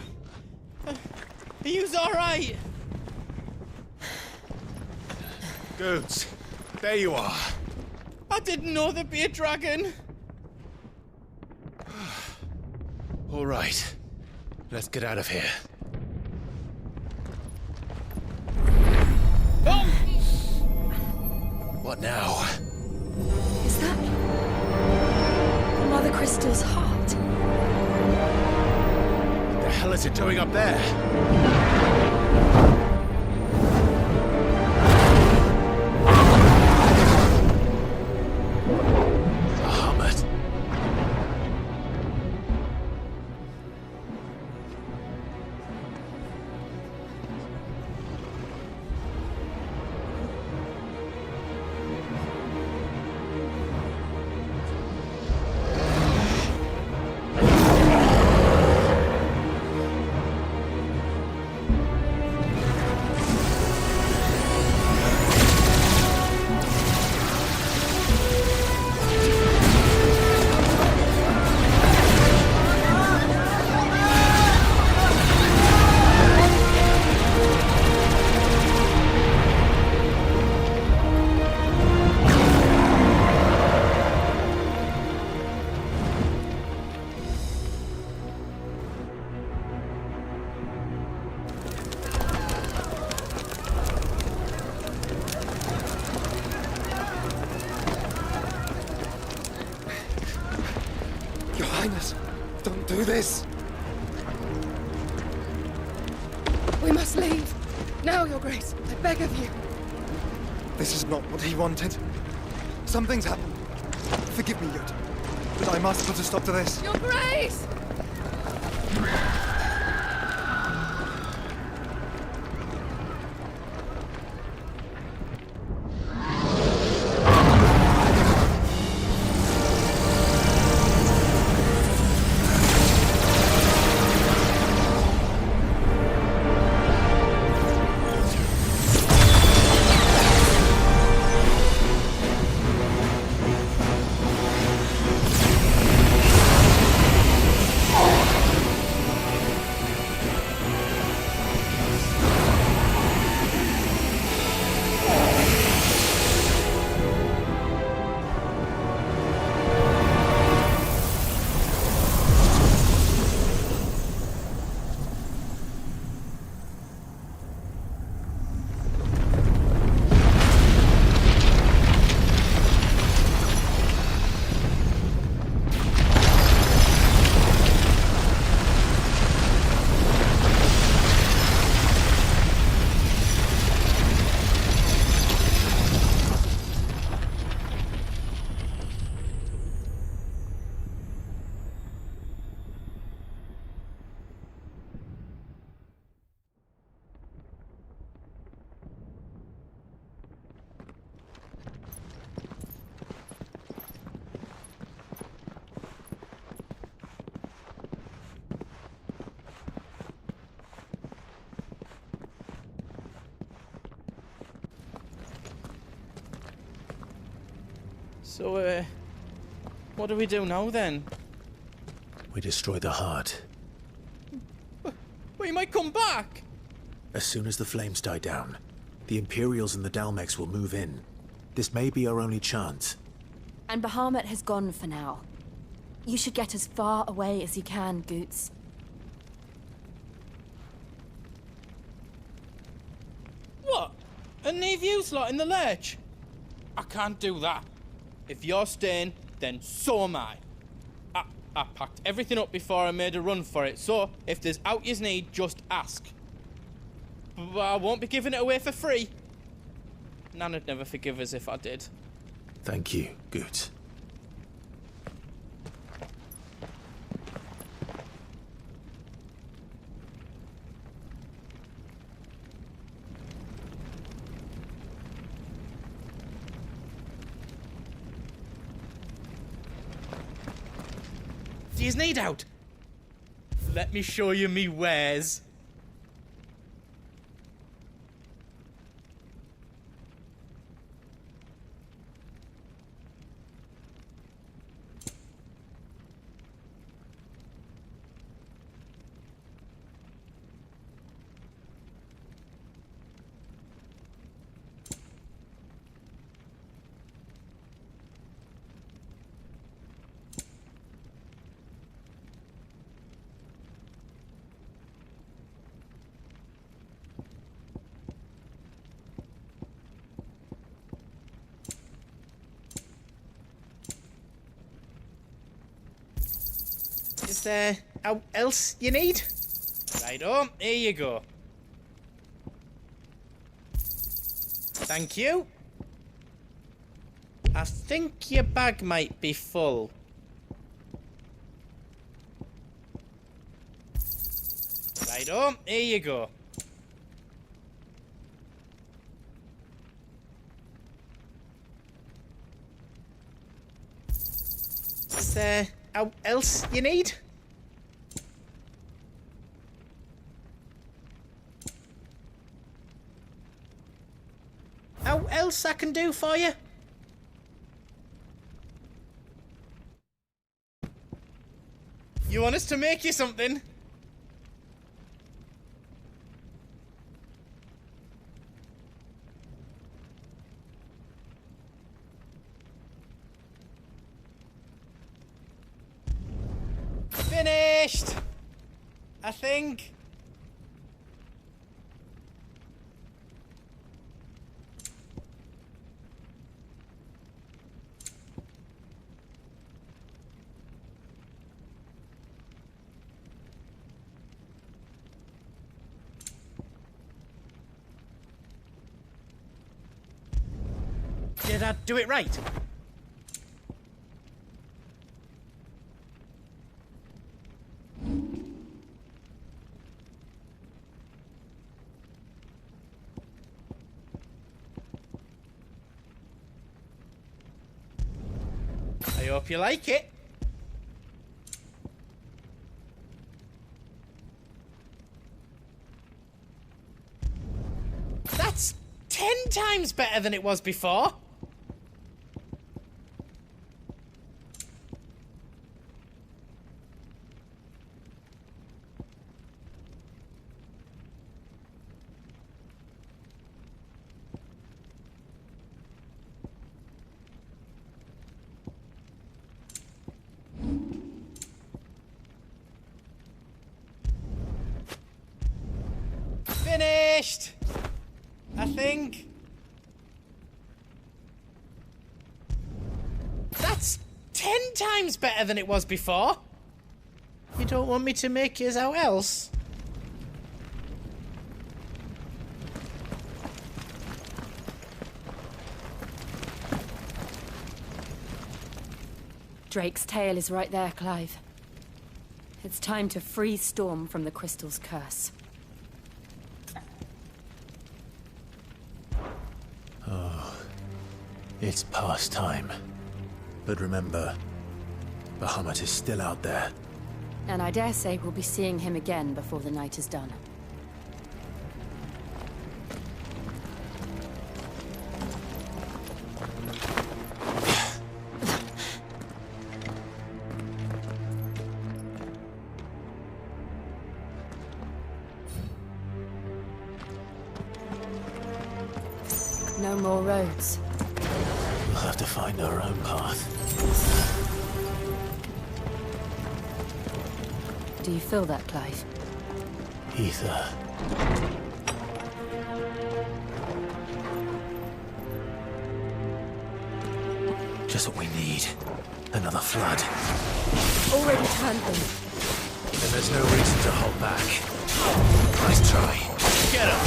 Are you alright? Goats, there you are. I didn't know there'd be a dragon. All right, let's get out of here. Oh! What now? Is that Mother Crystal's heart? What the hell is it doing up there? Don't do this! We must leave. Now, Your Grace. I beg of you. This is not what he wanted. Something's happened. Forgive me, Yod, but I must put a stop to this. Your Grace! So, what do we do now then? We destroy the heart. But he might come back! As soon as the flames die down, the Imperials and the Dalmex will move in. This may be our only chance. And Bahamut has gone for now. You should get as far away as you can, Goots. What? And leave you lot in the lurch? I can't do that. If you're staying, then so am I. I packed everything up before I made a run for it, so if there's out you need, just ask. But I won't be giving it away for free. Nana'd never forgive us if I did. Thank you, Goots. Do you need out? Let me show you me wares. Is there else you need? Righto, here you go. Thank you. I think your bag might be full. Righto, here you go. Is there else you need? How else I can do for you? You want us to make you something? Finished! I think. Did I do it right? I hope you like it. That's 10 times better than it was before. Finished! I think. That's 10 times better than it was before. You don't want me to make yours out else? Drake's tail is right there, Clive. It's time to free Storm from the crystal's curse. Oh, it's past time. But remember, Bahamut is still out there. And I dare say we'll be seeing him again before the night is done. No more roads. We'll have to find our own path. Do you feel that, Clive? Ether. Just what we need. Another flood. Already turned them. Then there's no reason to hold back. Nice try. Get up!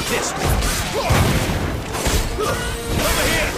This one. Over here!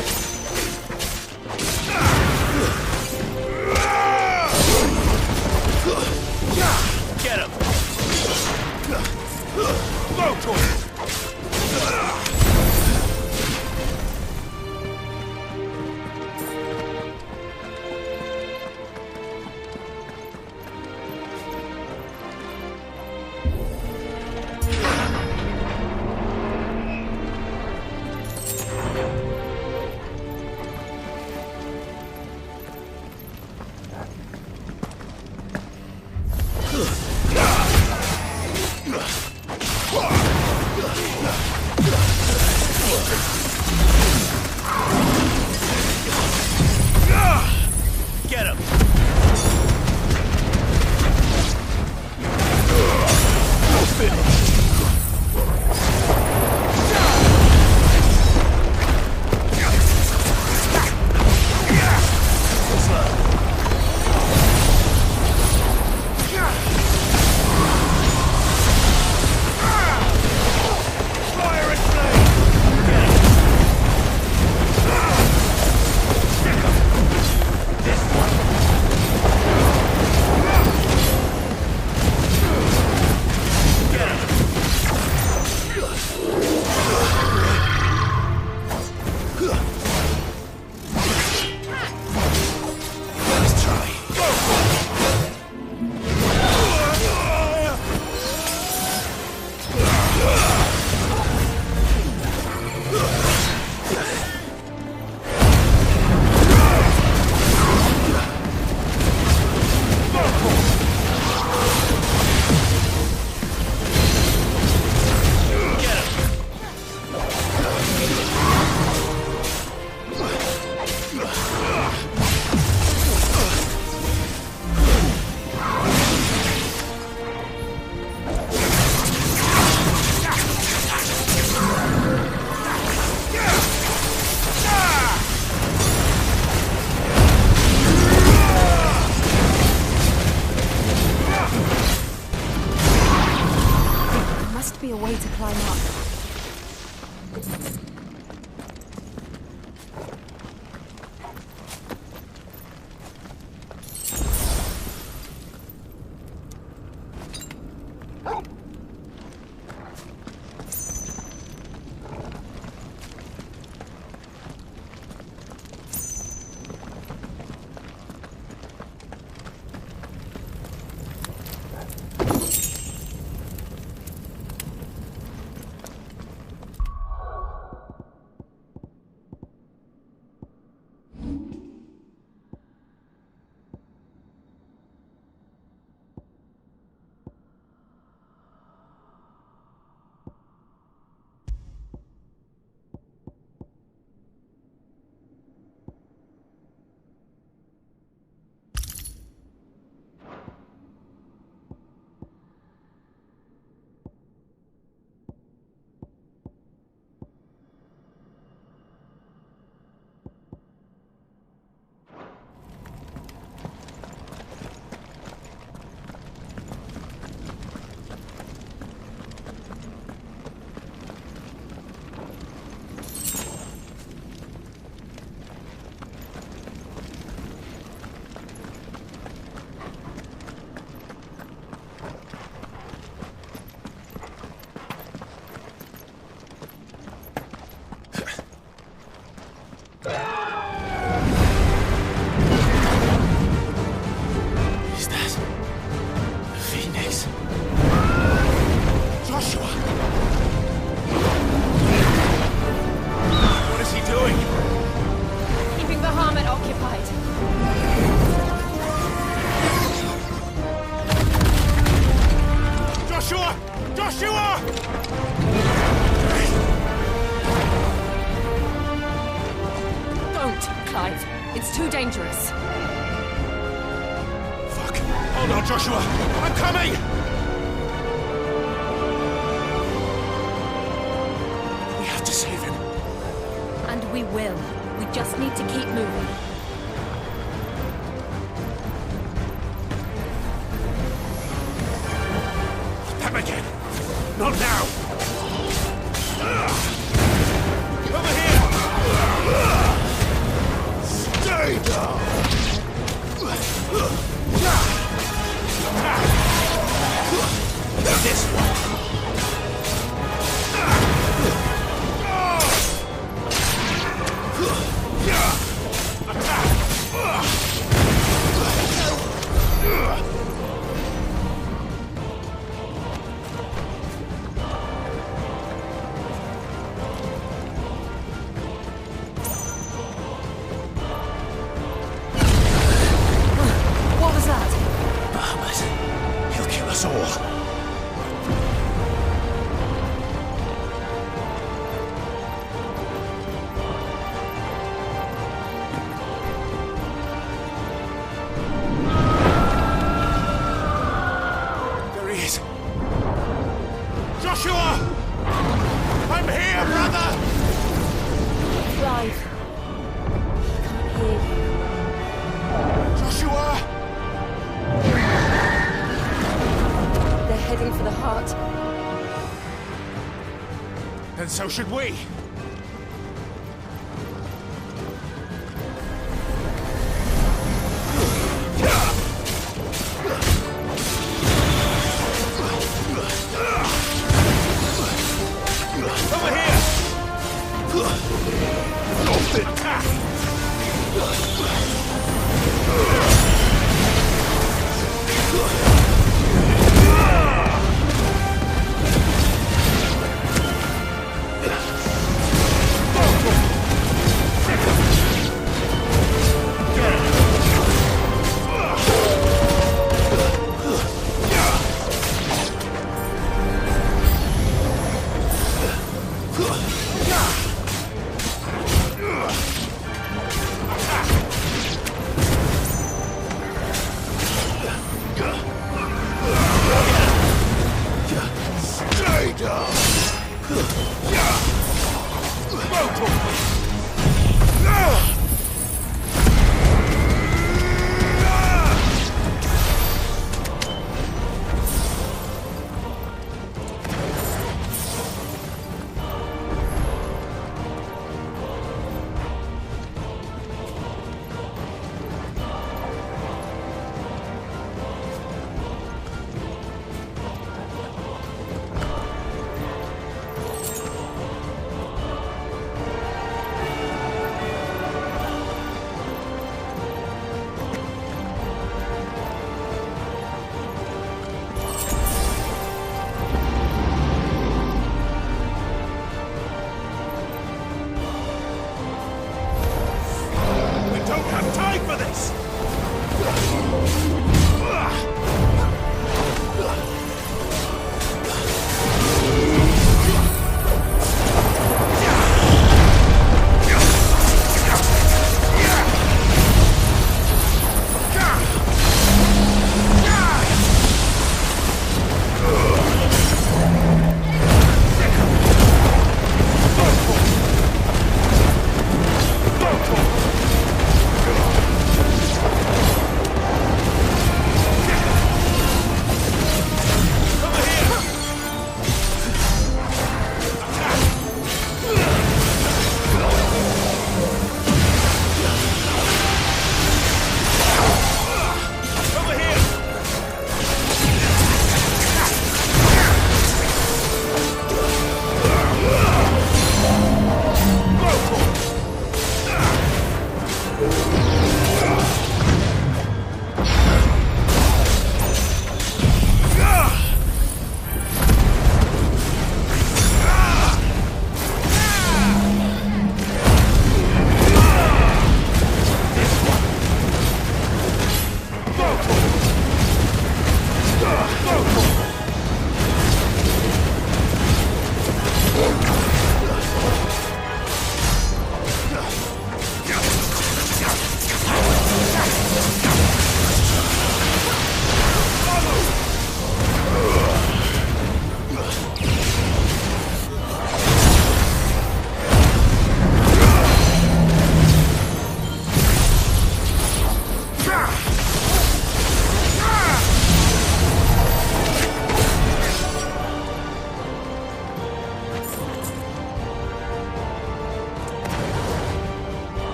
Clive. It's too dangerous. Fuck. Hold on, Joshua. I'm coming! We have to save him. And we will. We just need to keep moving. Them again. Not now. Over here! Stay down! This one! What was that? Barnabas. He'll kill us all. There he is. Joshua! I'm here, brother! Clive. I can't hear you. Joshua! They're heading for the heart. Then so should we. Over here! Off the attack! Stay down!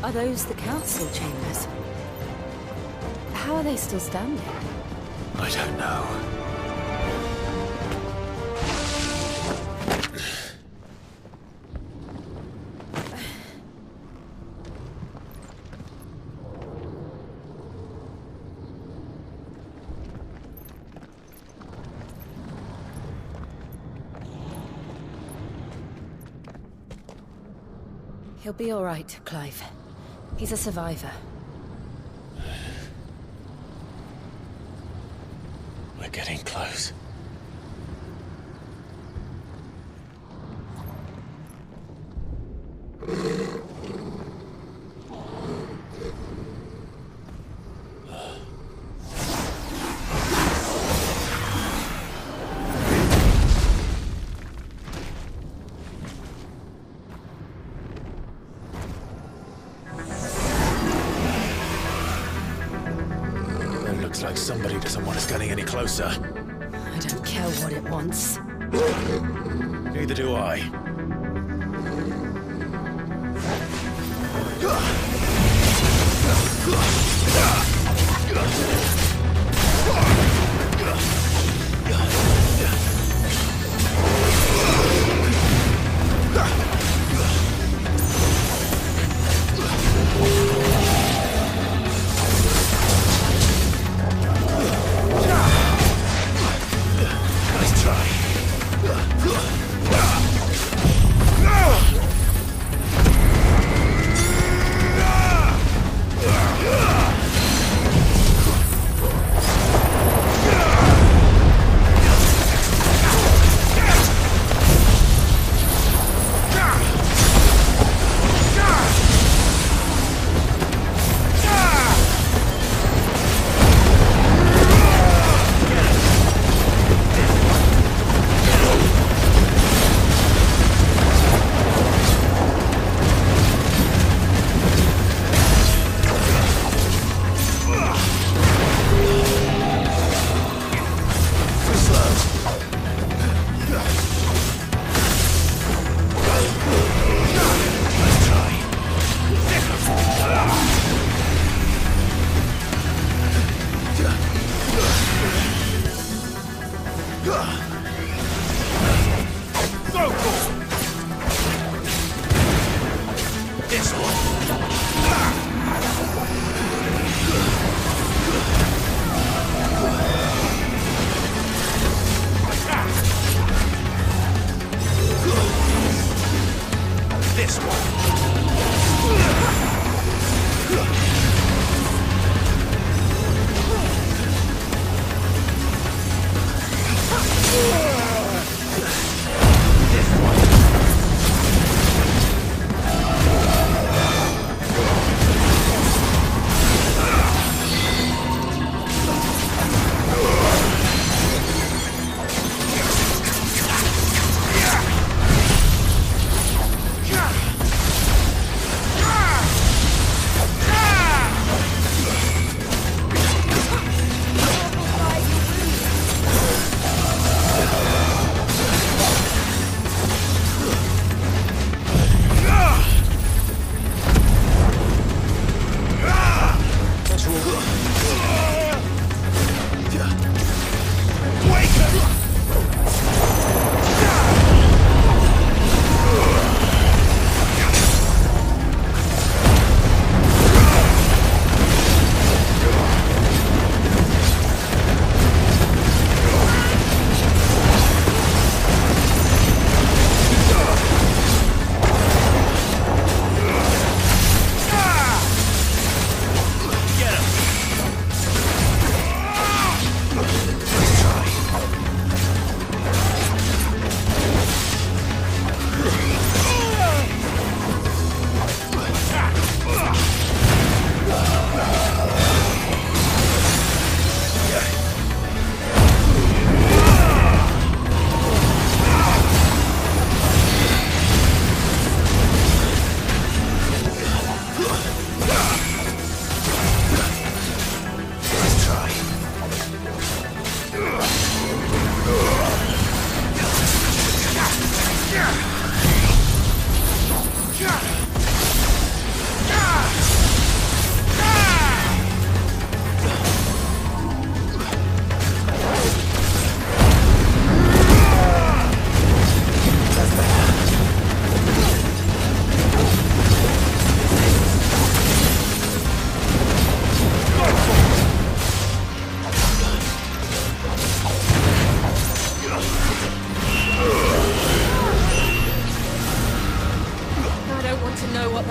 Are those the council chambers? How are they still standing? I don't know. He'll be all right, Clive. He's a survivor. We're getting close. Looks like somebody doesn't want us getting any closer. I don't care what it wants. Neither do I.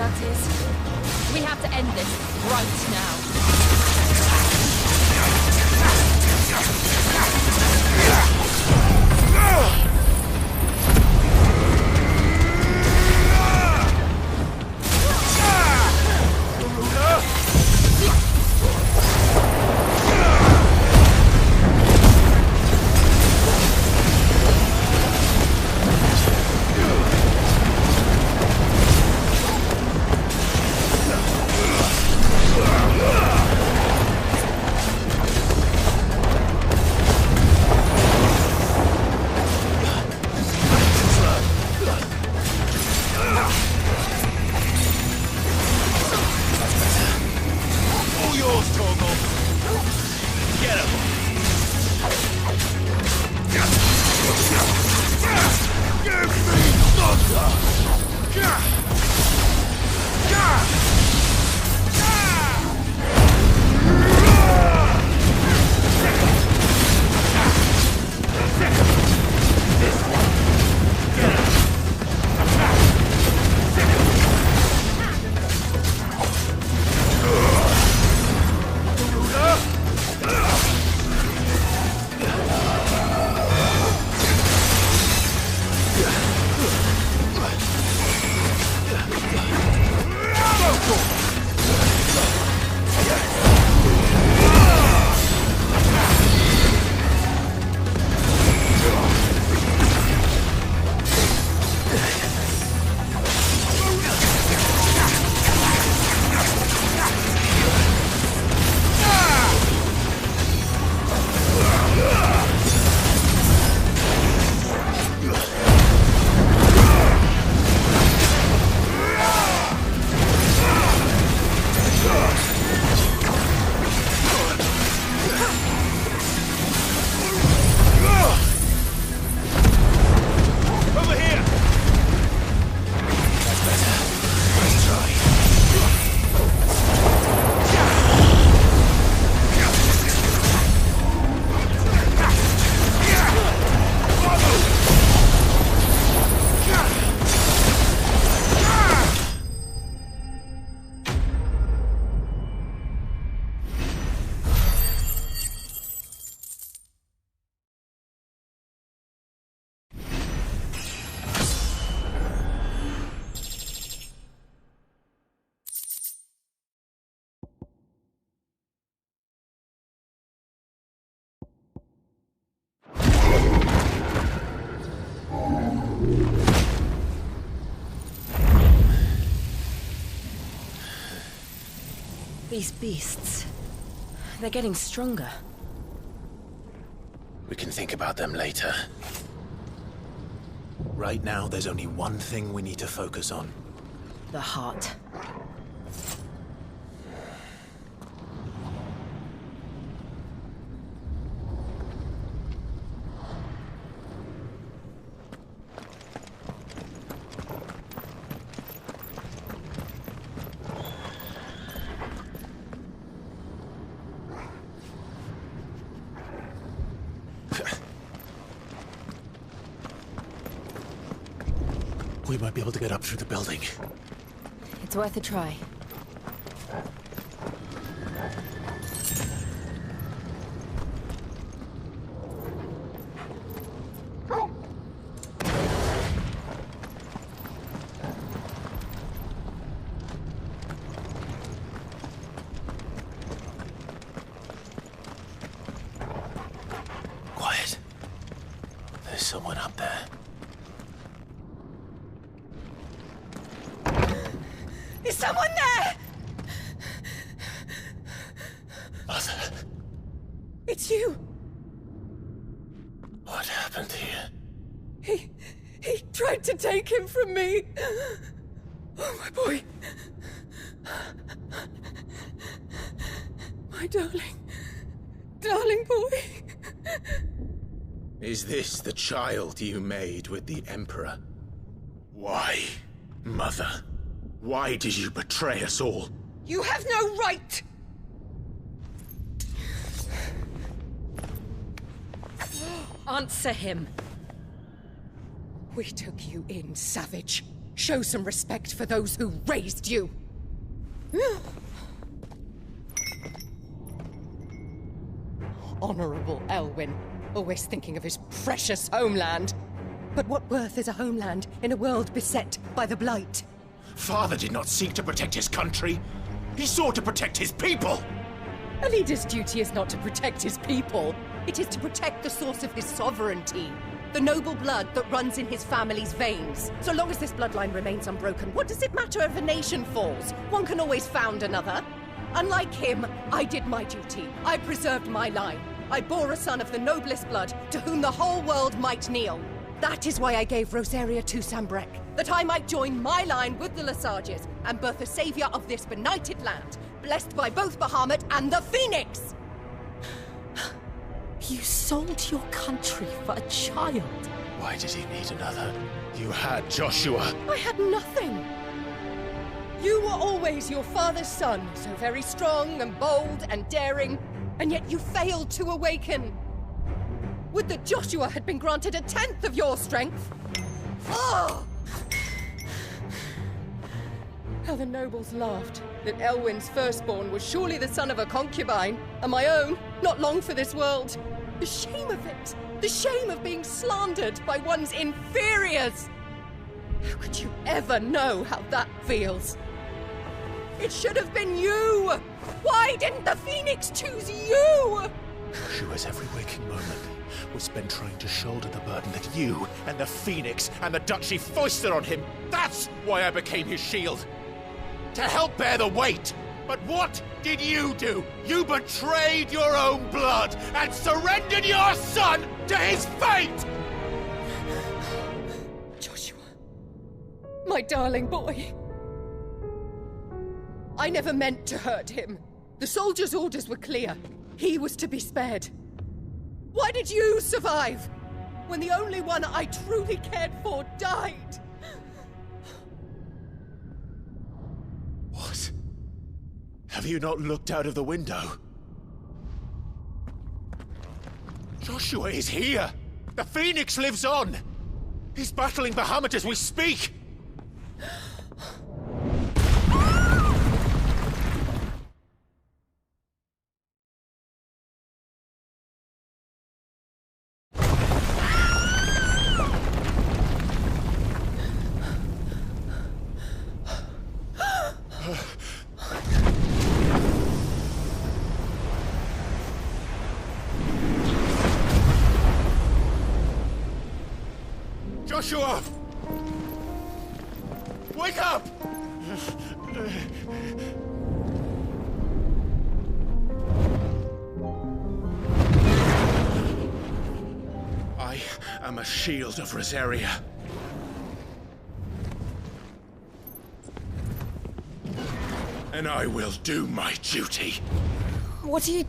that is. We have to end this right now. All yours, Torgal. Get him. Give me thunder. These beasts, they're getting stronger. We can think about them later. Right now, there's only one thing we need to focus on. The heart. We might be able to get up through the building. It's worth a try. Quiet. There's someone up there. Is someone there? Mother. It's you. What happened here? He tried to take him from me. Oh, my boy. My darling boy. Is this the child you made with the Emperor? Why, Mother? Why did you betray us all? You have no right! Answer him. We took you in, savage. Show some respect for those who raised you. Honorable Elwyn, always thinking of his precious homeland. But what worth is a homeland in a world beset by the Blight? Father did not seek to protect his country. He sought to protect his people. A leader's duty is not to protect his people. It is to protect the source of his sovereignty. The noble blood that runs in his family's veins. So long as this bloodline remains unbroken, what does it matter if a nation falls? One can always found another. Unlike him, I did my duty. I preserved my line. I bore a son of the noblest blood, to whom the whole world might kneel. That is why I gave Rosaria to Sambrek, that I might join my line with the Lesages and birth a savior of this benighted land, blessed by both Bahamut and the Phoenix! You sold your country for a child. Why did he need another? You had Joshua. I had nothing. You were always your father's son, so very strong and bold and daring, and yet you failed to awaken. Would that Joshua had been granted 1/10 of your strength? Oh! How the nobles laughed that Elwyn's firstborn was surely the son of a concubine, and my own, not long for this world. The shame of it! The shame of being slandered by one's inferiors! How could you ever know how that feels? It should have been you! Why didn't the Phoenix choose you? Joshua's every waking moment was spent trying to shoulder the burden that you and the Phoenix and the Duchy foisted on him. That's why I became his shield. To help bear the weight. But what did you do? You betrayed your own blood and surrendered your son to his fate! Joshua, my darling boy. I never meant to hurt him. The soldiers' orders were clear. He was to be spared. Why did you survive when the only one I truly cared for died? What? Have you not looked out of the window? Joshua is here! The Phoenix lives on! He's battling Bahamut as we speak! Joshua! Wake up! I am a shield of Rosaria. And I will do my duty. What are you...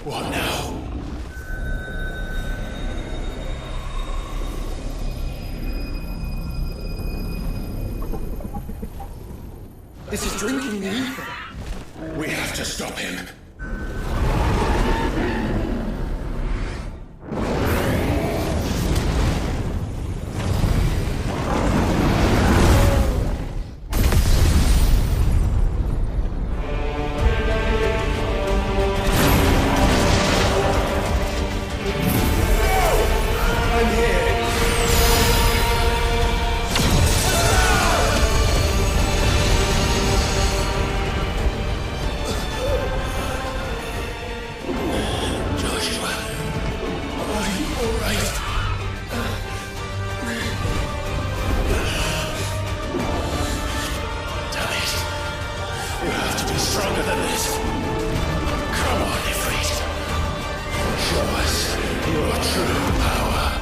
What now? This is drinking the ether. We have to stop him. Stronger than this. Come on, Ifrit. Show us your true power.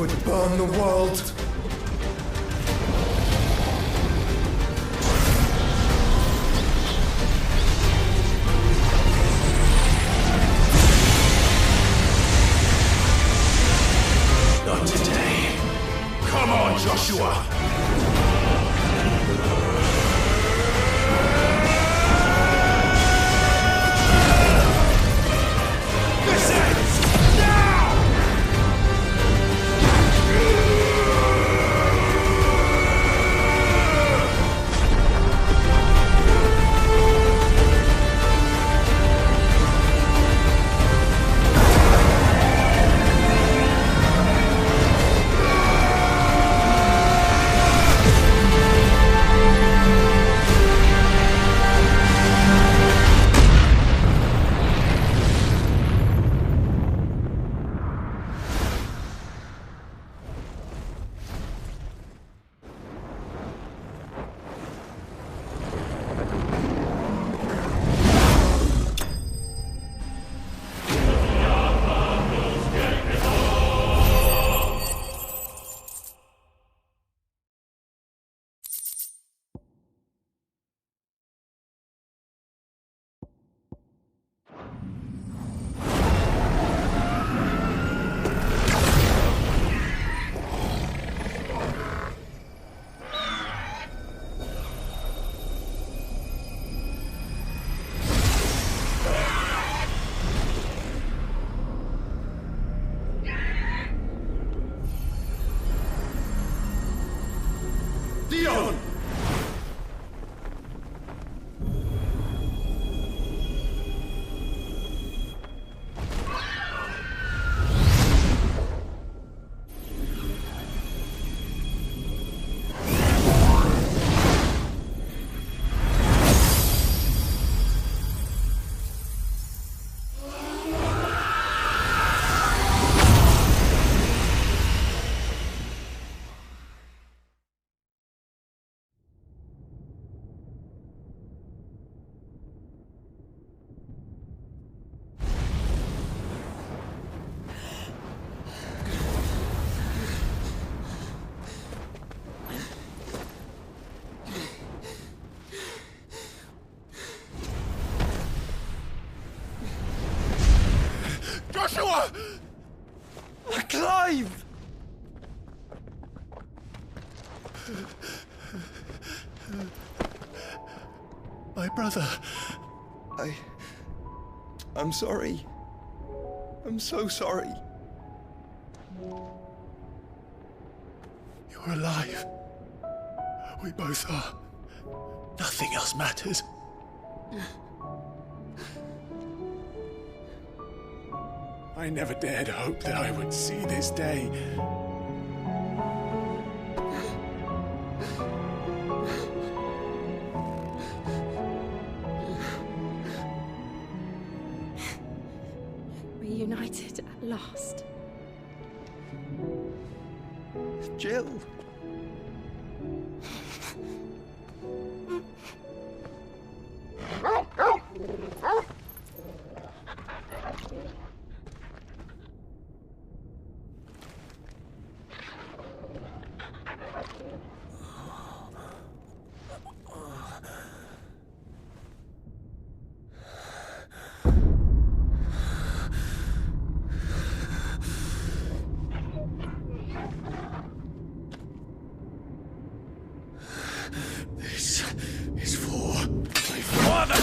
would burn the world. Not today. Come on, Joshua! Dion! Joshua! Clive! My brother. I'm sorry. I'm so sorry. You're alive. We both are. Nothing else matters. I never dared hope that I would see this day. Reunited at last. Jill. This is for my father!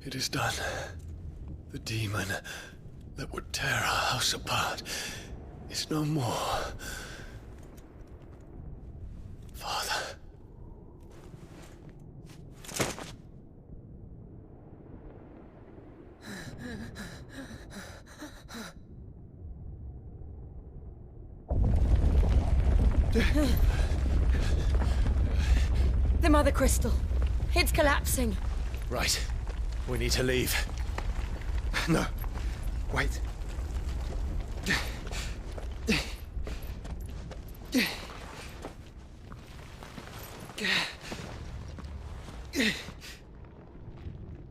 It is done. The demon that would tear our house apart is no more. The Mother Crystal. It's collapsing. Right. We need to leave. No. Wait.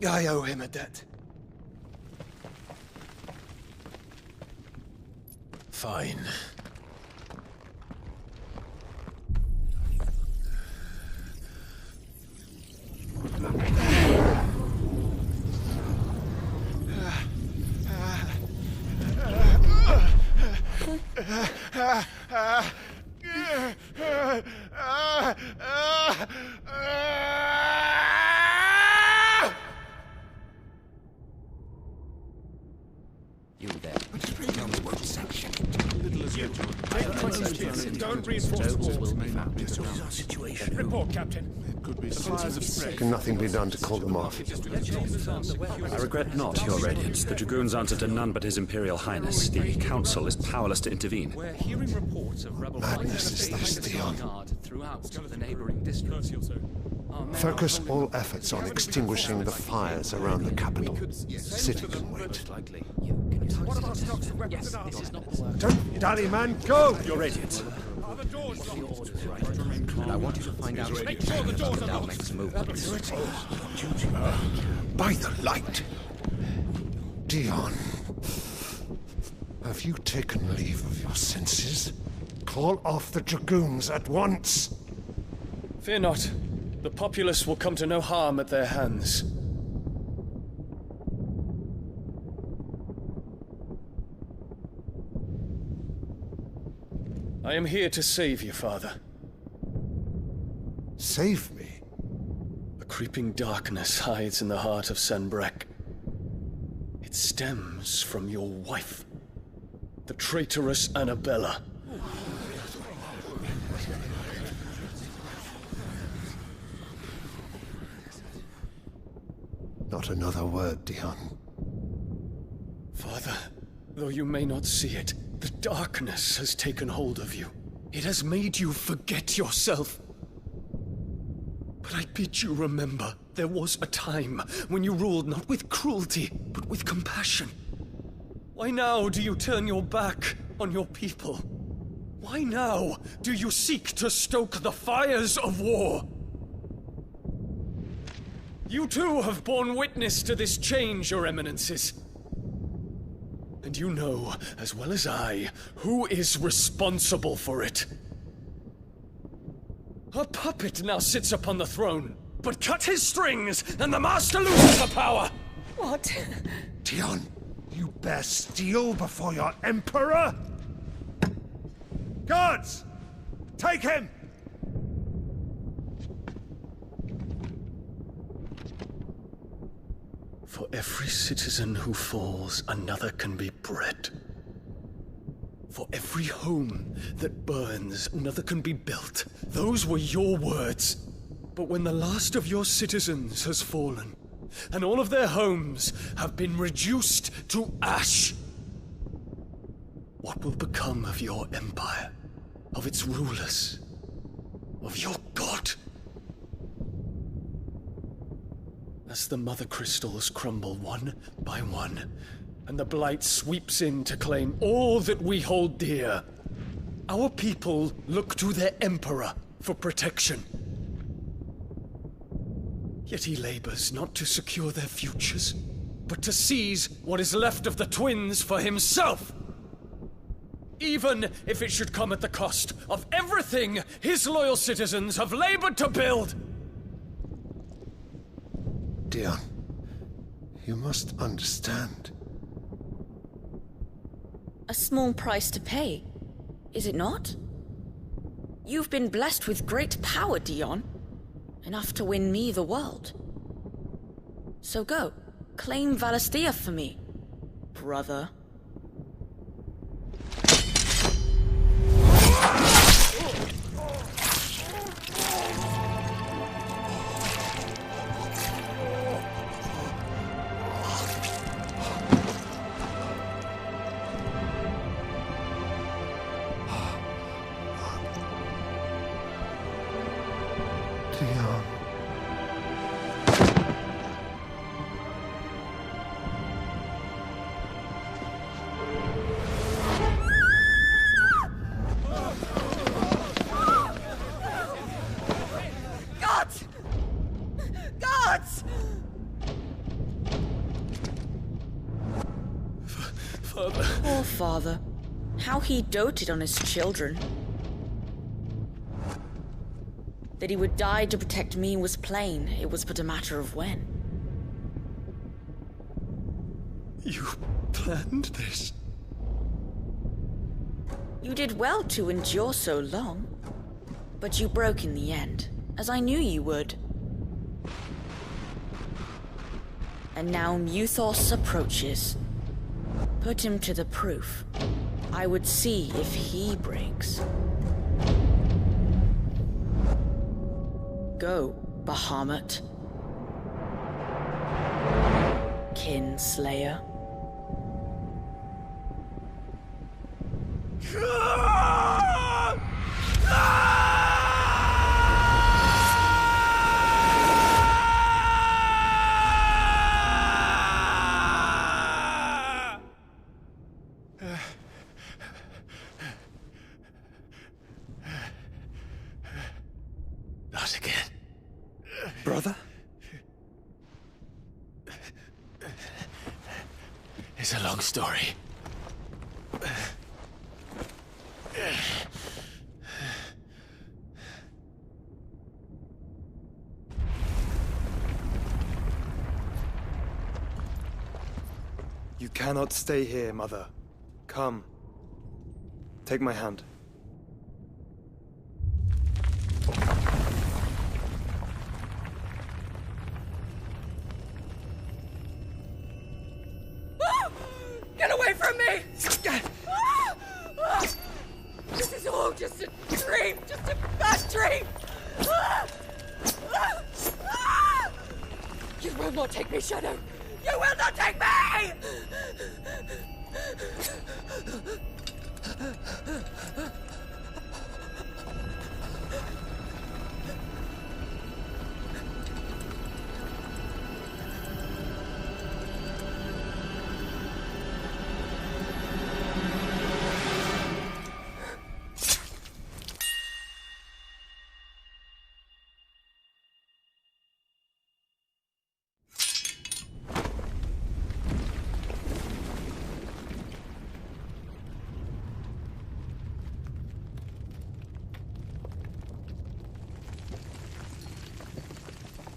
I owe him a debt. Fine. You there. Don't reinforce the walls. Report, Captain. Can nothing be done to call them off? I regret not, Your Radiance. The Dragoons answer to none but His Imperial Highness. The Council is powerless to intervene. We're hearing reports of rebel Madness is this, Dion. throughout the neighboring districts. Focus all efforts on extinguishing the fires around the capital. City can wait. Don't dally, man, go! Your Radiance. And I want you to find out about the Dalmek's movements. By the light! Dion, have you taken leave of your senses? Call off the Dragoons at once! Fear not. The populace will come to no harm at their hands. I am here to save you, Father. Save me? A creeping darkness hides in the heart of Sanbreque. It stems from your wife, the traitorous Annabella. Not another word, Dion. Father, though you may not see it, the darkness has taken hold of you. It has made you forget yourself. But I bid you remember, there was a time when you ruled not with cruelty, but with compassion. Why now do you turn your back on your people? Why now do you seek to stoke the fires of war? You too have borne witness to this change, Your Eminences. And you know, as well as I, who is responsible for it. A puppet now sits upon the throne, but cut his strings, and the master loses the power! What? Dion, you bear steel before your Emperor? Guards! Take him! For every citizen who falls, another can be bred. For every home that burns, another can be built. Those were your words. But when the last of your citizens has fallen, and all of their homes have been reduced to ash, what will become of your empire, of its rulers, of your god? As the Mother Crystals crumble one by one, and the Blight sweeps in to claim all that we hold dear, our people look to their Emperor for protection. Yet he labors not to secure their futures, but to seize what is left of the twins for himself! Even if it should come at the cost of everything his loyal citizens have labored to build! Dion, you must understand. A small price to pay, is it not? You've been blessed with great power, Dion. Enough to win me the world. So go, claim Valisthea for me, brother. Dion. Gods! Gods! Father. Poor father. How he doted on his children. That he would die to protect me was plain. It was but a matter of when. You planned this? You did well to endure so long. But you broke in the end, as I knew you would. And now Muthos approaches. Put him to the proof. I would see if he breaks. Go, Bahamut. Kinslayer. Not again. Brother? It's a long story. You cannot stay here, Mother. Come. Take my hand. Get away from me! This is all just a dream, just a bad dream! You will not take me, Shadow! You will not take me!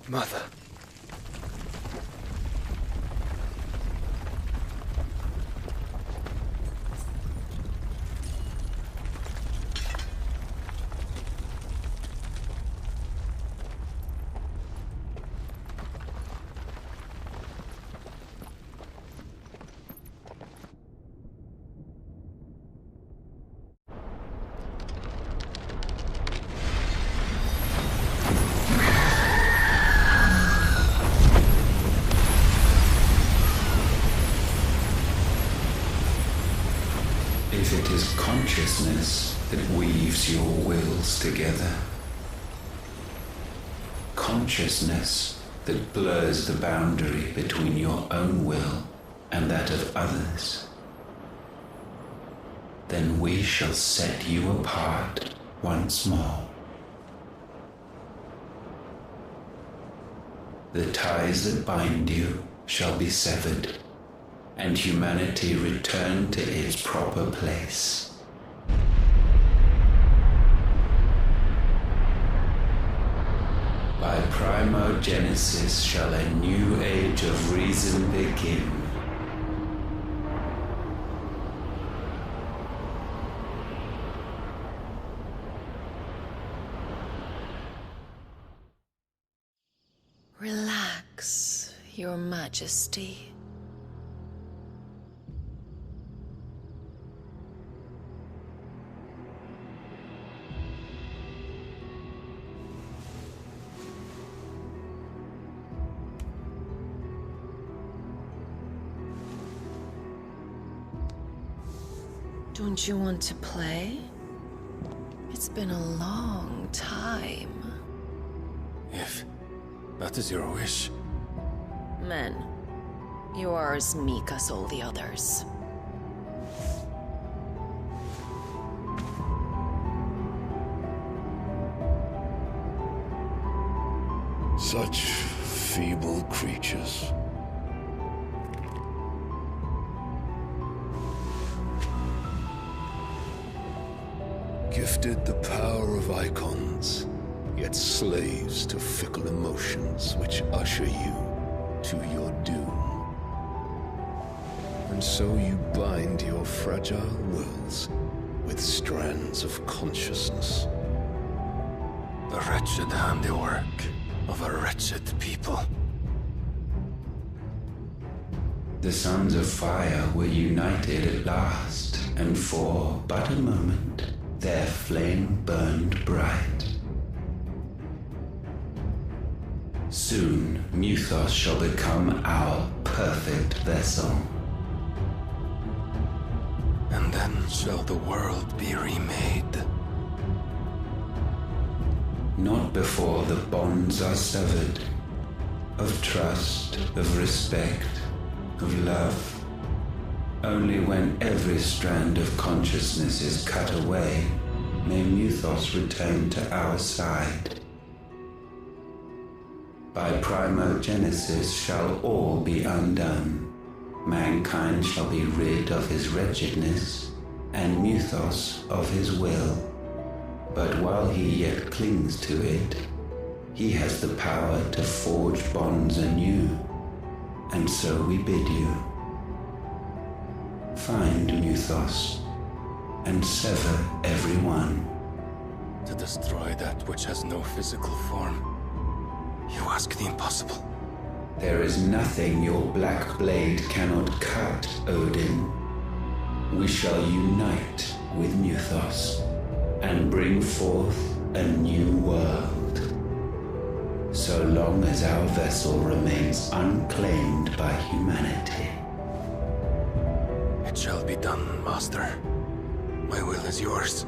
Mother. If it is consciousness that weaves your wills together, consciousness that blurs the boundary between your own will and that of others, then we shall set you apart once more. The ties that bind you shall be severed, and humanity return to its proper place. By primogenesis shall a new age of reason begin. Relax, Your Majesty. Don't you want to play? It's been a long time. If that is your wish. Men, you are as meek as all the others. Such feeble creatures. Gifted the power of icons, yet slaves to fickle emotions which usher you to your doom. And so you bind your fragile wills with strands of consciousness. The wretched handiwork of a wretched people. The sons of fire were united at last, and for but a moment, their flame burned bright. Soon, Mythos shall become our perfect vessel. And then shall the world be remade. Not before the bonds are severed, of trust, of respect, of love. Only when every strand of consciousness is cut away, may Mythos return to our side. By primogenesis shall all be undone. Mankind shall be rid of his wretchedness, and Mythos of his will. But while he yet clings to it, he has the power to forge bonds anew. And so we bid you, find Mythos, and sever every one. To destroy that which has no physical form. You ask the impossible. There is nothing your black blade cannot cut, Odin. We shall unite with Mythos, and bring forth a new world. So long as our vessel remains unclaimed by humanity. It shall be done, Master. My will is yours.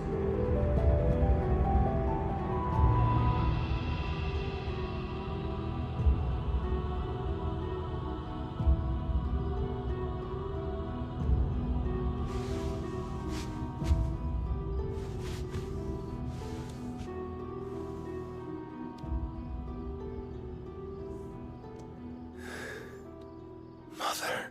Mother.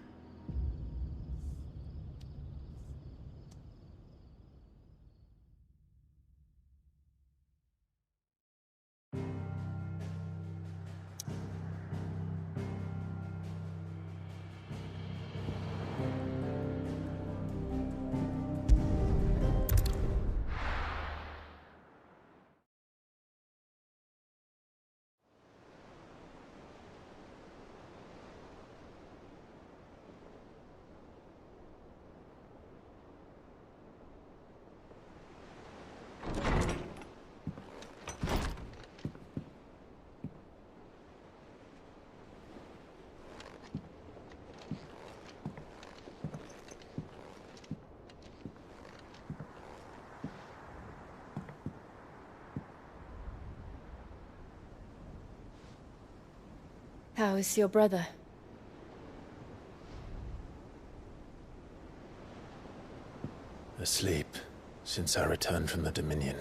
How is your brother? Asleep, since I returned from the Dominion.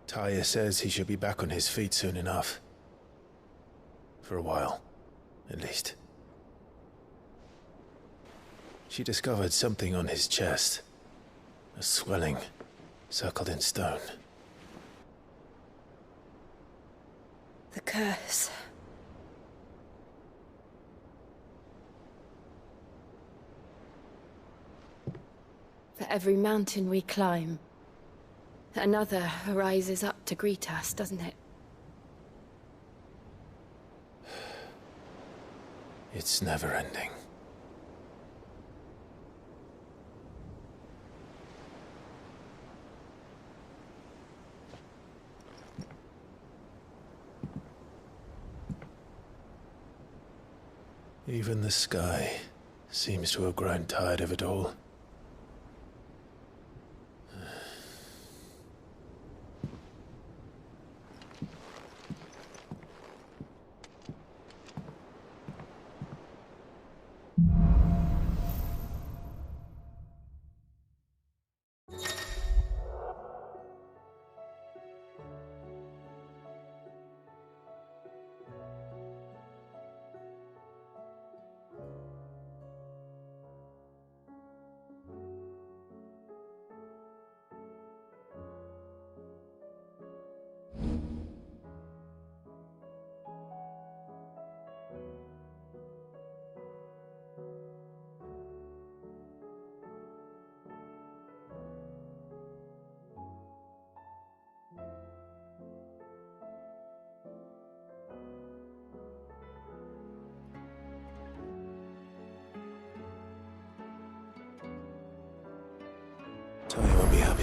Taya says he should be back on his feet soon enough. For a while, at least. She discovered something on his chest. A swelling, circled in stone. The curse. For every mountain we climb, another rises up to greet us, doesn't it? It's never ending. Even the sky seems to have grown tired of it all.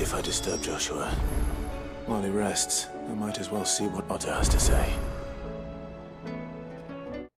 If I disturb Joshua, while he rests, I might as well see what Otto has to say.